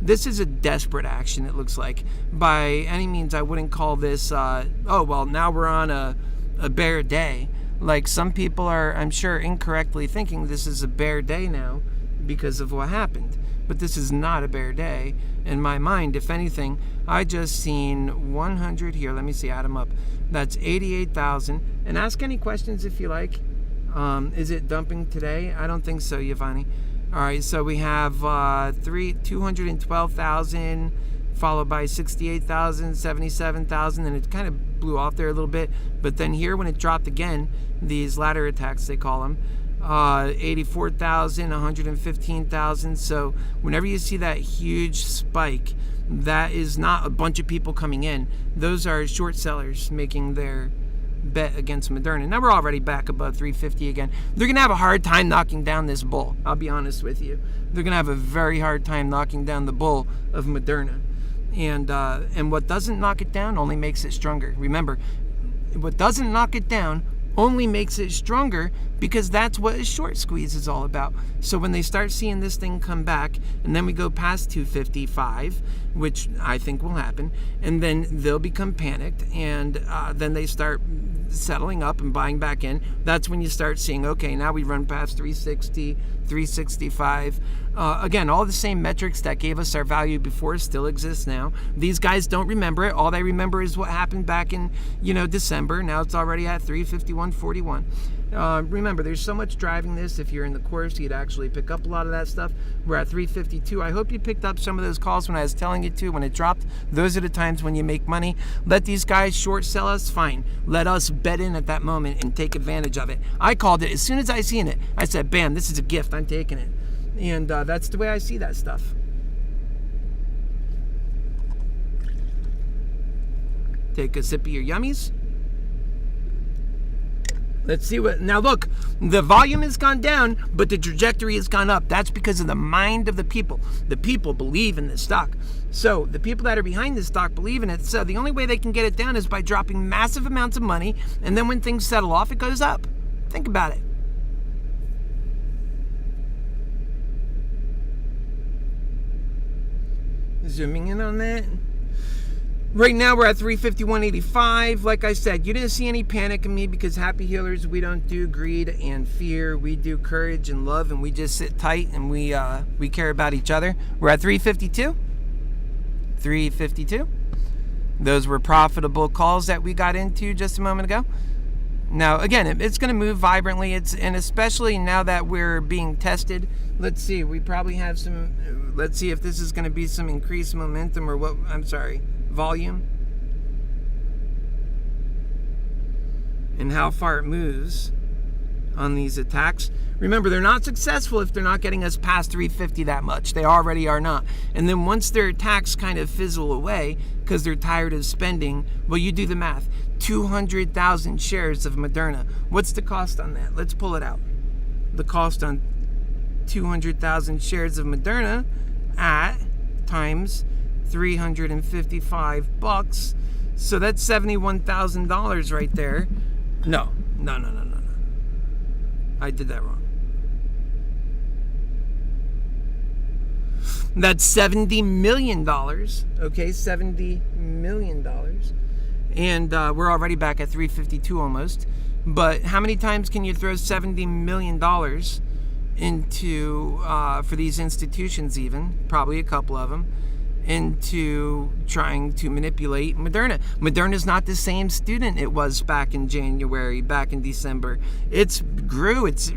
Speaker 1: this is a desperate action, it looks like. By any means, I wouldn't call this, now we're on a bear day. Like some people are, I'm sure, incorrectly thinking this is a bear day now because of what happened. But this is not a bear day. In my mind, if anything, I just seen 100 here. Let me see, add them up. That's 88,000. And ask any questions if you like. Is it dumping today? I don't think so, Giovanni. All right, so we have 212,000, followed by 68,000, 77,000, and it kind of blew off there a little bit. But then here, when it dropped again, these ladder attacks, they call them, 84,000, 115,000. So whenever you see that huge spike, that is not a bunch of people coming in. Those are short sellers making their bet against Moderna. Now we're already back above 350 again. They're going to have a hard time knocking down this bull. I'll be honest with you. They're going to have a very hard time knocking down the bull of Moderna. And what doesn't knock it down only makes it stronger. Remember, what doesn't knock it down only makes it stronger, because that's what a short squeeze is all about. So when they start seeing this thing come back, and then we go past 255, which I think will happen, and then they'll become panicked, and then they start settling up and buying back in. That's when you start seeing, okay, now we run past 360, 365. Again, all the same metrics that gave us our value before still exist now. These guys don't remember it. All they remember is what happened back in, December. Now it's already at 351.41. Remember, there's so much driving this. If you're in the course, you'd actually pick up a lot of that stuff. We're at 352. I hope you picked up some of those calls when I was telling you to, when it dropped. Those are the times when you make money. Let these guys short sell us, fine. Let us bet in at that moment and take advantage of it. I called it as soon as I seen it. I said, bam, this is a gift. I'm taking it. And that's the way I see that stuff. Take a sip of your yummies. Let's see what, now look, the volume has gone down, but the trajectory has gone up. That's because of the mind of the people. The people believe in this stock. So the people that are behind this stock believe in it. So the only way they can get it down is by dropping massive amounts of money. And then when things settle off, it goes up. Think about it. zooming in on that. Right now we're at 351.85. Like I said, you didn't see any panic in me because happy healers, we don't do greed and fear. We do courage and love, and we just sit tight and we care about each other. We're at 352. 352. Those were profitable calls that we got into just a moment ago. Now, again, it's going to move vibrantly. And especially now that we're being tested. Let's see. We probably have some. Let's see if this is going to be some increased momentum or what. I'm sorry. Volume. And how far it moves on these attacks. Remember, they're not successful if they're not getting us past 350 that much. They already are not. And then once their attacks kind of fizzle away because they're tired of spending, well, you do the math. 200,000 shares of Moderna. What's the cost on that? Let's pull it out. The cost on 200,000 shares of Moderna at times $355. So that's $71,000 right there. No. I did that wrong. That's $70 million. Okay, $70 million. And we're already back at 352 almost. But how many times can you throw $70 million into, for these institutions even, probably a couple of them, into trying to manipulate Moderna? Moderna's not the same student it was back in January, back in December. It's grew. It's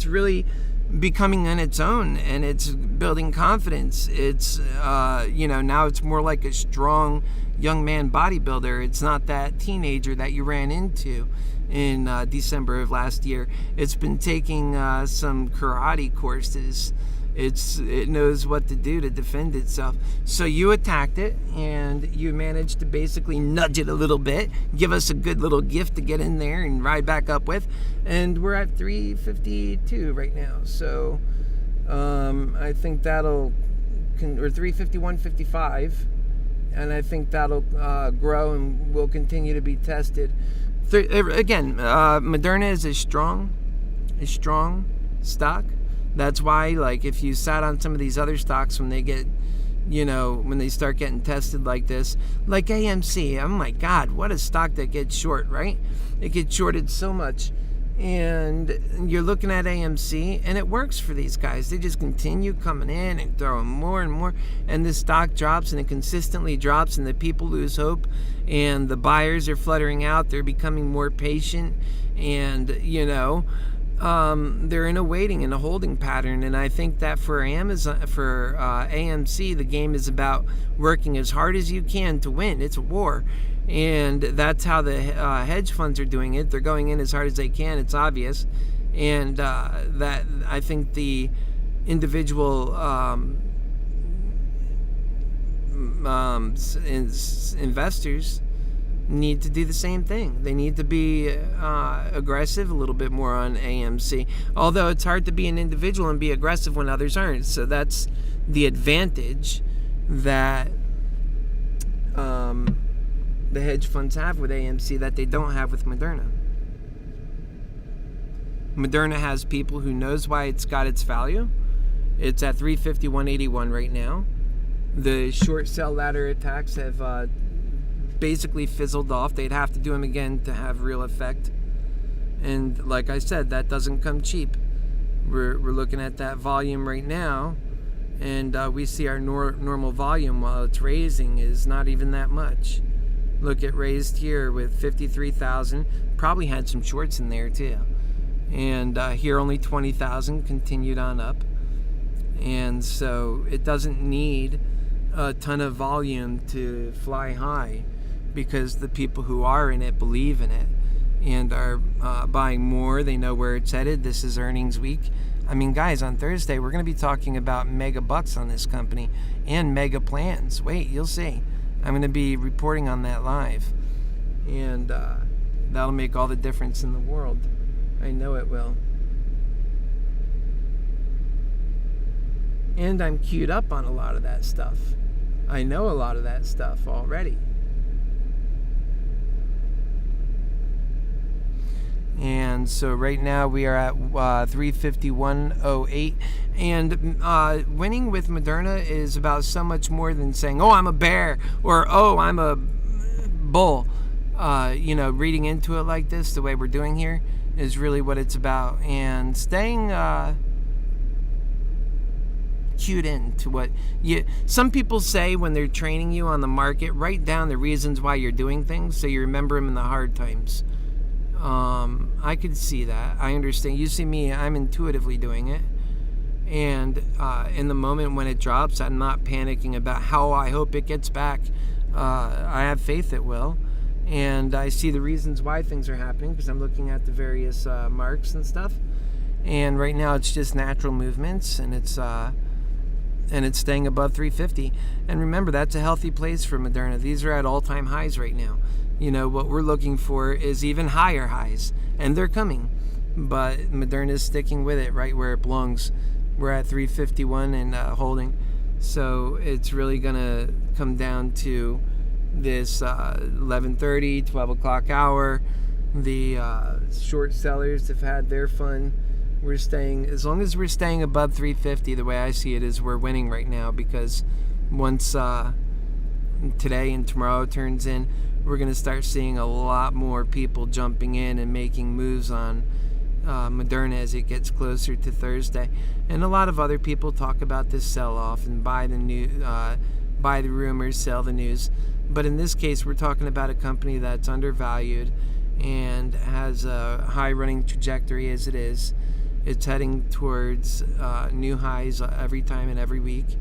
Speaker 1: really becoming on its own, and it's building confidence. It's now it's more like a strong young man bodybuilder. It's not that teenager that you ran into in December of last year. It's been taking some karate courses. It knows what to do to defend itself. So you attacked it, and you managed to basically nudge it a little bit, give us a good little gift to get in there and ride back up with. And we're at 352 right now. So I think or 351.55. And I think that'll grow and will continue to be tested. Again, Moderna is a strong stock. That's why, like, if you sat on some of these other stocks when they get, when they start getting tested like this, like AMC, oh my God, what a stock that gets short, right? It gets shorted so much. And you're looking at AMC, and it works for these guys. They just continue coming in and throwing more and more, and the stock drops, and it consistently drops, and the people lose hope, and the buyers are fluttering out. They're becoming more patient, and, they're in a waiting and a holding pattern. And I think that for AMC, the game is about working as hard as you can to win. It's a war. And that's how the hedge funds are doing it. They're going in as hard as they can. It's obvious. And that I think the individual investors need to do the same thing. They need to be aggressive a little bit more on AMC. Although it's hard to be an individual and be aggressive when others aren't. So that's the advantage that the hedge funds have with AMC that they don't have with Moderna. Moderna has people who knows why it's got its value. It's at 351.81 right now. The short sell ladder attacks have basically fizzled off. They'd have to do them again to have real effect. And like I said, that doesn't come cheap. We're looking at that volume right now, and we see our normal volume while it's raising is not even that much. Look, it raised here with 53,000. Probably had some shorts in there too. And here only 20,000, continued on up. And so it doesn't need a ton of volume to fly high, because the people who are in it believe in it and are buying more. They know where it's headed. This is earnings week. I mean, guys, on Thursday, we're going to be talking about mega bucks on this company and mega plans. Wait, you'll see. I'm going to be reporting on that live, and that'll make all the difference in the world. I know it will. And I'm queued up on a lot of that stuff. I know a lot of that stuff already. And And so right now we are at 351.08. And winning with Moderna is about so much more than saying, oh, I'm a bear, or oh, I'm a bull. Reading into it like this, the way we're doing here, is really what it's about. And staying cued in to what some people say when they're training you on the market. Write down the reasons why you're doing things so you remember them in the hard times. I could see that. I understand. You see me, I'm intuitively doing it. And in the moment when it drops, I'm not panicking about how I hope it gets back. I have faith it will. And I see the reasons why things are happening because I'm looking at the various marks and stuff. And right now it's just natural movements, and it's staying above 350. And remember, that's a healthy place for Moderna. These are at all-time highs right now. What we're looking for is even higher highs, and they're coming. But Moderna's sticking with it right where it belongs. We're at 351 and holding. So it's really going to come down to this 11:30, 12 o'clock hour. The short sellers have had their fun. We're staying, as long as we're staying above 350, the way I see it is we're winning right now, because once today and tomorrow turns in, we're going to start seeing a lot more people jumping in and making moves on Moderna as it gets closer to Thursday. And a lot of other people talk about this sell-off and buy the rumors, sell the news. But in this case, we're talking about a company that's undervalued and has a high running trajectory as it is. It's heading towards new highs every time and every week.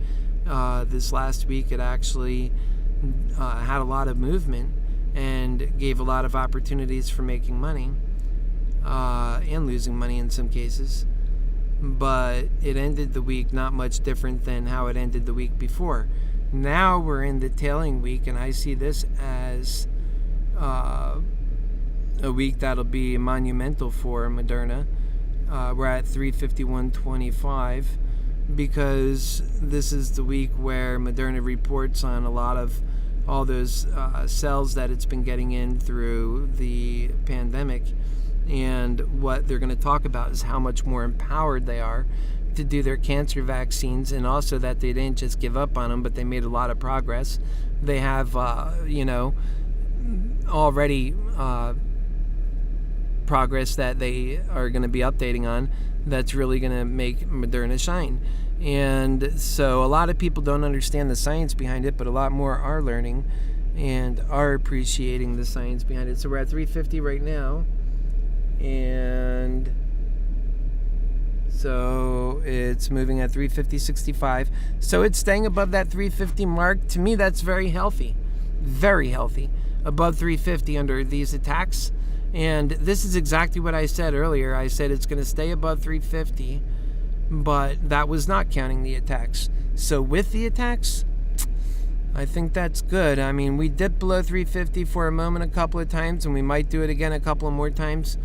Speaker 1: This last week, it actually had a lot of movement and gave a lot of opportunities for making money and losing money in some cases. But it ended the week not much different than how it ended the week before. Now we're in the tailing week, and I see this as a week that'll be monumental for Moderna. We're at 351.25 because this is the week where Moderna reports on a lot of all those cells that it's been getting in through the pandemic. And what they're going to talk about is how much more empowered they are to do their cancer vaccines, and also that they didn't just give up on them, but they made a lot of progress. They have, already progress that they are going to be updating on that's really going to make Moderna shine. And so a lot of people don't understand the science behind it, but a lot more are learning and are appreciating the science behind it. So we're at 350 right now, and so it's moving at 350.65. So it's staying above that 350 mark. To me, that's very healthy. Very healthy. Above 350 under these attacks. And this is exactly what I said earlier. I said it's going to stay above 350, but that was not counting the attacks. So with the attacks, I think that's good. I mean, we dipped below 350 for a moment a couple of times, and we might do it again a couple of more times.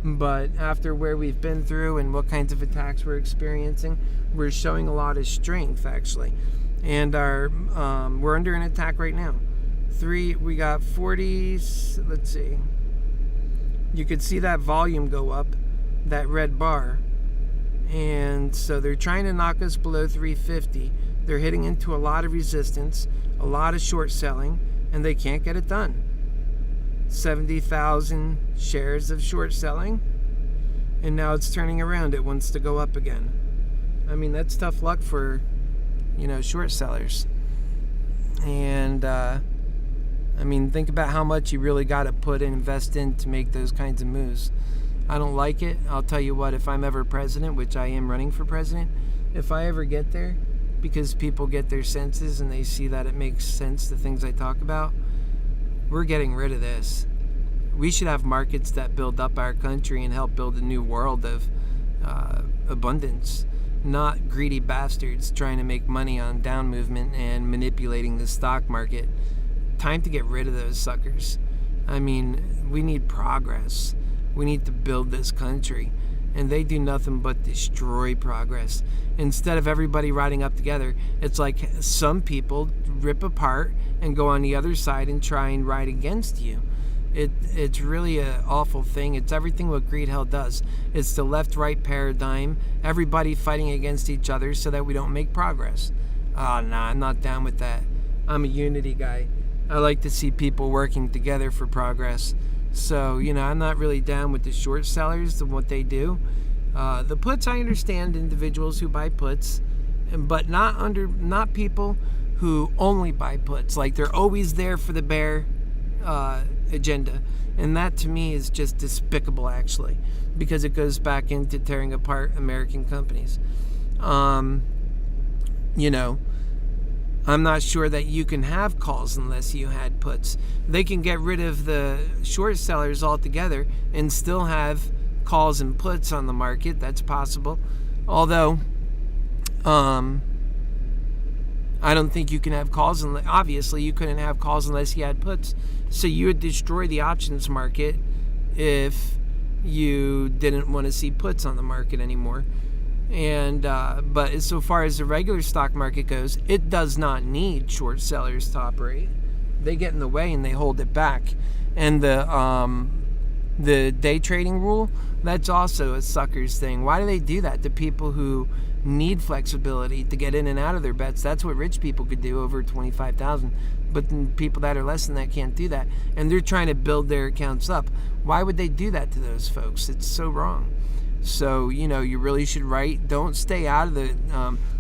Speaker 1: But after where we've been through and what kinds of attacks we're experiencing, we're showing a lot of strength, actually. And we're under an attack right now. We got 40, let's see. You could see that volume go up, that red bar. And so they're trying to knock us below 350. They're hitting into a lot of resistance, a lot of short selling, and they can't get it done. 70,000 shares of short selling, and now it's turning around. It wants to go up again. I mean, that's tough luck for, short sellers. And I mean, think about how much you really got to put and invest in to make those kinds of moves. I don't like it. I'll tell you what, if I'm ever president, which I am running for president, if I ever get there, because people get their senses and they see that it makes sense, the things I talk about, we're getting rid of this. We should have markets that build up our country and help build a new world of abundance, not greedy bastards trying to make money on down movement and manipulating the stock market. Time to get rid of those suckers. I mean, we need progress. We need to build this country. And they do nothing but destroy progress. Instead of everybody riding up together, it's like some people rip apart and go on the other side and try and ride against you. It's really an awful thing. It's everything what greed hell does. It's the left-right paradigm. Everybody fighting against each other so that we don't make progress. Nah, I'm not down with that. I'm a unity guy. I like to see people working together for progress. So, I'm not really down with the short sellers and what they do. The puts, I understand individuals who buy puts, but not people who only buy puts. Like they're always there for the bear agenda. And that to me is just despicable, actually, because it goes back into tearing apart American companies. I'm not sure that you can have calls unless you had puts. They can get rid of the short sellers altogether and still have calls and puts on the market. That's possible. Although, I don't think you can have calls. Obviously, you couldn't have calls unless you had puts. So you would destroy the options market if you didn't want to see puts on the market anymore. And but so far as the regular stock market goes, it does not need short sellers to operate. They get in the way and they hold it back. And the day trading rule, that's also a sucker's thing. Why do they do that to people who need flexibility to get in and out of their bets? That's what rich people could do over 25,000. But people that are less than that can't do that. And they're trying to build their accounts up. Why would they do that to those folks? It's so wrong. So, you really should write. Don't stay out of the...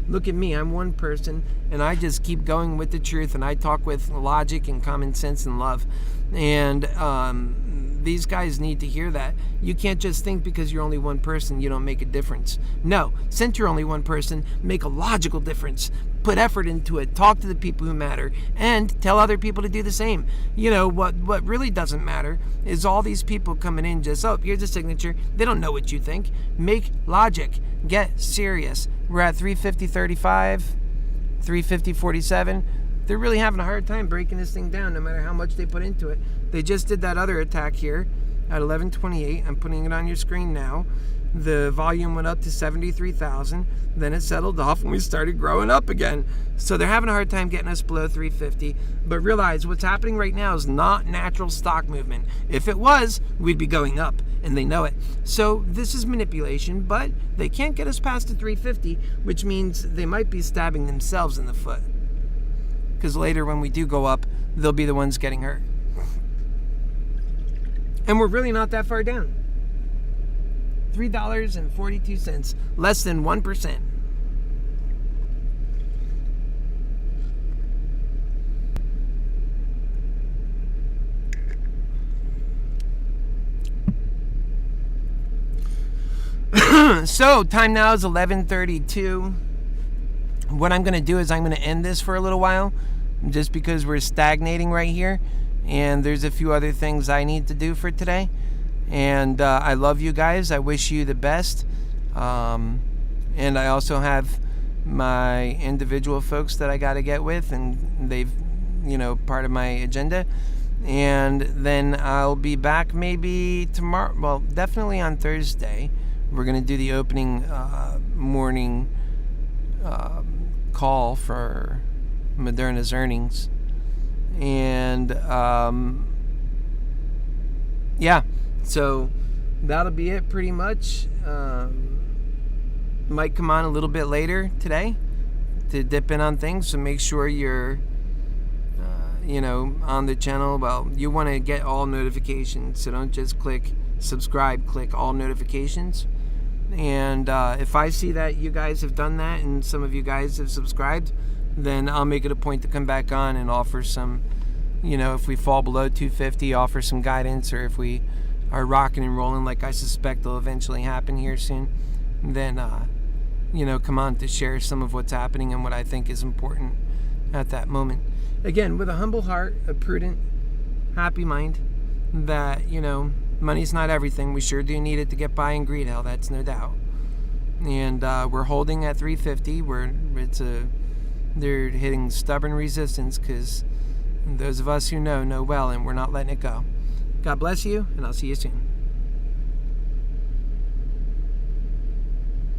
Speaker 1: look at me. I'm one person, and I just keep going with the truth, and I talk with logic and common sense and love. And these guys need to hear that. You can't just think because you're only one person, you don't make a difference. No, since you're only one person, make a logical difference. Put effort into it. Talk to the people who matter, and tell other people to do the same. What really doesn't matter is all these people coming in just, here's a signature. They don't know what you think. Make logic. Get serious. We're at 350.35, 350.47. They're really having a hard time breaking this thing down no matter how much they put into it. They just did that other attack here at 11:28. I'm putting it on your screen now. The volume went up to 73,000. Then it settled off and we started growing up again. So they're having a hard time getting us below 350. But realize what's happening right now is not natural stock movement. If it was, we'd be going up, and they know it. So this is manipulation, but they can't get us past the 350, which means they might be stabbing themselves in the foot. Because later when we do go up, they'll be the ones getting hurt. And we're really not that far down. $3.42, less than 1%. So time now is 11:32. What I'm going to do is I'm going to end this for a little while, just because we're stagnating right here, and there's a few other things I need to do for today. And I love you guys. I wish you the best. And I also have my individual folks that I got to get with, and they've, part of my agenda. And then I'll be back maybe tomorrow. Well, definitely on Thursday. We're going to do the opening morning call for Moderna's earnings. And so that'll be it pretty much. Might come on a little bit later today to dip in on things, so make sure you're on the channel. Well, you want to get all notifications, so don't just click subscribe, click all notifications. And if I see that you guys have done that and some of you guys have subscribed, then I'll make it a point to come back on and offer some, if we fall below 250, offer some guidance, or if we are rocking and rolling like I suspect will eventually happen here soon, then come on to share some of what's happening and what I think is important at that moment. Again, with a humble heart, a prudent, happy mind, that money's not everything. We sure do need it to get by in greed hell, that's no doubt. And we're holding at 350. They're hitting stubborn resistance, because those of us who know well, and we're not letting it go. God bless you, and I'll see you soon.